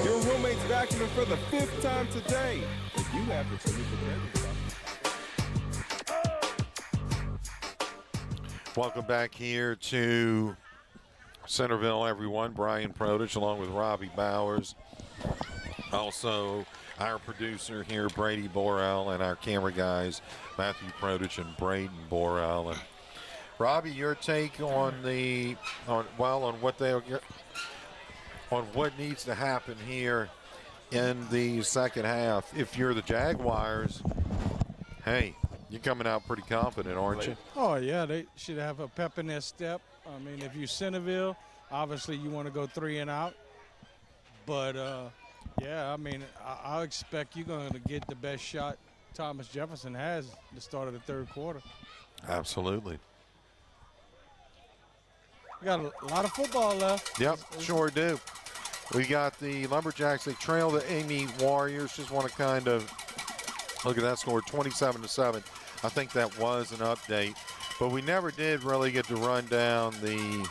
Your roommate's vacuuming for the 5th time today. But you have the Chalupa Credit. Welcome back here to Centerville, everyone. Brian Produce along with Robbie Bowers. Also, our producer here, Brady Borrell, and our camera guys, Matthew Produce and Braden Borrell. And Robbie, your take on what needs to happen here in the second half. If you're the Jaguars, hey, you're coming out pretty confident, aren't you? Oh, yeah, they should have a pep in their step. I mean, if you're Centerville, obviously you want to go 3 and out. But, yeah, I mean, I expect you're going to get the best shot Thomas Jefferson has at the start of the third quarter. Absolutely. We got a lot of football left. Yep, sure do. We got the Lumberjacks. They trail the Amy Warriors. Just want to kind of look at that score, 27-7. I think that was an update. But we never did really get to run down the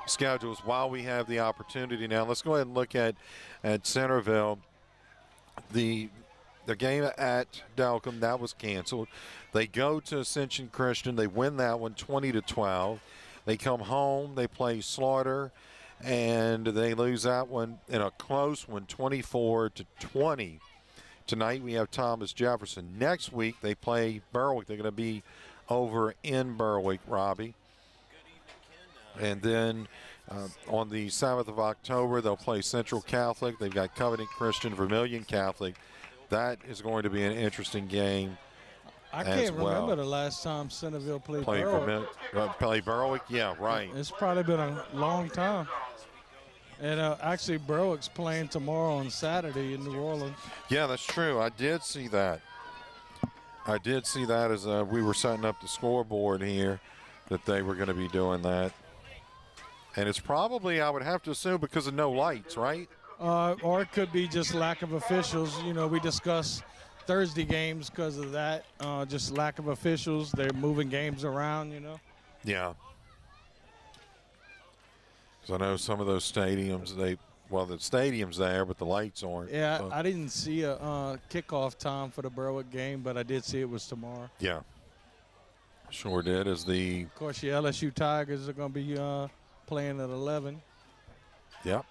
schedules while we have the opportunity now. Let's go ahead and look at Centerville. The the game at Delcom, that was canceled. They go to Ascension Christian. They win that one 20-12. They come home. They play Slaughter, and they lose that one in a close one, 24-20. Tonight we have Thomas Jefferson. Next week they play Berwick. They're going to be over in Berwick, Robbie. And then on the 7th of October, they'll play Central Catholic. They've got Covenant Christian, Vermilion Catholic. That is going to be an interesting game. I can't remember the last time Centerville played Berwick. Play Berwick? Yeah, right. It's probably been a long time. And actually, Berwick's playing tomorrow on Saturday in New Orleans. Yeah, that's true. I did see that. As we were setting up the scoreboard here, that they were going to be doing that. And it's probably, I would have to assume, because of no lights, right? Or it could be just lack of officials. You know, we discussed Thursday games because of that, just lack of officials. They're moving games around, you know. Yeah. Because I know some of those stadiums, the stadium's there, but the lights aren't. Yeah, so. I didn't see a kickoff time for the Berwick game, but I did see it was tomorrow. Yeah. Sure did. Of course, the LSU Tigers are going to be playing at 11. Yep.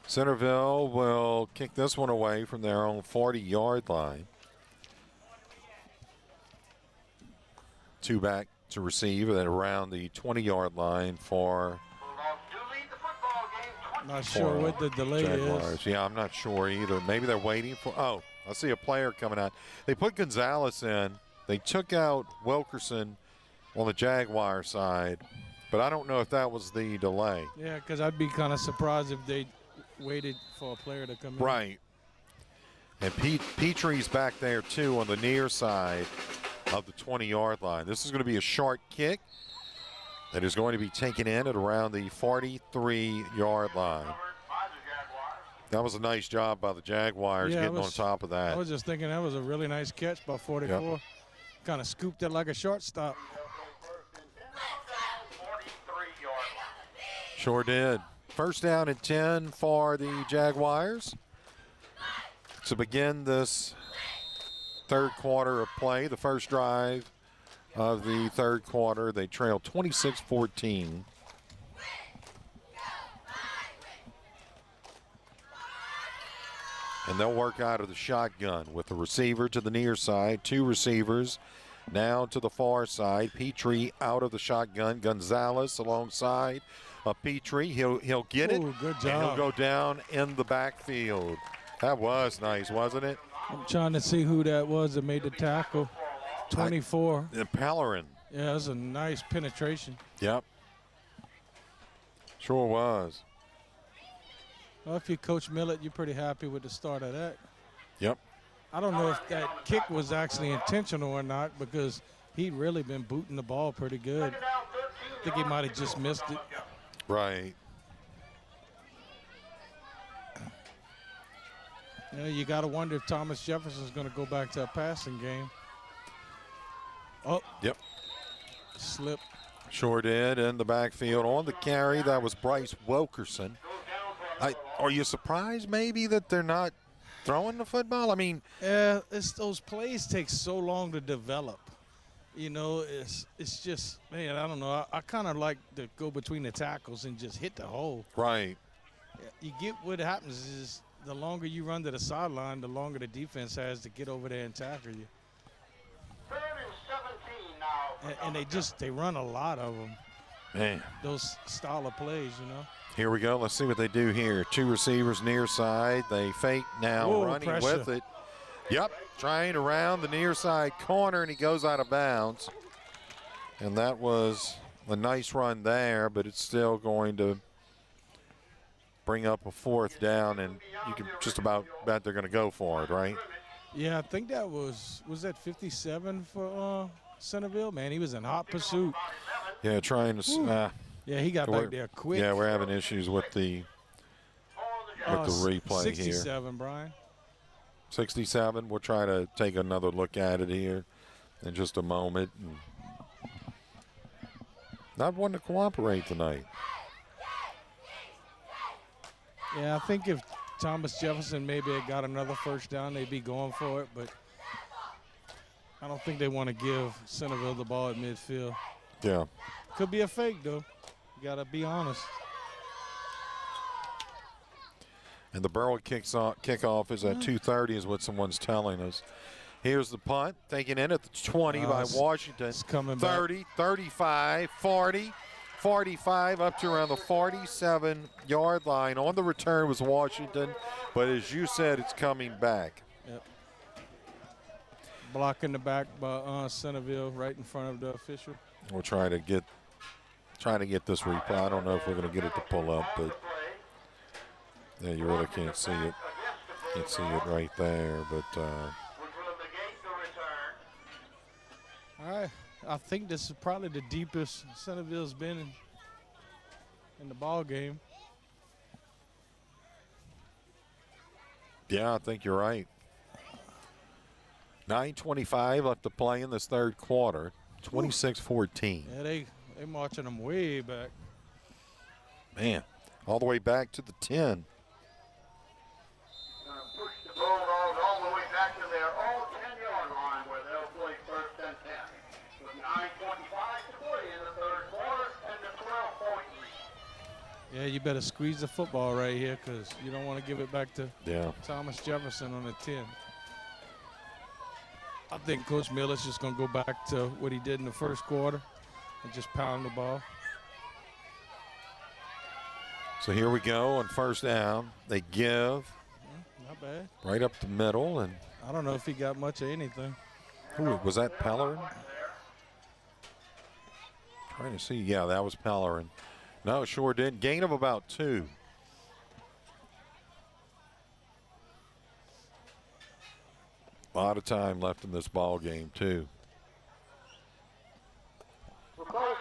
Centerville will kick this one away from their own 40-yard line. 2 back to receive at around the 20-yard line for. Not sure what the delay Jaguars. is. Yeah, I'm not sure either. Maybe they're waiting for. Oh, I see a player coming out. They put Gonzalez in. They took out Wilkerson on the Jaguar side, but I don't know if that was the delay. Yeah, because I'd be kind of surprised if they waited for a player to come in. Right. And Petrie's back there, too, on the near side of the 20-yard line. This is going to be a short kick that is going to be taken in at around the 43-yard line. That was a nice job by the Jaguars getting on top of that. I was just thinking that was a really nice catch by 44. Yep. Kind of scooped it like a shortstop. Sure did. First down and 10 for the Jaguars to begin this third quarter of play. The first drive of the third quarter, they trailed 26-14. And they'll work out of the shotgun with the receiver to the near side, 2 receivers now to the far side. Petrie out of the shotgun. Gonzalez alongside of Petrie. He'll get it. Good job. And he'll go down in the backfield. That was nice, wasn't it? I'm trying to see who that was that made the tackle. 24. Pellerin. Yeah, that was a nice penetration. Yep. Sure was. Well, if you're Coach Millett, you're pretty happy with the start of that. Yep. I don't know if that kick was actually intentional or not, because he'd really been booting the ball pretty good. I think he might have just missed it. Right. You know, you got to wonder if Thomas Jefferson's going to go back to a passing game. Oh. Yep. Slip. Sure did in the backfield. On the carry, that was Bryce Wilkerson. Are you surprised maybe that they're not throwing the football? I mean, yeah, those plays take so long to develop. You know, it's just, man, I don't know. I kind of like to go between the tackles and just hit the hole. Right. You get what happens is the longer you run to the sideline, the longer the defense has to get over there and tackle you. And they run a lot of them. Man. Those style of plays, you know. Here we go. Let's see what they do here. 2 receivers near side. They fake now. Whoa, running pressure. with it. Yep. Trying around the near side corner, and he goes out of bounds. And that was a nice run there, but it's still going to bring up a 4th down, and you can just about bet they're going to go for it, right? Yeah, I think that was that 57 for Centerville? Man, he was in hot pursuit. Yeah, trying to. Yeah, he got back there quick. Yeah, we're having issues with the replay 67, here. 67, Brian. 67. We'll try to take another look at it here in just a moment. Not wanting to cooperate tonight. Yeah, I think if Thomas Jefferson maybe had got another first down, they'd be going for it, but I don't think they want to give Centerville the ball at midfield. Yeah. Could be a fake, though. You got to be honest. And the Burrow kickoff is at 2:30 is what someone's telling us. Here's the punt, taken in at the 20 by Washington. It's coming 30, 35, 40, 45, up to around the 47-yard line. On the return was Washington, but as you said, it's coming back. Yep. Blocking the back by Centerville right in front of the official. We'll try to get this replay. I don't know if we're going to get it to pull up, but yeah, you really can't see it. Can't see it right there, but. All right, I think this is probably the deepest Centerville's been in the ball game. Yeah, I think you're right. 9:25 left to play in this third quarter. 26-14. Yeah, they marching them way back. Man, all the way back to the 10. Push the Bulldogs all the way back to their own 10-yard line where they'll play first and 10. With 9:25 to play in the third quarter and the 12-point lead. Yeah, you better squeeze the football right here because you don't want to give it back to Thomas Jefferson on the 10. I think Coach Miller's just going to go back to what he did in the first quarter and just pound the ball. So here we go on first down. They give. Not bad. Right up the middle. And I don't know if he got much of anything. Who was that, Pellerin? Trying to see. Yeah, that was Pellerin. No, sure didn't. Gain of about 2. A lot of time left in this ball game, too.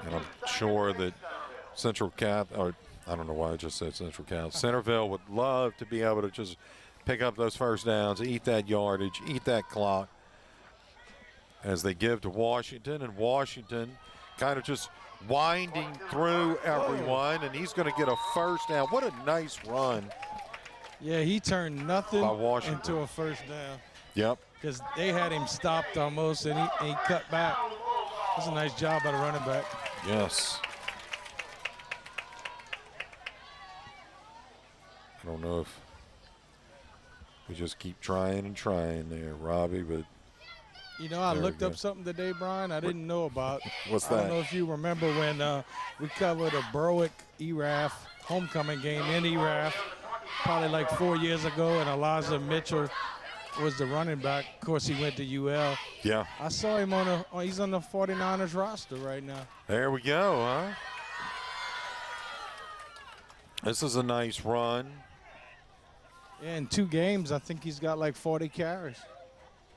And I'm sure that Central Catholic, or I don't know why I just said Central Catholic, Centerville would love to be able to just pick up those first downs, eat that yardage, eat that clock as they give to Washington. And Washington kind of just winding through everyone, and he's going to get a first down. What a nice run. Yeah, he turned nothing into a first down. Yep. Because they had him stopped almost, and he cut back. That's a nice job by the running back. Yes. I don't know if we just keep trying and trying there, Robbie, but. You know, I looked up something today, Brian, I didn't know about. What's I that? don't know if you remember when we covered a Berwick-ERAF homecoming game in ERAF probably like 4 years ago, and Elijah Mitchell was the running back. Of course, he went to UL. Yeah. I saw him he's on the 49ers roster right now. There we go, huh? This is a nice run. Yeah, in 2 games, I think he's got like 40 carries.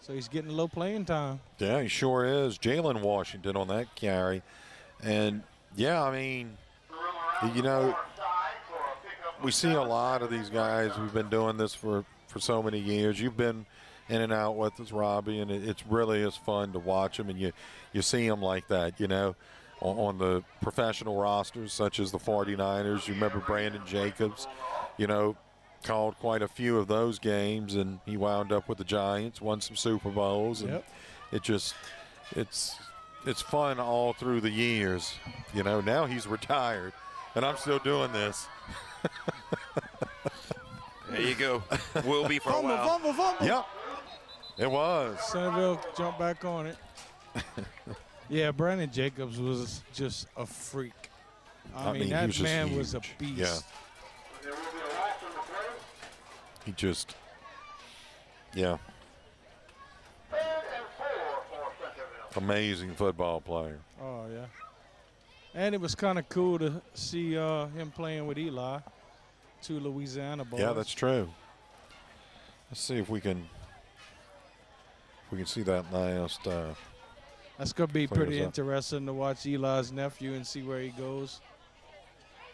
So he's getting a little playing time. Yeah, he sure is. Jalen Washington on that carry. And, yeah, I mean, you know, we see a lot of these guys. We've been doing this for so many years. You've been in and out with us, Robbie, and it really is fun to watch them. And you see them like that, you know, on the professional rosters such as the 49ers. You remember Brandon Jacobs, you know, called quite a few of those games, and he wound up with the Giants, won some Super Bowls. And it's fun all through the years. You know, now he's retired, and I'm still doing this. There you go. Will be for a while. Fumble. Yep, it was. Centerville jumped back on it. Yeah, Brandon Jacobs was just a freak. I mean that man was a beast. Yeah. He just, yeah. Amazing football player. Oh, yeah. And it was kind of cool to see him playing with Eli, 2 Louisiana boys. Yeah, that's true. Let's see if we can see that last. That's going to be pretty interesting to watch Eli's nephew and see where he goes.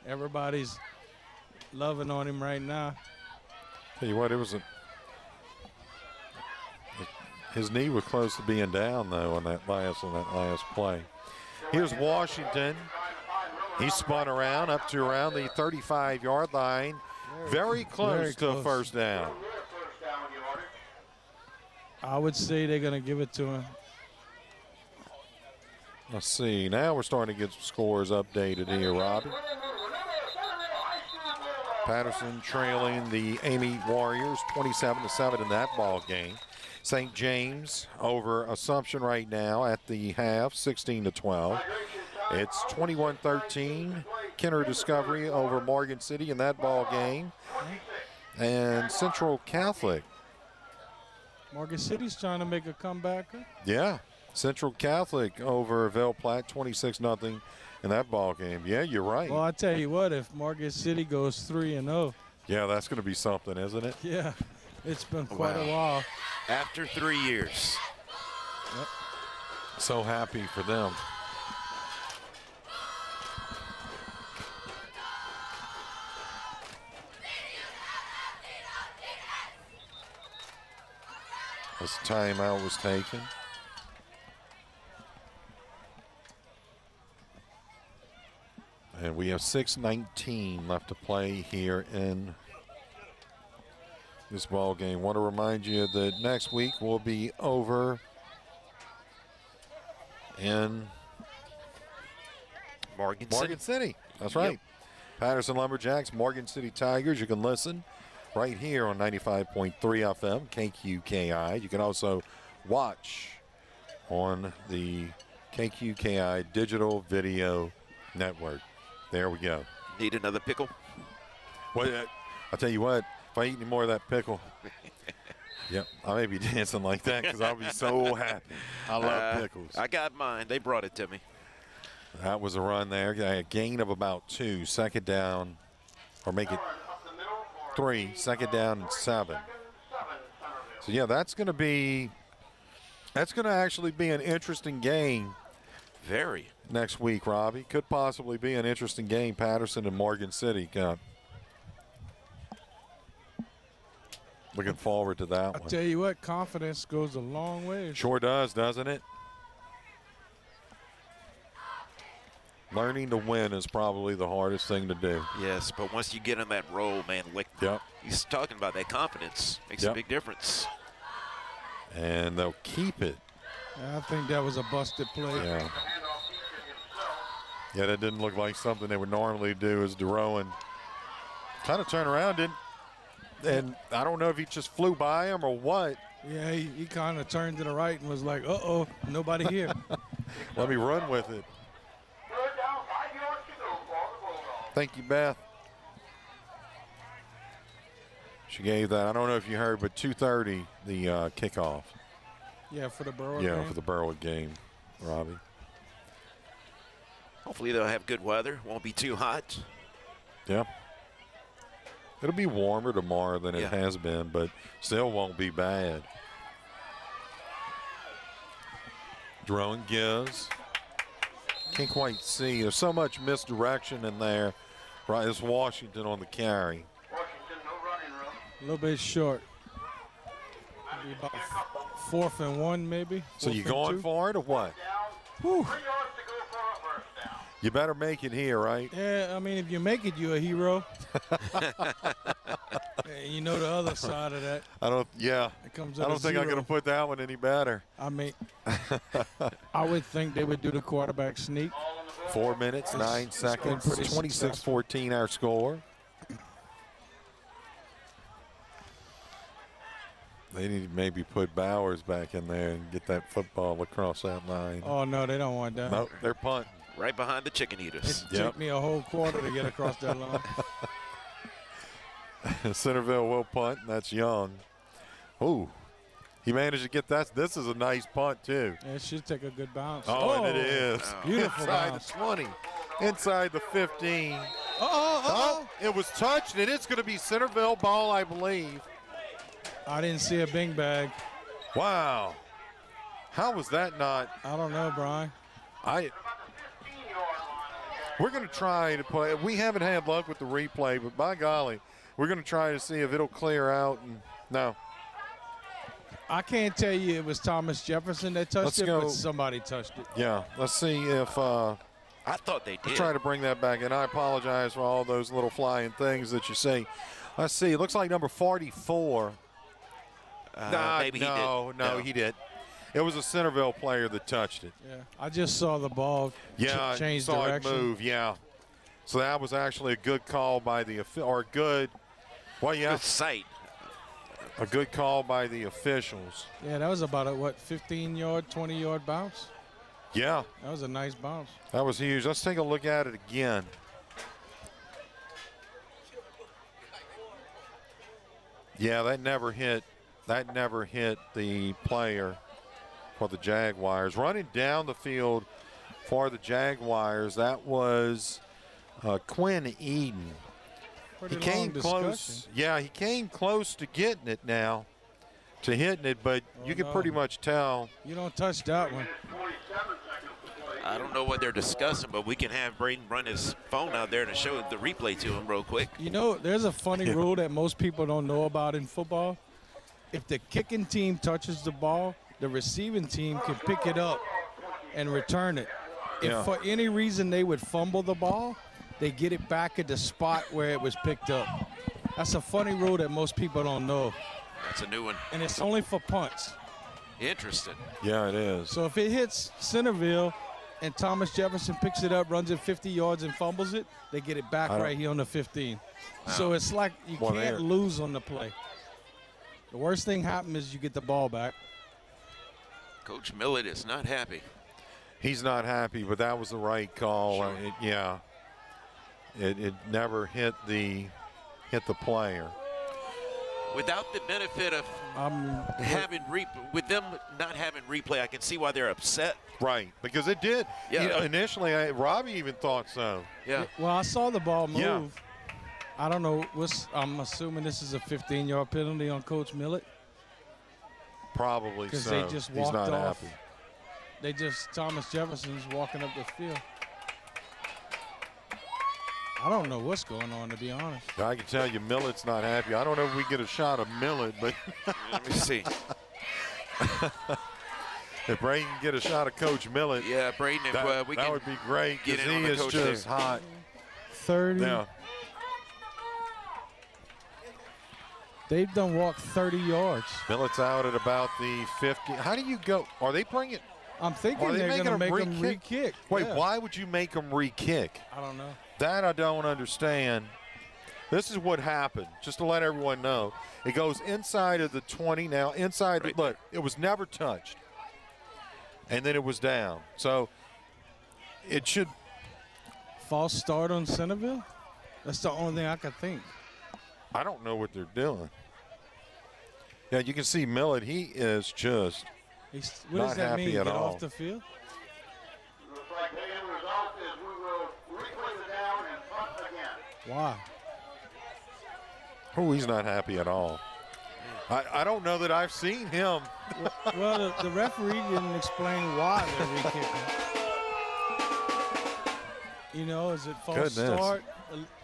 Everybody's loving on him right now. Tell you what, his knee was close to being down though on that last play. Here's Washington. He spun around up to around the 35-yard line. Very close to a first down. I would say they're going to give it to him. Let's see. Now we're starting to get some scores updated here, Robbie. Patterson trailing the Amy Warriors 27-7 in that ball game. St. James over Assumption right now at the half, 16-12. It's 21-13. Kenner Discovery over Morgan City in that ball game. And Central Catholic. Morgan City's trying to make a comeback. Yeah. Central Catholic over Vail Platte, 26-0 in that ball game. Yeah, you're right. Well, I tell you what, if Morgan City goes 3-0. Yeah, that's going to be something, isn't it? Yeah, it's been quite a while. After 3 years. Yep. So happy for them. As the timeout was taken. And we have 6:19 left to play here in this ball game. Want to remind you that next week we'll be over in Morgan City. That's right. Yep. Patterson Lumberjacks, Morgan City Tigers. You can listen right here on 95.3 FM, KQKI. You can also watch on the KQKI Digital Video Network. There we go. Need another pickle? Well, I'll tell you what, if I eat any more of that pickle, yep, I may be dancing like that because I'll be so happy. I love pickles. I got mine. They brought it to me. That was a run there. A gain of about 2. Second down, or make it 3. Second down and 7. So, yeah, that's going to actually be an interesting game. Very. Next week, Robbie. Could possibly be an interesting game, Patterson and Morgan City. Looking forward to that one. I tell you what, confidence goes a long way. Sure does, doesn't it? Learning to win is probably the hardest thing to do. Yes, but once you get on that roll, man, like he's talking about that confidence makes a big difference. And they'll keep it. I think that was a busted play. Yeah. Yeah, that didn't look like something they would normally do as DeRowan kind of turned around, and I don't know if he just flew by him or what. Yeah, he kind of turned to the right and was like, uh-oh, nobody here. Let me run with it. Thank you, Beth. She gave that. I don't know if you heard, but 2:30 the kickoff. Yeah, for the Berwick game. game. Yeah, for the Berwick game, Robbie. Hopefully they'll have good weather. Won't be too hot. Yeah. It'll be warmer tomorrow than it has been, but still won't be bad. Drone gives. Can't quite see. There's so much misdirection in there. Right, it's Washington on the carry. A little bit short. Maybe about 4th and 1, maybe. So you going for it or what? Whew. You better make it here, right? Yeah, I mean, if you make it, you're a hero. And you know the other side of that. I don't think I'm going to put that one any better. I mean, I would think they would do the quarterback sneak. 4 minutes, 9 seconds, 26-14 our score. They need to maybe put Bowers back in there and get that football across that line. Oh, no, they don't want that. Nope, they're punting. Right behind the chicken eaters. It took me a whole quarter to get across that line. Centerville will punt, and that's Young. Ooh, he managed to get that. This is a nice punt, too. Yeah, it should take a good bounce. Oh, and it is. Beautiful Inside bounce. the 20, inside the 15. It was touched, and it's going to be Centerville ball, I believe. I didn't see a bing bag. Wow. How was that not? I don't know, Brian. We're going to try to play. We haven't had luck with the replay, but by golly, we're going to try to see if it'll clear out. And no. I can't tell you it was Thomas Jefferson that touched it, but somebody touched it. Yeah, let's see if I thought they did. Try to bring that back, and I apologize for all those little flying things that you see. Let's see. It looks like number 44. Maybe he did. No, he did. It was a Centerville player that touched it. Yeah, I just saw the ball change saw direction. It move, yeah. So that was actually a good call by the good sight. A good call by the officials. Yeah, that was about a 15-yard, 20-yard bounce. Yeah. That was a nice bounce. That was huge. Let's take a look at it again. Yeah, that never hit the player for the Jaguars. Running down the field for the Jaguars, that was Quinn Eden. Pretty he came long close. discussion. Yeah, he came close to getting it now, to hitting it, but you can pretty much tell. You don't touch that one. I don't know what they're discussing, but we can have Braden run his phone out there to show the replay to him real quick. You know, there's a funny rule that most people don't know about in football. If the kicking team touches the ball, the receiving team can pick it up and return it. If for any reason they would fumble the ball, they get it back at the spot where it was picked up. That's a funny rule that most people don't know. That's a new one. And it's only for punts. Interesting. Yeah, it is. So if it hits Centerville and Thomas Jefferson picks it up, runs it 50 yards and fumbles it, they get it back right here on the 15. Wow. So it's like you can't lose on the play. The worst thing happens is you get the ball back. Coach Millett is not happy. He's not happy, but that was the right call. Sure. It never hit the player. Without the benefit of with them not having replay, I can see why they're upset. Right, because it did. Yeah. Initially, Robbie even thought so. Yeah. Well, I saw the ball move. Yeah. I don't know. I'm assuming this is a 15-yard penalty on Coach Millett. Probably so. Because they just walked He's not off. happy. Thomas Jefferson's walking up the field. I don't know what's going on, to be honest. I can tell you Millett's not happy. I don't know if we get a shot of Millett, but let me see. If Braden can get a shot of Coach Millett, Braden, that would be great because he is just hot. 30. Yeah. They've done walk 30 yards. Millett's out at about the 50. How do you go? Are they bringing? I'm thinking they're going to make him re-kick. Wait, why would you make him re-kick? I don't know. That I don't understand. This is what happened, just to let everyone know. It goes inside of the 20 now. Look, it was never touched. And then it was down. So it should. False start on Centerville? That's the only thing I could think. I don't know what they're doing. Yeah, you can see Millett. He is just what not does that happy mean? at Get all. off the field? Looks like the end result is we will replay the down and punt again. Why? Oh, he's not happy at all. I don't know that I've seen him. Well, the referee didn't explain why they're re-kicking. You know, is it false start?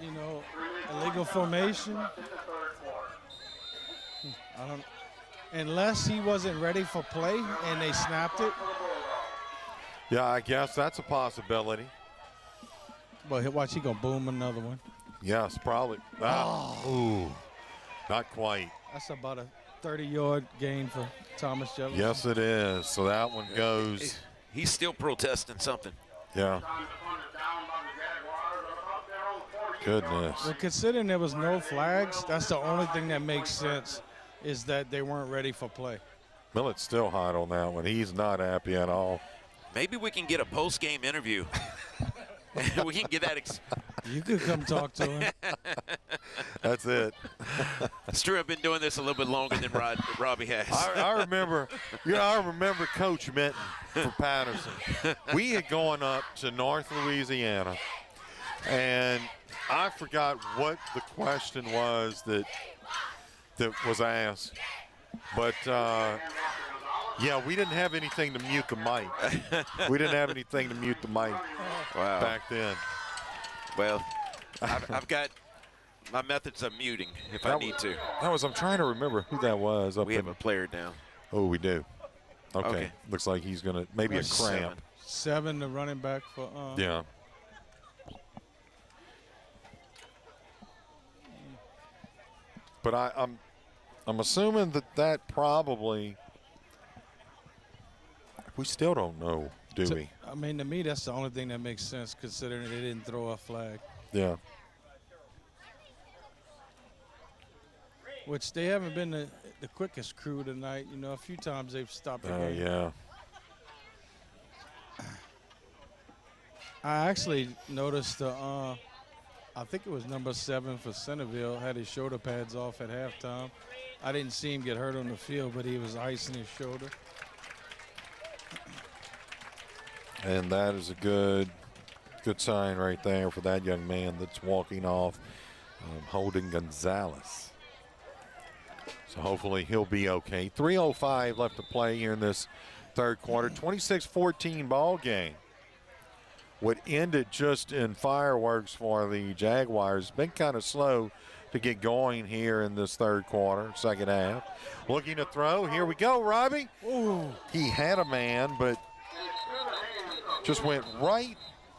You know, illegal formation? I don't. Unless he wasn't ready for play and they snapped it. Yeah, I guess that's a possibility. But watch, he gonna boom another one. Yes, probably. Ooh, not quite. That's about a 30-yard gain for Thomas Jefferson. Yes, it is. So that one goes. He's still protesting something. Yeah. Goodness. Well, considering there was no flags, that's the only thing that makes sense is that they weren't ready for play. Millett's still hot on that one. He's not happy at all. Maybe we can get a post-game interview. We can get that. You could come talk to him. That's it. It's true. I've been doing this a little bit longer than Robbie has. I remember. I remember Coach Minton from Patterson. We had gone up to North Louisiana, and I forgot what the question was that was asked, but yeah, we didn't have anything to mute the mic. We didn't have anything to mute the mic back then. Well, I've got my methods of muting if I need to. I'm trying to remember who that was. We have a player down. Oh, we do. Okay. Looks like he's going to maybe a cramp. 7 the running back for. Yeah. But I'm assuming that probably we still don't know, do we? I mean, to me, that's the only thing that makes sense considering they didn't throw a flag. Yeah. Which they haven't been the quickest crew tonight. You know, a few times they've stopped the game. Yeah. I actually noticed I think it was number 7 for Centerville had his shoulder pads off at halftime. I didn't see him get hurt on the field, but he was icing his shoulder. And that is a good sign right there for that young man that's walking off, Holden Gonzalez. So hopefully he'll be okay. 3:05 left to play here in this third quarter. 26-14 ball game. What ended just in fireworks for the Jaguars. Been kind of slow to get going here in this third quarter, second half. Looking to throw. Here we go, Robbie. Ooh. He had a man, but just went right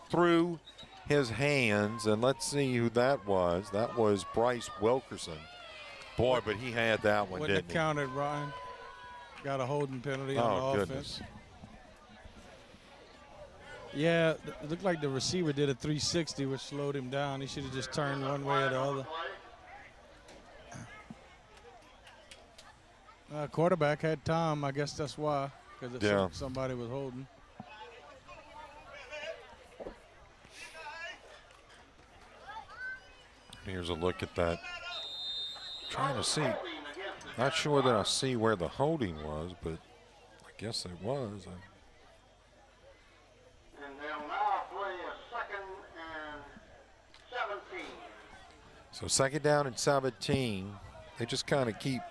through his hands. And let's see who that was. That was Bryce Wilkerson. Boy, but he had that one, Wouldn't didn't have counted, Ryan. Got a holding penalty on the offense. Goodness. Yeah, it looked like the receiver did a 360, which slowed him down. He should have just turned one way or the other. Quarterback had time. I guess that's why, because somebody was holding. Here's a look at that. Trying to see. Not sure that I see where the holding was, but I guess it was. And they'll now play a 2nd and 17. So 2nd down and 17. They just kind of keep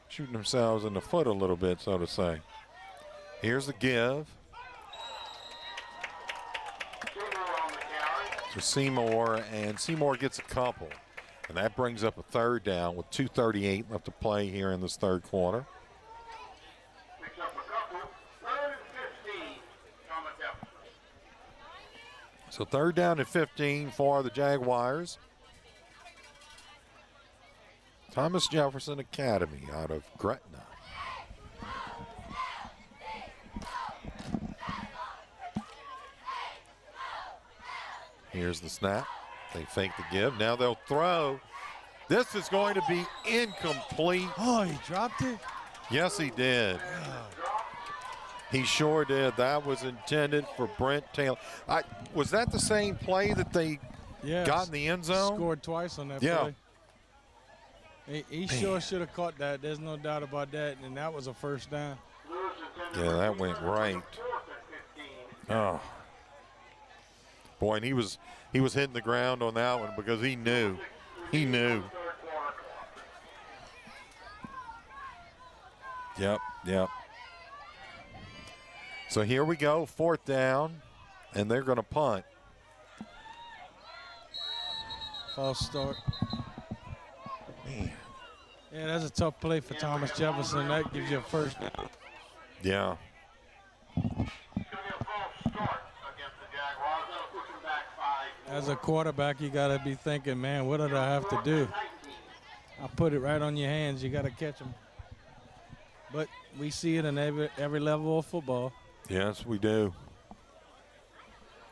shooting themselves in the foot a little bit, so to say. Here's the give. To Seymour, and Seymour gets a couple. And that brings up a 3rd down with 2:38 left to play here in this third quarter. Picks up a couple. 3rd and 15. Thomas Jefferson. So 3rd down and 15 for the Jaguars. Thomas Jefferson Academy out of Gretna. Here's the snap. They fake the give. Now they'll throw. This is going to be incomplete. Oh, he dropped it? Yes, he did. He sure did. That was intended for Brent Taylor. Was that the same play that they got in the end zone? Scored twice on that play. He sure should have caught that. There's no doubt about that. And that was a 1st down. Yeah, that went right. Oh. Boy, and he was hitting the ground on that one because he knew. He knew. Yep. So here we go, 4th down, and they're going to punt. False start. Man. Yeah, that's a tough play for Thomas Jefferson. That gives you a 1st down. Yeah. As a quarterback, you got to be thinking, man, what did I have to do? I put it right on your hands. You got to catch them. But we see it in every level of football. Yes, we do.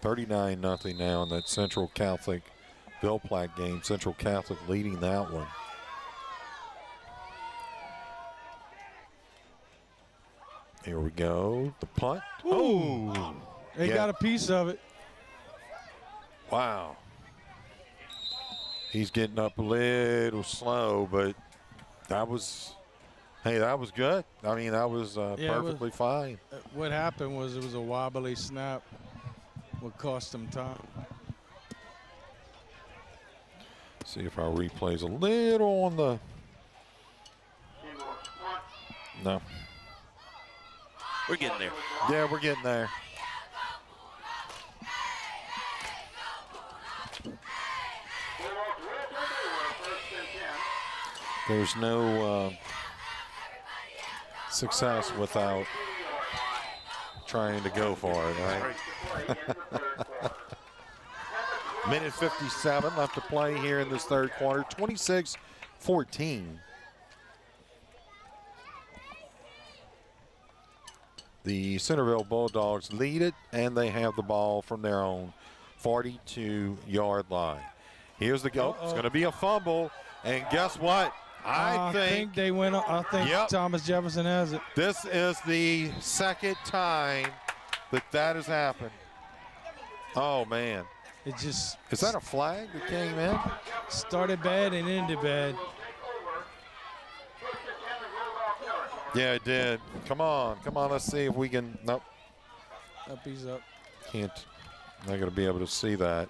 39-0 now in that Central Catholic Bill Platte game. Central Catholic leading that one. Here we go. The punt. Oh! They got a piece of it. Wow. He's getting up a little slow, but that was good. I mean, that was perfectly fine. What happened was it was a wobbly snap. What cost him time. See if our replay's a little on the. No. We're getting there. Yeah, we're getting there. There's no success without trying to go for it, right? Minute 57 left to play here in this third quarter. 26-14. The Centerville Bulldogs lead it, and they have the ball from their own 42-yard line. Here's the go. It's going to be a fumble, and guess what? I think they went. I think Thomas Jefferson has it. This is the second time that has happened. Oh, man. It just. Is that a flag that came in? Started bad and ended bad. Yeah, it did. Come on. Let's see if we can. Nope. Up, he's up. Can't. Not going to be able to see that.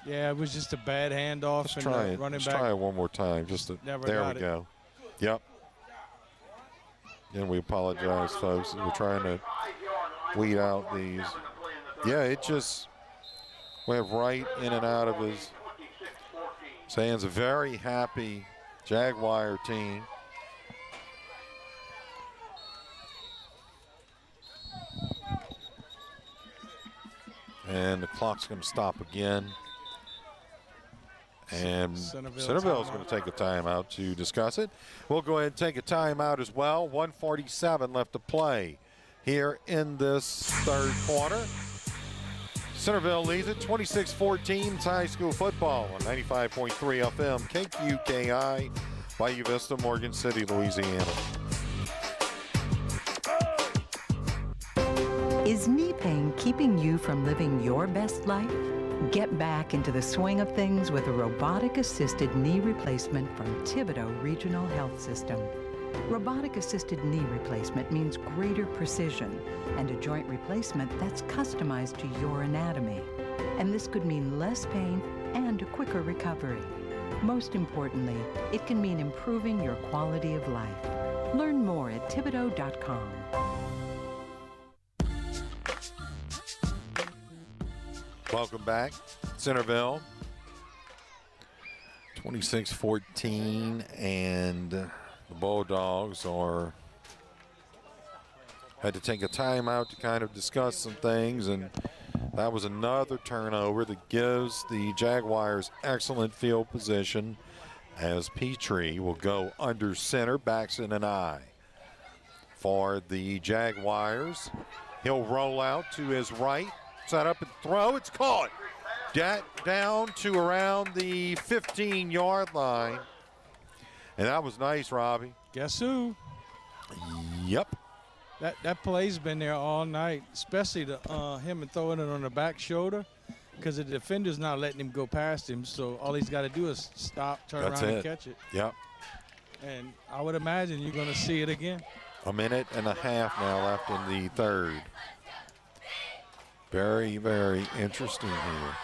Yeah, it was just a bad handoff. Let's try it. Running Let's back. try it one more time. There we go. Yep. And we apologize, folks. We're trying to weed out these. Yeah, it just went right in and out of his hands. A very happy Jaguar team. And the clock's going to stop again. And Centerville is going to take a timeout to discuss it. We'll go ahead and take a timeout as well. 1:47 left to play here in this third quarter. Centerville leads it 26-14. It's high school football on 95.3 FM KQKI, Bayou Vista, Morgan City, Louisiana. Is knee pain keeping you from living your best life? Get back into the swing of things with a robotic-assisted knee replacement from Thibodeau Regional Health System. Robotic-assisted knee replacement means greater precision and a joint replacement that's customized to your anatomy. And this could mean less pain and a quicker recovery. Most importantly, it can mean improving your quality of life. Learn more at Thibodeau.com. Welcome back, Centerville. 26-14, and the Bulldogs had to take a timeout to kind of discuss some things, and that was another turnover that gives the Jaguars excellent field position as Petrie will go under center, Baxton and I. For the Jaguars, he'll roll out to his right. Set up and throw. It's caught. Down to around the 15-yard line. And that was nice, Robbie. Guess who? Yep. That play's been there all night, especially him and throwing it on the back shoulder, because the defender's not letting him go past him. So all he's got to do is stop, turn around, and catch it. Yep. And I would imagine you're going to see it again. A minute and a half now left in the third. Very, very interesting here.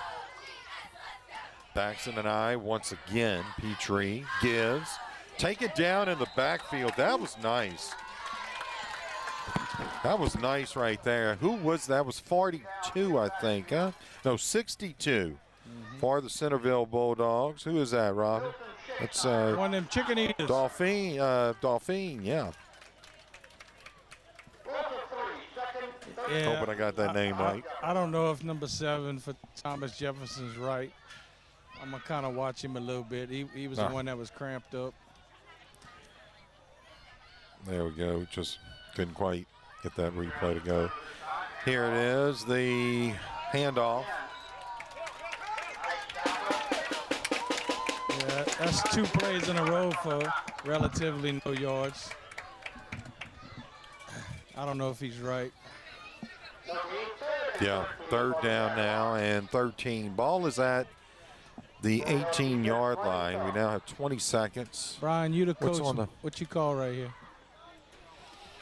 Baxton and I, once again, Petrie gives. Take it down in the backfield. That was nice. That was nice right there. Who was that? Was 42, I think, huh? No, 62 for the Centerville Bulldogs. Who is that, Robbie? That's one of them chicken eaters. Dolphine, yeah. Yeah, hoping I got that name right. I don't know if number 7 for Thomas Jefferson's right. I'm going to kind of watch him a little bit. He was the one that was cramped up. There we go. Just couldn't quite get that replay to go. Here it is, the handoff. Yeah, that's 2 plays in a row for relatively no yards. I don't know if he's right. Yeah, third down now and 13. Ball is at the 18-yard line. We now have 20 seconds. Brian, you the coach. What you call right here?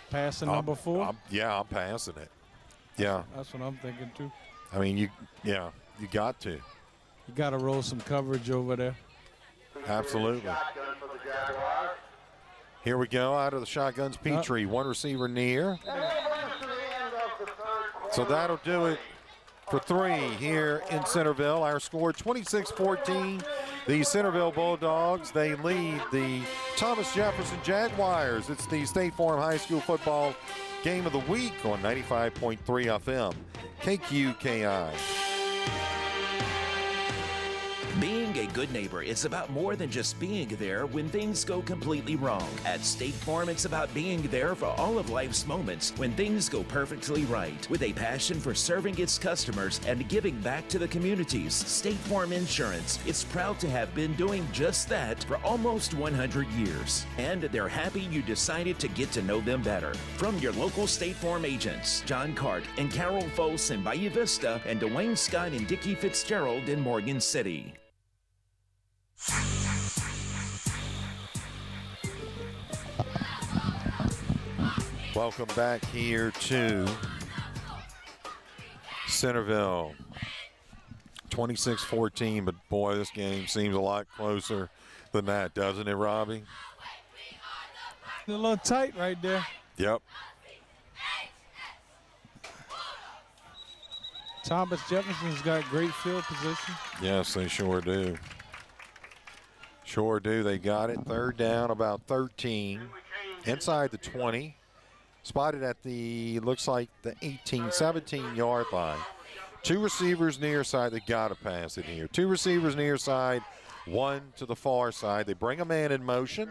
Passing number 4? I'm passing it. Yeah. That's what I'm thinking too. I mean, you got to. You got to roll some coverage over there. Absolutely. Here we go, out of the shotguns, Petrie. One receiver near. So that'll do it for 3 here in Centerville. Our score 26-14. The Centerville Bulldogs, they lead the Thomas Jefferson Jaguars. It's the State Farm High School football game of the week on 95.3 FM, KQKI. a good neighbor is about more than just being there when things go completely wrong. At State Farm, it's about being there for all of life's moments when things go perfectly right. With a passion for serving its customers and giving back to the communities, State Farm Insurance is proud to have been doing just that for almost 100 years. And they're happy you decided to get to know them better. From your local State Farm agents, John Cart and Carol Foss in Bayou Vista, and Dwayne Scott and Dickie Fitzgerald in Morgan City. Welcome back here to Centerville. 26-14, but boy, this game seems a lot closer than that, doesn't it, Robbie? A little tight right there. Yep. Thomas Jefferson's got great field position. Yes, they sure do. Sure do. They got it. Third down, about 13. Inside the 20. Spotted at the, looks like the 18, 17-yard line. Two receivers near side. They got to pass it here. Two receivers near side, one to the far side. They bring a man in motion.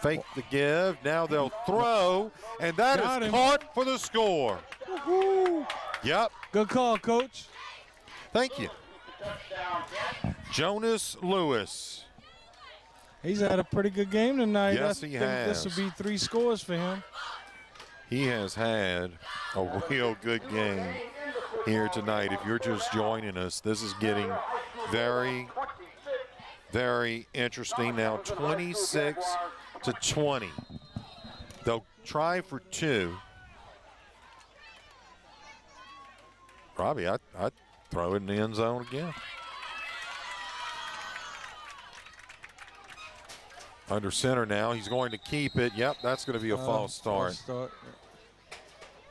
Fake the give. Now they'll throw, and that is caught for the score. Woo-hoo. Yep. Good call, Coach. Thank you. Jonas Lewis. He's had a pretty good game tonight. Yes, he has. This will be 3 scores for him. He has had a real good game here tonight. If you're just joining us, this is getting very, very interesting now. 26-20. They'll try for 2. Robbie, I'd throw it in the end zone again. Under center now. He's going to keep it. Yep, that's going to be a false start.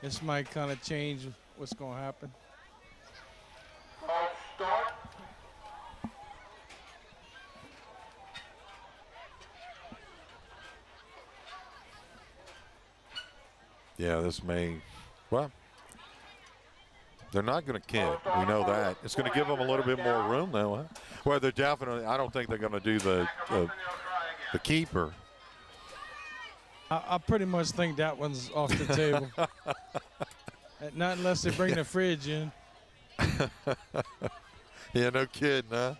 This might kind of change what's going to happen. Yeah, this may, well, they're not going to kick. We know that. It's going to give them a little bit more room, though. Huh? Well, they're definitely, I don't think they're going to do the keeper. I pretty much think that one's off the table. Not unless they bring the fridge in. Yeah, no kidding, huh?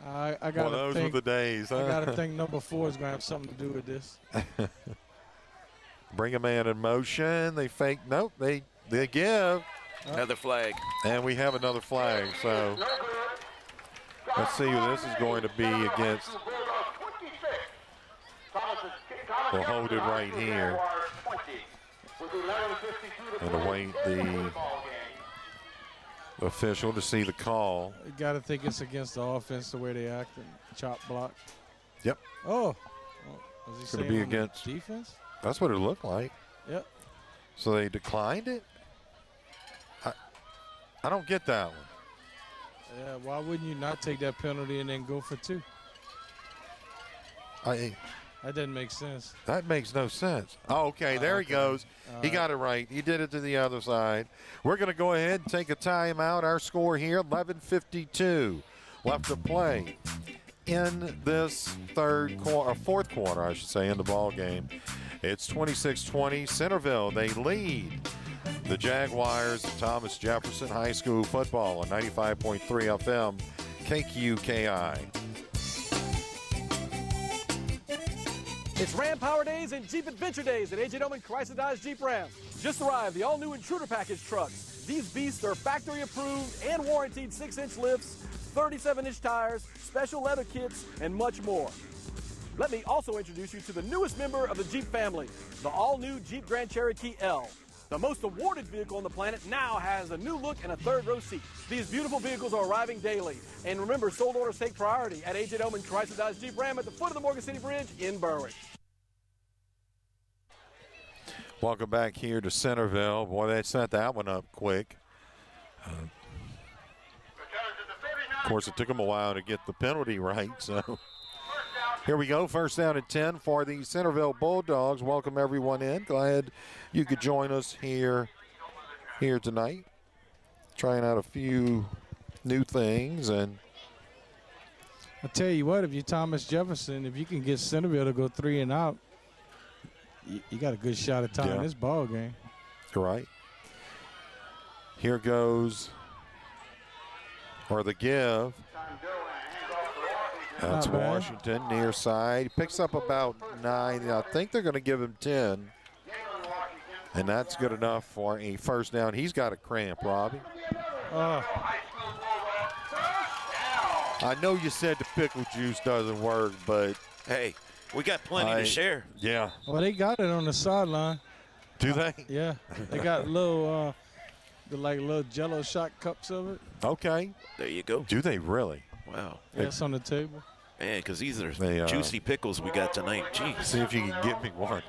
I got to think. Those were the days, huh? I got to think number 4 is going to have something to do with this. Bring a man in motion. They fake. Nope, they give. Another flag. And we have another flag. So let's see who this is going to be against. We'll hold it right here and await the official to see the call. You got to think it's against the offense, the way they act and chop block. Yep. Oh. Was he going to be against defense? That's what it looked like. Yep. So they declined it? I don't get that one. Yeah, why wouldn't you not take that penalty and then go for 2? That doesn't make sense. That makes no sense. Oh, okay, there he goes. He got it right. He did it to the other side. We're going to go ahead and take a timeout. Our score here, 11:52 left to play in this fourth quarter, I should say, in the ball game. It's 26-20. Centerville, they lead the Jaguars of Thomas Jefferson High School football on 95.3 FM KQKI. It's Ram Power Days and Jeep Adventure Days at AJ Doman Chrysler Dodge Jeep Ram. Just arrived, the all-new Intruder Package trucks. These beasts are factory approved and warranted 6-inch lifts, 37-inch tires, special leather kits, and much more. Let me also introduce you to the newest member of the Jeep family, the all-new Jeep Grand Cherokee L. The most awarded vehicle on the planet now has a new look and a third-row seat. These beautiful vehicles are arriving daily. And remember, sold orders take priority at AJ Doman Chrysler Dodge Jeep Ram at the foot of the Morgan City Bridge in Berwick. Welcome back here to Centerville. Boy, they set that one up quick. Of course, it took them a while to get the penalty right, so here we go. First down and 10 for the Centerville Bulldogs. Welcome everyone in. Glad you could join us here tonight. Trying out a few new things, and I tell you what, if you're Thomas Jefferson, if you can get Centerville to go 3 and out, you got a good shot at tying this ball game. You're right. Here goes, or the give. That's Washington near side. He picks up about 9. I think they're going to give him 10. And that's good enough for a first down. He's got a cramp, Robbie. I know you said the pickle juice doesn't work, but hey, we got plenty to share. Yeah. Well, they got it on the sideline. Do they? Yeah. They got little, little Jello shot cups of it. Okay. There you go. Do they really? Wow. Yeah, it's on the table. Man, because these are juicy pickles we got tonight. Jeez. See if you can get me one.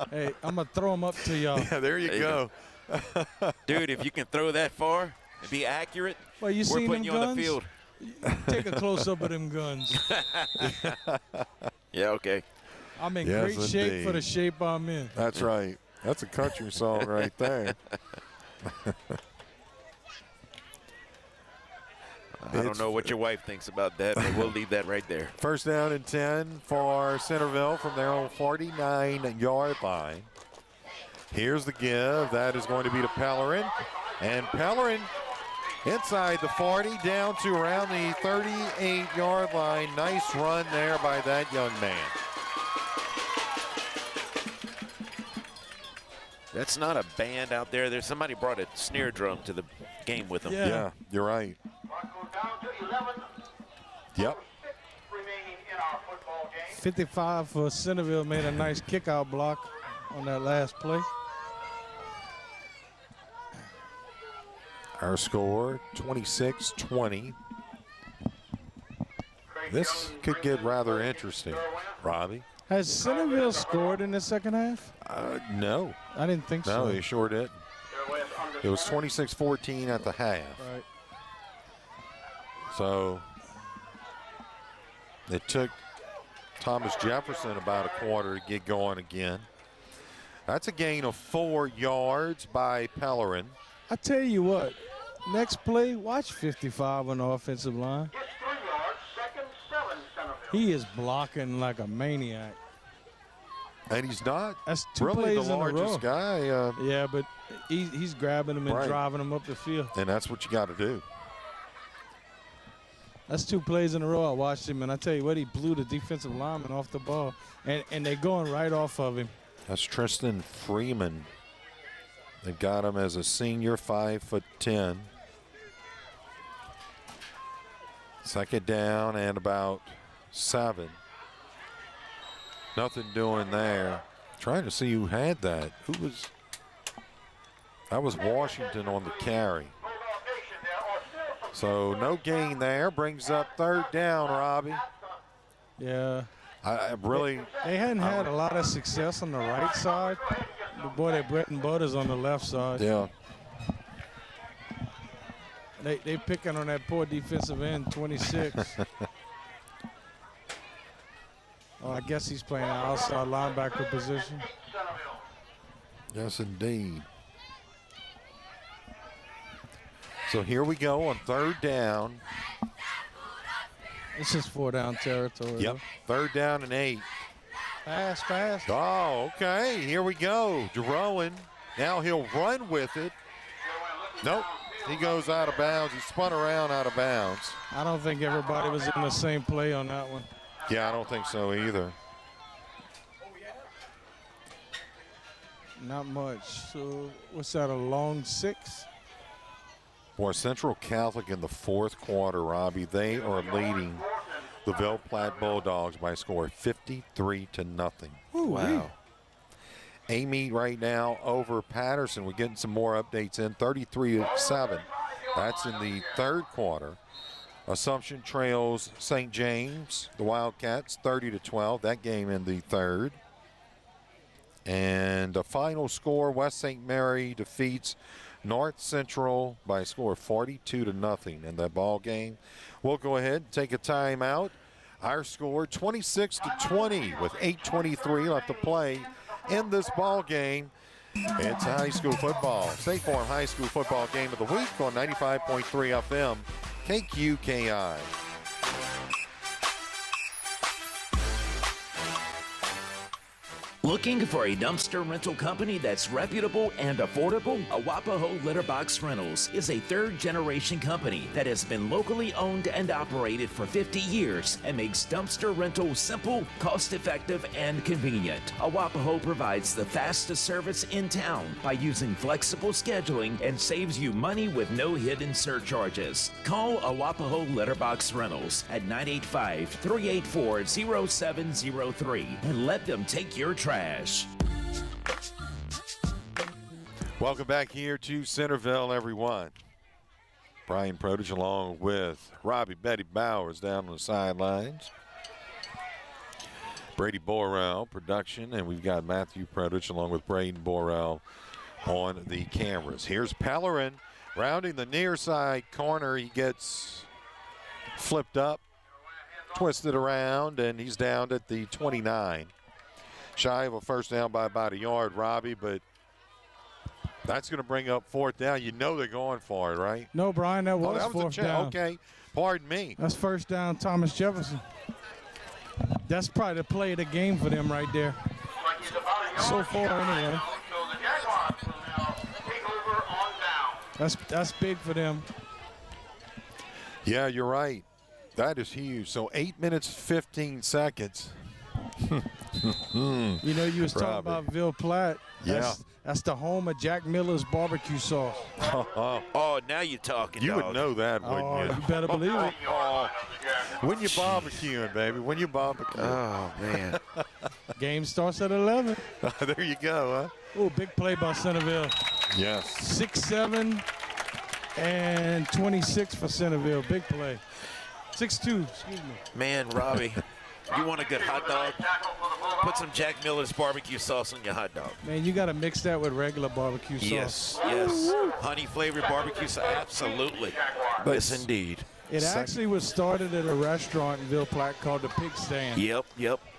Hey, I'm going to throw them up to y'all. Yeah, there you go. Dude, if you can throw that far and be accurate, well, you we're putting them you guns? on the field. Take a close-up of them guns. Yeah, okay. I'm in great shape for the shape I'm in. That's right. That's a country song right there. I don't know what your wife thinks about that, but we'll leave that right there. First down and 10 for Centerville from their own 49-yard line. Here's the give. That is going to be to Pellerin. And Pellerin inside the 40, down to around the 38-yard line. Nice run there by that young man. That's not a band out there. There's somebody brought a snare drum to the game with them. Yeah, you're right. Yep. 55 for Centerville made a nice kick-out block on that last play. Our score, 26-20. This could get rather interesting, Robbie. Has Centerville scored in the second half? No. I didn't think so. No, they sure didn't. It was 26-14 at the half. Right. So it took Thomas Jefferson about a quarter to get going again. That's a gain of 4 yards by Pellerin. I tell you what, next play, watch 55 on the offensive line. He is blocking like a maniac. And he's not That's 2 really plays the in a row. largest guy. Yeah, but he's grabbing him and Right. driving him up the field. And that's what you got to do. That's 2 plays in a row. I watched him, and I tell you what, he blew the defensive lineman off the ball. And they're going right off of him. That's Tristan Freeman. They've got him as a senior, 5'10". Second down and about 7. Nothing doing there. Trying to see who had that. That was Washington on the carry. So no gain there. Brings up third down, Robbie. Yeah. I really. They hadn't had a lot of success on the right side. But boy, their bread and butter's on the left side. Yeah. They picking on that poor defensive end, 26. Oh, I guess he's playing an outside linebacker position. Yes, indeed. So here we go on third down. This is 4-down territory. Yep, third down and 8. Pass, pass. Oh, okay, here we go. Jeroen, now he'll run with it. Nope, he goes out of bounds. He spun around out of bounds. I don't think everybody was in the same play on that one. Yeah, I don't think so either. Not much. So what's that, a long 6? Boy, Central Catholic in the fourth quarter, Robbie, they are leading the Ville Platte Bulldogs by a score of 53-0. Wow. Amy right now over Patterson. We're getting some more updates in, 33-7. That's in the third quarter. Assumption trails St. James, the Wildcats, 30-12. That game in the third. And the final score, West St. Mary defeats North Central by a score of 42-0 in that ball game. We'll go ahead and take a timeout. Our score 26-20 with 8:23 left to play in this ball game. It's high school football. State Farm High School football game of the week on 95.3 FM KQKI. Looking for a dumpster rental company that's reputable and affordable? Arapahoe Litterbox Rentals is a third-generation company that has been locally owned and operated for 50 years and makes dumpster rental simple, cost-effective, and convenient. Arapahoe provides the fastest service in town by using flexible scheduling and saves you money with no hidden surcharges. Call Arapahoe Litterbox Rentals at 985-384-0703 and let them take your trash. Welcome back here to Centerville, everyone. Brian Produce along with Robbie Betty Bowers down on the sidelines. Brady Borrell, production, and we've got Matthew Produce along with Braden Borrell on the cameras. Here's Pellerin rounding the near side corner. He gets flipped up, twisted around, and he's down at the 29. Shy of a first down by about a yard, Robbie, but that's going to bring up fourth down. You know they're going for it, right? No, Brian, that was fourth down. Okay, pardon me. That's first down, Thomas Jefferson. That's probably the play of the game for them right there. So far, anyway. That's big for them. Yeah, you're right. That is huge. So 8 minutes, 15 seconds. You know, you was talking about Ville Platte. Yeah. That's the home of Jack Miller's barbecue sauce. Oh, now you're talking, You dog. would know that, wouldn't you? You better believe it. When you barbecuing, baby. When you barbecuing. Oh, man. Game starts at 11. There you go, huh? Oh, big play by Centerville. Yes. 6'7" and 26 for Centerville. Big play. 6'2", excuse me. Man, Robbie, you want a good hot dog? Put some Jack Miller's barbecue sauce on your hot dog. Man, you got to mix that with regular barbecue sauce. Yes. Honey-flavored barbecue sauce, absolutely. Yes, indeed. It actually was started at a restaurant in Ville Platte called the Pig Stand. Yep.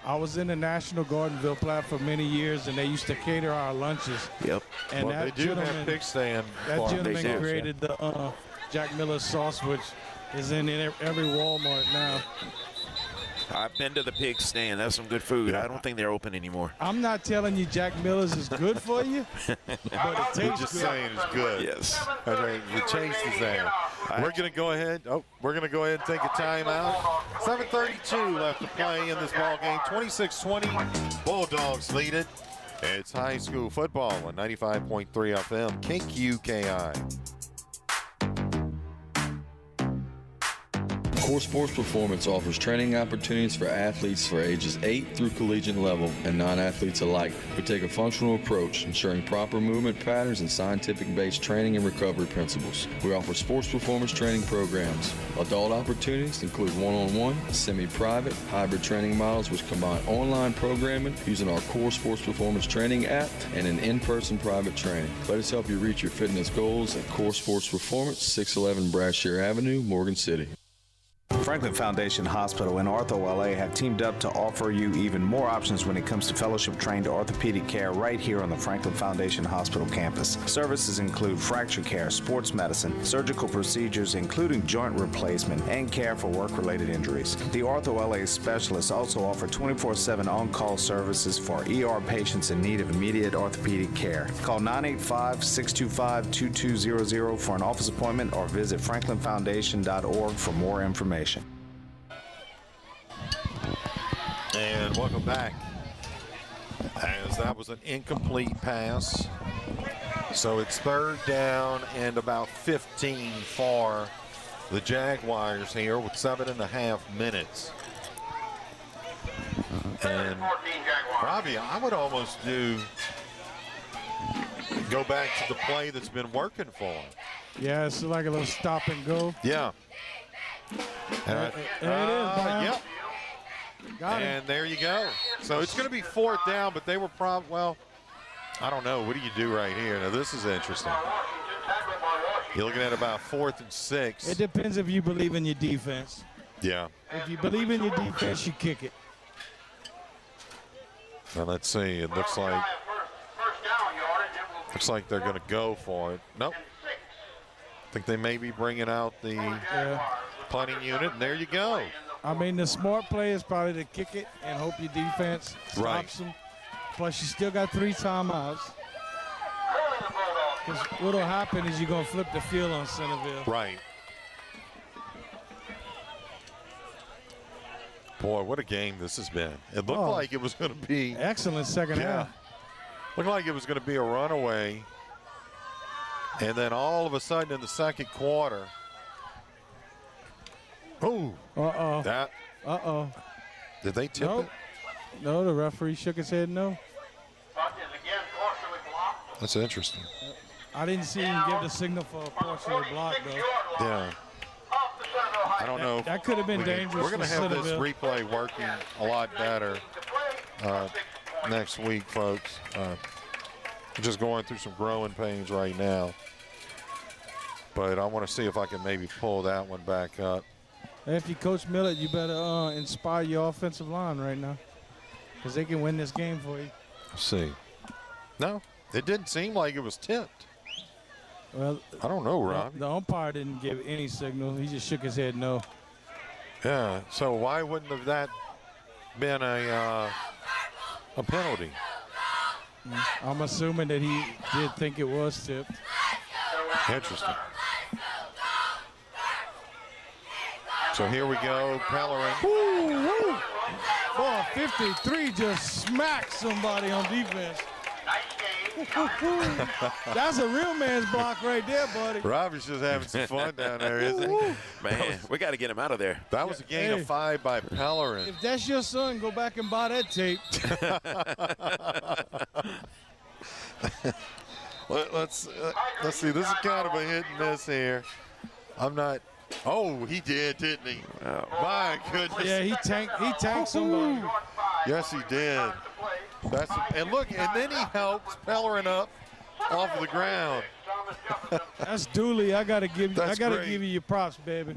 I was in the National Guard in Ville Platte for many years, and they used to cater our lunches. Yep. And well, that they do have gentleman, Pig Stand. that gentleman created the Jack Miller sauce, which is in every Walmart now. I've been to the Pig Stand. That's some good food. I don't think they're open anymore. I'm not telling you Jack Miller's is good for you, but it tastes We're just saying it's good. Yes. That's right. The taste is there. We're going to go ahead. We're going to go ahead and take a timeout. 7:32 left to play in this ball game. 26-20. Bulldogs lead it. It's high school football on 95.3 FM KQKI. Core Sports Performance offers training opportunities for athletes for ages 8 through collegiate level and non-athletes alike. We take a functional approach, ensuring proper movement patterns and scientific-based training and recovery principles. We offer sports performance training programs. Adult opportunities include one-on-one, semi-private, hybrid training models which combine online programming using our Core Sports Performance Training app and an in-person private training. Let us help you reach your fitness goals at Core Sports Performance, 611 Brashear Avenue, Morgan City. Franklin Foundation Hospital and Ortho LA have teamed up to offer you even more options when it comes to fellowship-trained orthopedic care right here on the Franklin Foundation Hospital campus. Services include fracture care, sports medicine, surgical procedures, including joint replacement, and care for work-related injuries. The Ortho LA specialists also offer 24/7 on-call services for ER patients in need of immediate orthopedic care. Call 985-625-2200 for an office appointment or visit franklinfoundation.org for more information. And welcome back. As that was an incomplete pass. So it's third down and about 15 for the Jaguars here with 7.5 minutes. And Robbie, I would almost go back to the play that's been working for him. Yeah, it's like a little stop and go. Yeah. There it is, Brian. Yep. Got it. And there you go. So it's going to be fourth down, but they were well, I don't know. What do you do right here? Now, this is interesting. You're looking at about 4th and 6. It depends if you believe in your defense. Yeah. If you believe in your defense, you kick it. Now, let's see. It looks like they're going to go for it. Nope. I think they may be bringing out the punting unit, and there you go. I mean, the smart play is probably to kick it and hope your defense stops them. Plus, you still got 3 timeouts. Because what'll happen is you're going to flip the field on Centerville. Right. Boy, what a game this has been. It looked like it was going to be. Excellent second half. Looked like it was going to be a runaway. And then all of a sudden in the second quarter. Oh. Uh-oh. That. Uh-oh. Did they tip it? No, the referee shook his head no. That's interesting. I didn't see him give the signal for a partially block, though. Yeah. I don't know. That could have been dangerous. We're going to have this replay working a lot better next week, folks. I'm just going through some growing pains right now. But I want to see if I can maybe pull that one back up. If you coach Millett, you better inspire your offensive line right now, because they can win this game for you. Let's see. No, it didn't seem like it was tipped. Well, I don't know, Rob. The umpire didn't give any signal. He just shook his head no. Yeah, so why wouldn't have that been a penalty? I'm assuming that he did think it was tipped. Interesting. So here we go, Pellerin. Woo, woo. Boy, 53 just smacked somebody on defense. That's a real man's block right there, buddy. Robbie's just having some fun down there, isn't he? Man, we got to get him out of there. That was a gain of 5 by Pellerin. If that's your son, go back and buy that tape. Let's see. This is kind of a hit and miss here. I'm not. Oh, he did, didn't he? Oh. My goodness. Yeah, he tanked somebody. Yes, he did. And look, and then he helps Pellerin up off of the ground. That's Dooley. I gotta give you your props, baby.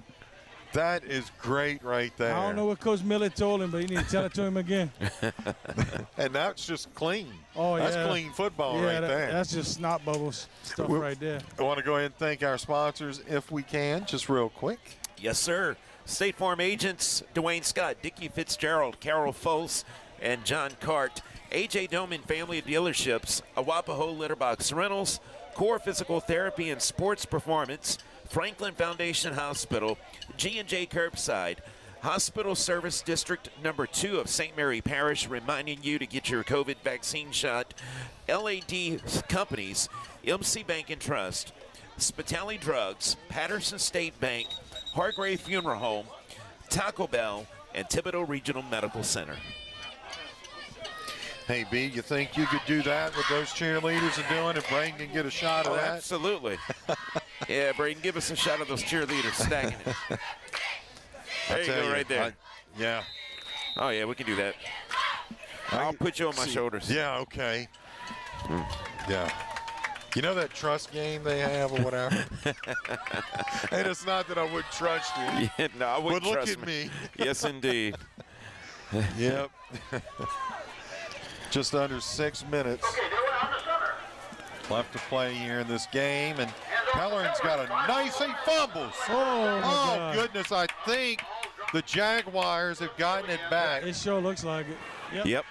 That is great right there. I don't know what Coach Millett told him, but you need to tell it to him again. And that's just clean. Oh, yeah. That's clean football right there. That's just snot bubbles stuff right there. I want to go ahead and thank our sponsors if we can, just real quick. Yes, sir. State Farm agents Dwayne Scott, Dickie Fitzgerald, Carol Fols, and John Cart. A.J. Doman Family Dealerships, Awapaho Litterbox Rentals, Core Physical Therapy and Sports Performance, Franklin Foundation Hospital, G&J Curbside, Hospital Service District number 2 of St. Mary Parish, reminding you to get your COVID vaccine shot, LAD Companies, MC Bank and Trust, Spitali Drugs, Patterson State Bank, Hargrave Funeral Home, Taco Bell, and Thibodeau Regional Medical Center. Hey, B, you think you could do that with those cheerleaders are doing if Braden can get a shot of that? Absolutely. Yeah, Braden, give us a shot of those cheerleaders stacking it. There you go, right there. Yeah. Oh, yeah, we can do that. I'll put you on my shoulders. Yeah, okay. Yeah. You know that trust game they have or whatever? And it's not that I wouldn't trust you. Yeah, no, I wouldn't but look trust at me. Yes, indeed. Yep. Just under 6 minutes left to play here in this game, and Pellerin's got a nice, he fumbles. Oh, goodness, I think the Jaguars have gotten it back. It sure looks like it. Yep.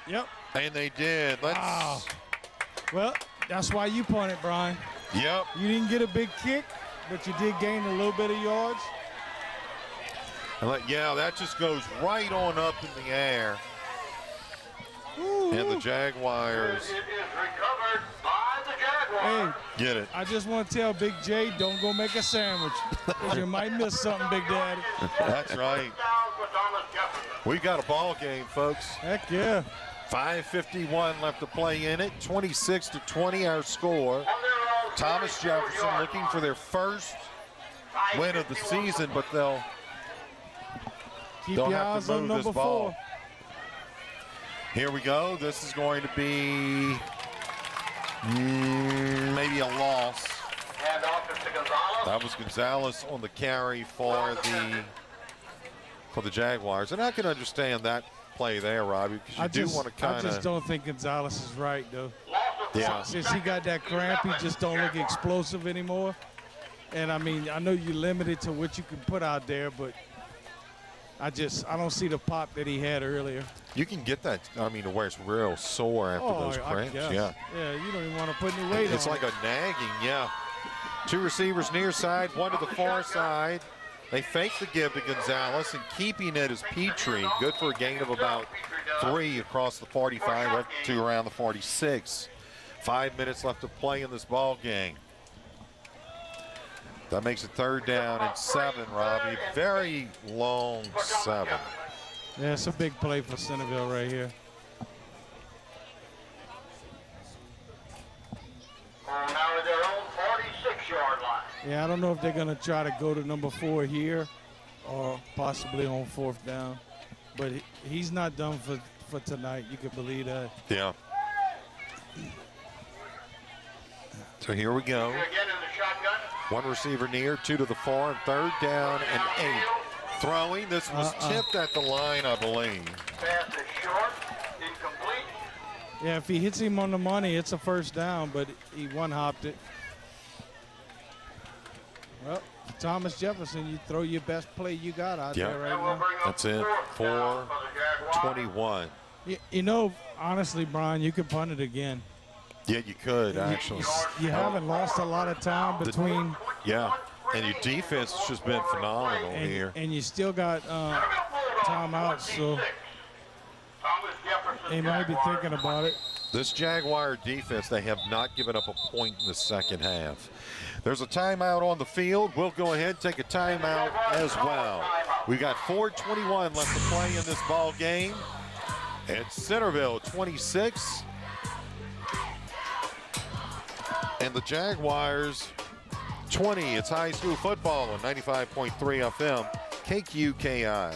And they did. Well, that's why you punted, Brian. Yep. You didn't get a big kick, but you did gain a little bit of yards. Yeah, that just goes right on up in the air. And the Jaguars. It is recovered by the Jaguars. Hey, get it. I just want to tell Big J, don't go make a sandwich, because you might miss something, Big Daddy. That's right. We got a ball game, folks. Heck yeah. 5:51 left to play in it. 26-20 our score. Thomas Jefferson looking for their first win of the season, but they'll have to move this ball. 4. Here we go. This is going to be maybe a loss. That was Gonzalez on the carry for the Jaguars, and I can understand that play there, Robbie, because you do want to kind of. I just don't think Gonzalez is right, though. Yeah. Since he got that cramp, he just don't look explosive anymore. And I mean, I know you're limited to what you can put out there, but I don't see the pop that he had earlier. You can get that, I mean, to where it's real sore after those cramps. Yeah. Yeah, you don't even want to put any weight on It's like a nagging, yeah. 2 receivers near side, 1 to the far side. They fake the give to Gonzalez, and keeping it is Petrie. Good for a gain of about 3 across the 45, up to around the 46. 5 minutes left to play in this ball game. That makes it 3rd down and 7, Robbie. Very long 7. Yeah, it's a big play for Centerville right here. Now at their own 46-yard line. Yeah, I don't know if they're going to try to go to number 4 here or possibly on 4th down. But he's not done for tonight. You can believe that. Yeah. So here we go. Again in the shotgun. 1 receiver near, 2 to the far, and 3rd down and 8. Throwing. This was tipped at the line, I believe. Pass is short, incomplete. Yeah, if he hits him on the money, it's a 1st down, but he one-hopped it. Well, Thomas Jefferson, you throw your best play you got out there right now. That's it. 4:21. You know, honestly, Brian, you could punt it again. Yeah, you could, actually. You haven't lost a lot of time between. Yeah, and your defense has just been phenomenal here. And you still got timeouts, so they might be thinking about it. This Jaguar defense, they have not given up a point in the 2nd half. There's a timeout on the field. We'll go ahead and take a timeout as well. We got 4:21 left to play in this ball game. It's Centerville 26. And the Jaguars 20. It's high school football on 95.3 FM, KQKI.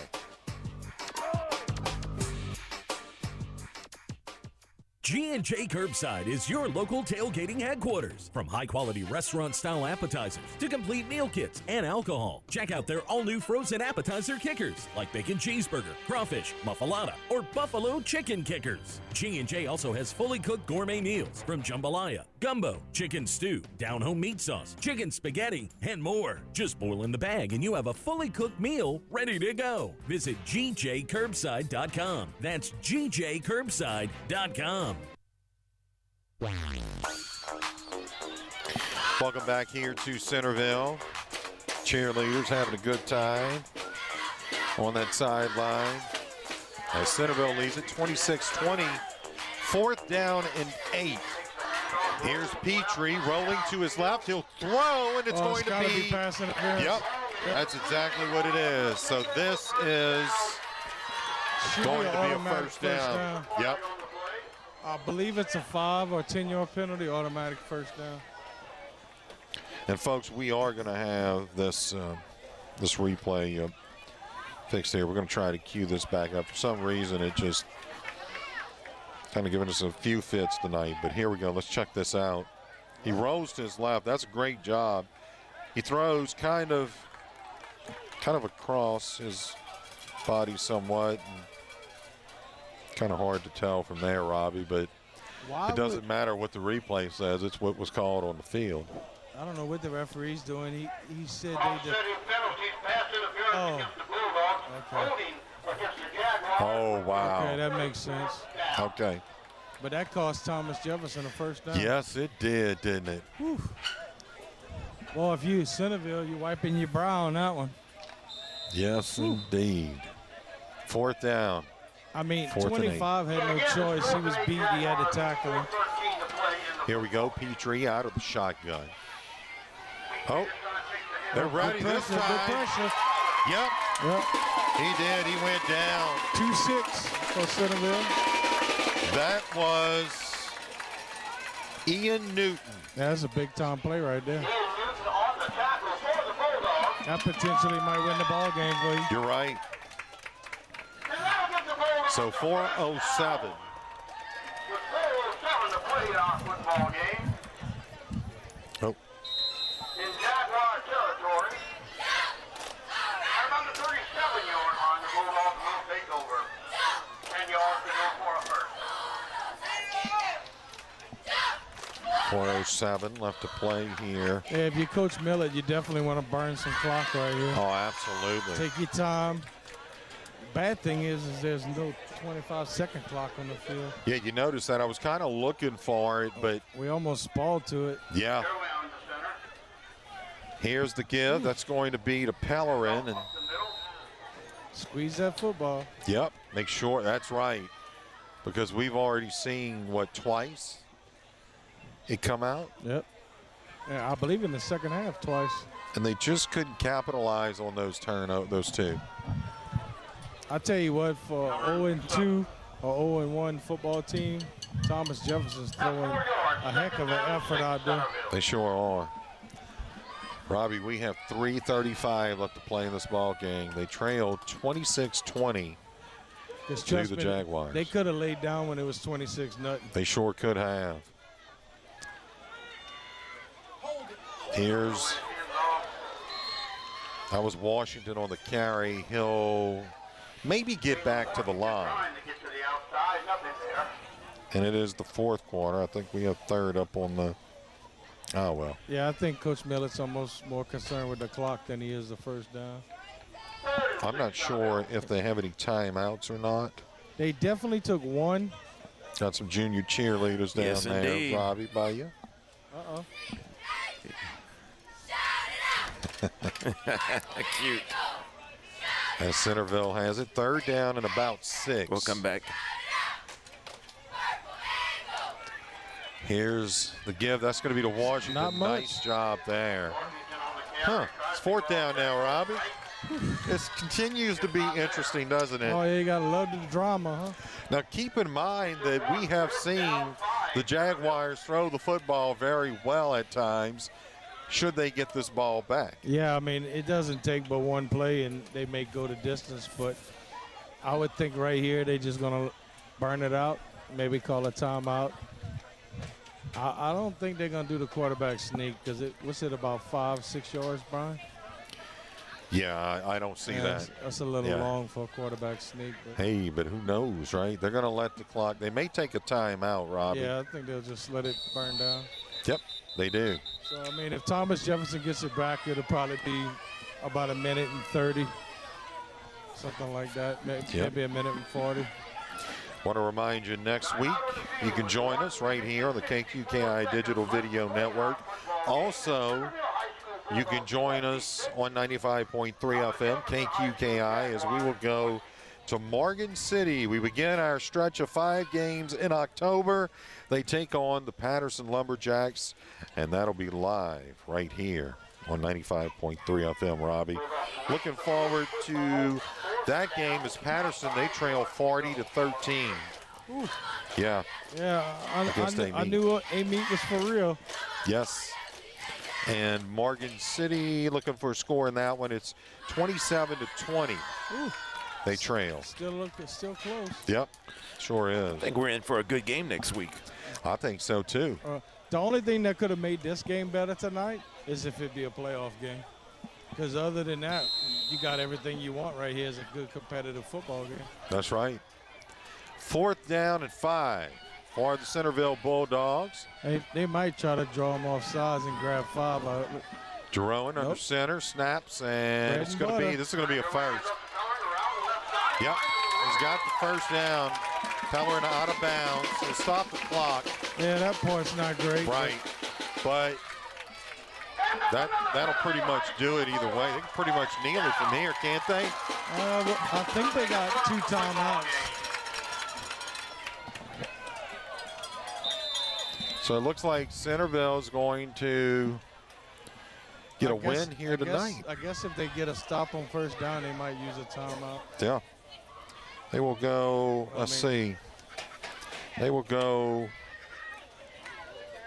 G&J Curbside is your local tailgating headquarters. From high-quality restaurant-style appetizers to complete meal kits and alcohol. Check out their all-new frozen appetizer kickers like bacon cheeseburger, crawfish, muffalata, or buffalo chicken kickers. G&J also has fully cooked gourmet meals from jambalaya, gumbo, chicken stew, down-home meat sauce, chicken spaghetti, and more. Just boil in the bag and you have a fully cooked meal ready to go. Visit gjcurbside.com. That's gjcurbside.com. Welcome back here to Centerville. Cheerleaders having a good time on that sideline. As Centerville leads it 26-20. 4th down and 8. Here's Petrie rolling to his left. He'll throw, and it's going to be pass interference. Yep, that's exactly what it is. So this is going to be a first down. Yep. I believe it's a 5 or 10-yard penalty, automatic 1st down. And folks, we are going to have this this replay fixed here. We're going to try to cue this back up. For some reason, it just kind of giving us a few fits tonight. But here we go. Let's check this out. He rolls to his left. That's a great job. He throws kind of across his body somewhat. And kind of hard to tell from there, Robbie, but it doesn't matter what the replay says. It's what was called on the field. I don't know what the referee's doing. He said they did. Oh. Okay. Oh, wow. Okay, that makes sense. Okay. But that cost Thomas Jefferson a 1st down. Yes, it did, didn't it? Whew. Well, if you Centerville, you're wiping your brow on that one. Yes, indeed. 4th down. I mean, 25 had no choice. He was beat. He had to tackle him. Here we go. Petrie out of the shotgun. Oh, they're ready this time. Good pressure. Yep. He did. He went down. 2-6 for Centerville. That was Ian Newton. That's a big-time play right there. That potentially might win the ball game for you. You're right. So 4:07. With 4:07 to play in our football game. Oh. In Jaguar territory. Around the 37-yard line, the Bulldogs will take over. 10 yards to go for a first. 4:07 left to play here. Yeah, if you coach Millett, you definitely want to burn some clock right here. Oh, absolutely. Take your time. bad thing is there's no 25-second clock on the field. Yeah, you notice that. I was kind of looking for it, but we almost spalled to it. Yeah. Here's the give. That's going to be to Pellerin. And squeeze that football. Yep, make sure. That's right. Because we've already seen, what, twice it come out? Yep. Yeah, I believe in the second half twice. And they just couldn't capitalize on those two. I tell you what, for 0-2 or 0-1 football team, Thomas Jefferson's throwing a heck of an effort out there. They sure are. Robbie, we have 3:35 left to play in this ball game. They trailed 26-20 to the Jaguars. They could have laid down when it was 26-0. They sure could have. That was Washington on the carry. He'll maybe get back to the line. And it is the fourth quarter. I think we have third up on the, oh, well. Yeah, I think Coach Millet's almost more concerned with the clock than he is the first down. I'm not sure if they have any timeouts or not. They definitely took one. Got some junior cheerleaders down there, indeed. Robbie, by you. Uh-oh. Cute. As Centerville has it, third down and about 6. We'll come back. Here's the give. That's going to be to Washington. Not much. Nice job there. It's fourth down now, Robbie. This continues to be interesting, doesn't it? Oh, yeah, you got to love the drama, huh? Now, keep in mind that we have seen the Jaguars throw the football very well at times. Should they get this ball back? Yeah, I mean, it doesn't take but one play, and they may go the distance. But I would think right here they're just going to burn it out, maybe call a timeout. I don't think they're going to do the quarterback sneak because what's it, about 5-6 yards, Brian? Yeah, I don't see that. That's a little long for a quarterback sneak. But hey, but who knows, right? They're going to let the clock. They may take a timeout, Robbie. yeah, I think they'll just let it burn down. Yep, they do. So, I mean, if Thomas Jefferson gets it back, it'll probably be about 1:30, something like that. Maybe 1:40. Want to remind you, next week you can join us right here on the KQKI Digital Video Network. Also, you can join us on 95.3 FM, KQKI, as we will go to Morgan City. We begin our stretch of 5 games in October. They take on the Patterson Lumberjacks, and that'll be live right here on 95.3 FM, Robbie. Looking forward to that game as Patterson, they trail 40-13. Ooh. Yeah. Yeah, I knew Amite was for real. Yes. And Morgan City looking for a score in that one. It's 27-20. Ooh. They trail. Still close. Yep, sure is. I think we're in for a good game next week. I think so, too. The only thing that could have made this game better tonight is if it be a playoff game. Because other than that, you got everything you want right here as a good competitive football game. That's right. 4th down and 5 for the Centerville Bulldogs. They might try to draw them off sides and grab 5. Jerome under center, snaps, and this is going to be a first. Yep, he's got the first down. Pellerin out of bounds, so stop the clock. Yeah, that point's not great. Right, but that'll pretty much do it either way. They can pretty much kneel it from here, can't they? I think they got 2 timeouts. So it looks like Centerville's going to get a win here tonight. I guess if they get a stop on first down, they might use a timeout. Yeah. They will go, let's see. They will go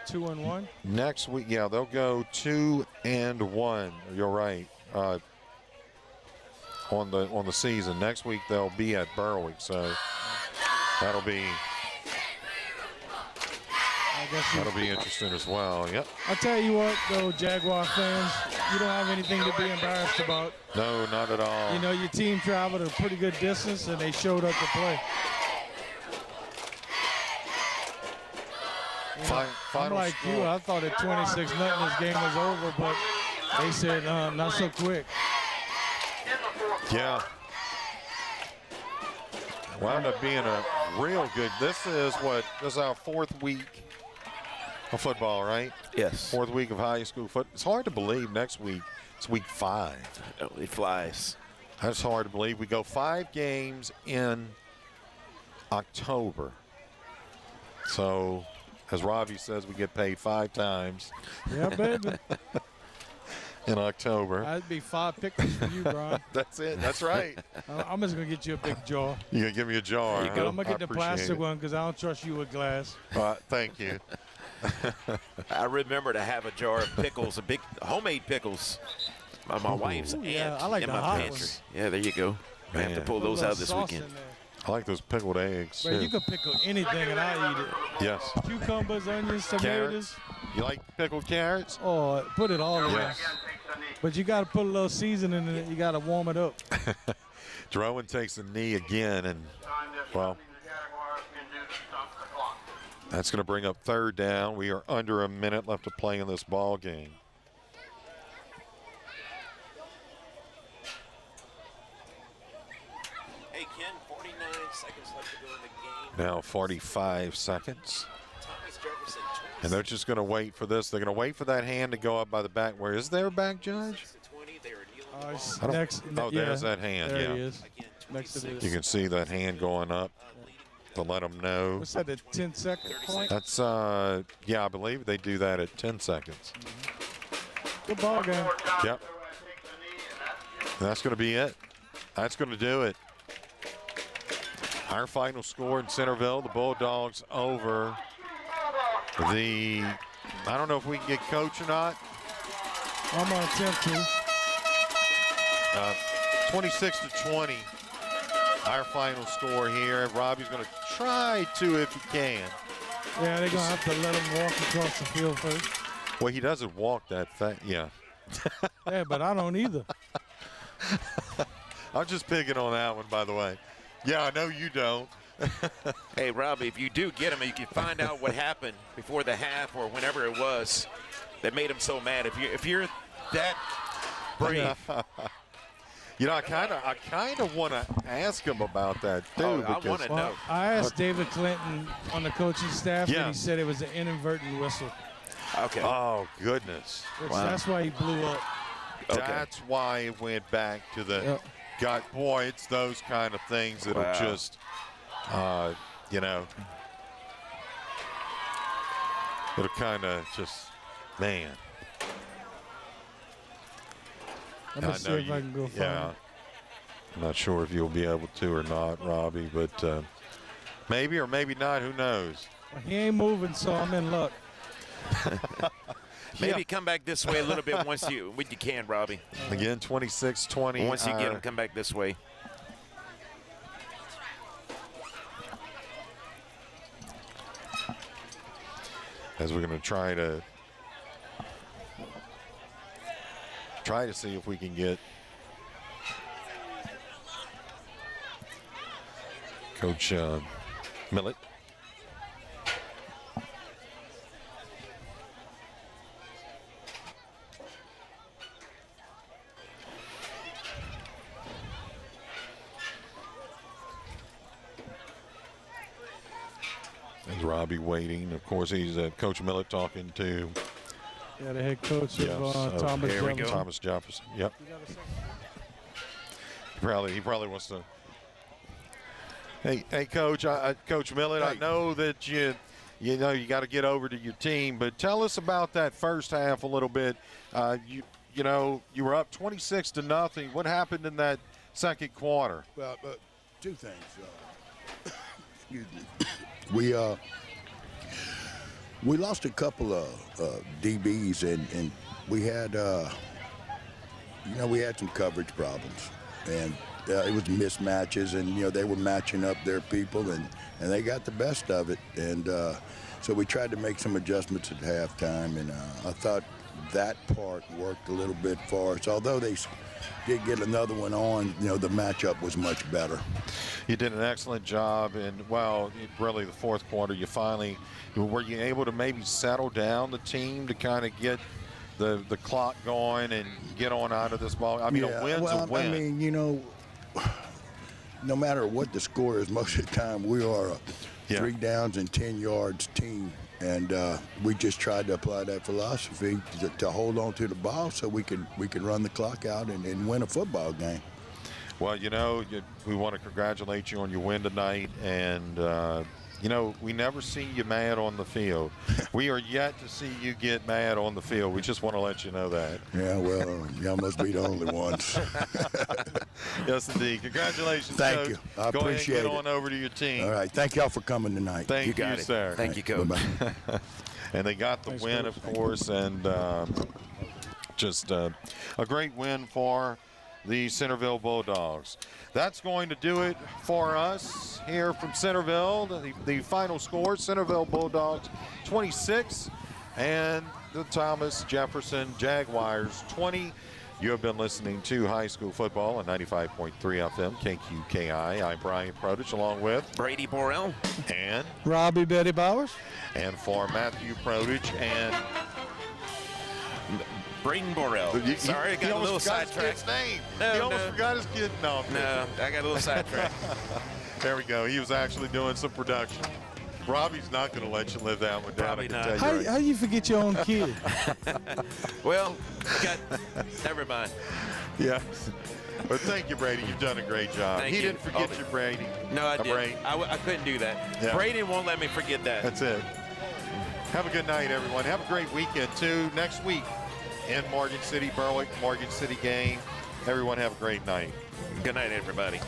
2-1 next week. Yeah, they'll go 2-1. You're right. On the season. Next week they'll be at Berwick, so that'll be interesting as well. Yep. I'll tell you what, though, Jaguar fans, you don't have anything to be embarrassed about. No, not at all. You know, your team traveled a pretty good distance, and they showed up to play. I'm like score. you. I thought at 26-0 this game was over, but they said not so quick. Yeah. Wound up being a real good. This is our 4th week of football, right? Yes. 4th week of high school football. It's hard to believe next week it's week 5. Oh, it flies. That's hard to believe. We go 5 games in October. So, as Robbie says, we get paid 5 times. Yeah, baby. In October. That'd be 5 pickles for you, Brian. That's it. That's right. I'm just going to get you a big jar. You're going to give me a jar. I'm going to get the plastic one because I don't trust you with glass. Thank you. I remember to have a jar of pickles, a big homemade pickles. My wife's aunt I like in the my hot pantry. ones. Yeah, there you go. I have to pull Put a those little out this sauce weekend. in there. I like those pickled eggs. Man, you can pickle anything and I eat it. Yes. Cucumbers, onions, tomatoes. Carrots. You like pickled carrots? Oh, put it all in there. Yes. But you got to put a little seasoning in it. You got to warm it up. Drowan takes the knee again, and, well, that's going to bring up 3rd down. We are under a minute left to play in this ball game. Hey, Ken, 49 seconds left to go in the game. Now 45 seconds. Thomas Jefferson, And they're just going to wait for this. They're going to wait for that hand to go up by the back. Where is their back, Judge? There's that hand. There yeah. he is. Next to this. You can see that hand going up to let them know. What's that, the 10-second point? That's, yeah, I believe they do that at 10 seconds. Good ball game. Yep. And that's going to be it. That's going to do it. Our final score in Centerville, the Bulldogs over the, I don't know if we can get Coach or not. I'm going to attempt to. 26-20, our final score here. Robbie's going to try to if he can. Yeah, they're going to have to let him walk across the field first. Well, he doesn't walk that fast. Yeah. Yeah, but I don't either. I'm just picking on that one, by the way. Yeah, I know you don't. Hey, Robbie, if you do get him, you can find out what happened before the half or whenever it was that made him so mad. If you're that brave. You know, I kind of want to ask him about that too. I want to know. I asked David Clinton on the coaching staff, Yeah. and he said it was an inadvertent whistle. Okay. Oh goodness. That's why he blew up. Okay. That's why it went back to the gut. Boy, it's those kind of things that'll just, you know, it'll kind of just, man. Let me see if I can go find it. I'm not sure if you'll be able to or not, Robbie, but maybe or maybe not. Who knows? He ain't moving, so I'm in luck. Maybe come back this way a little bit when you can, Robbie. Again, 26-20. Once you get him, come back this way. As we're going to try to see if we can get Coach Millett. Is Robbie waiting? Of course, he's Coach Millett talking to. Yeah, the head coach of Thomas Jefferson. Thomas Jefferson. Yep. He probably wants to. Hey, Coach, Coach Millett. I know that you got to get over to your team, but tell us about that first half a little bit. You were up 26-0. What happened in that second quarter? Well, two things. Excuse me. We lost a couple of DBs, and we had we had some coverage problems, and it was mismatches, and they were matching up their people, and they got the best of it, and so we tried to make some adjustments at halftime, and I thought that part worked a little bit for us. Although they did get another one on, the matchup was much better. You did an excellent job, and really the fourth quarter, were you able to maybe settle down the team to kind of get the clock going and get on out of this ball? I mean, a win's a win. I mean, no matter what the score is, most of the time we are a 3 downs and 10 yards team. And we just tried to apply that philosophy to hold on to the ball so we can run the clock out and win a football game. Well, we want to congratulate you on your win tonight. And, we never see you mad on the field. We are yet to see you get mad on the field. We just want to let you know that. Yeah, well, y'all must be the only ones. Yes, indeed. Congratulations, Thank Coach. you. I Go appreciate ahead and it. get on over to your team. All right. Thank y'all for coming tonight. Thank you, sir. Thank you, Coach. Bye-bye. And they got the win, of course, and just a great win for the Centerville Bulldogs. That's going to do it for us here from Centerville. The final score, Centerville Bulldogs 26 and the Thomas Jefferson Jaguars 20. You have been listening to High School Football on 95.3 FM, KQKI. I'm Brian Produce, along with Brady Borrell and Robbie Betty Bowers. And for Matthew Produce and Braden Borrell. Sorry, I got a little sidetracked. He almost forgot his kid. No, I got a little sidetracked. There we go. He was actually doing some production. Robbie's not going to let you live that one down. Probably not. How you forget your own kid? Well, never mind. Yeah. But thank you, Brady. You've done a great job. Thank he you. didn't forget you, Brady. No, I didn't. I couldn't do that. Yeah. Brady won't let me forget that. That's it. Have a good night, everyone. Have a great weekend, too. Next week in Morgan City, Berwick, Morgan City game. Everyone have a great night. Good night, everybody.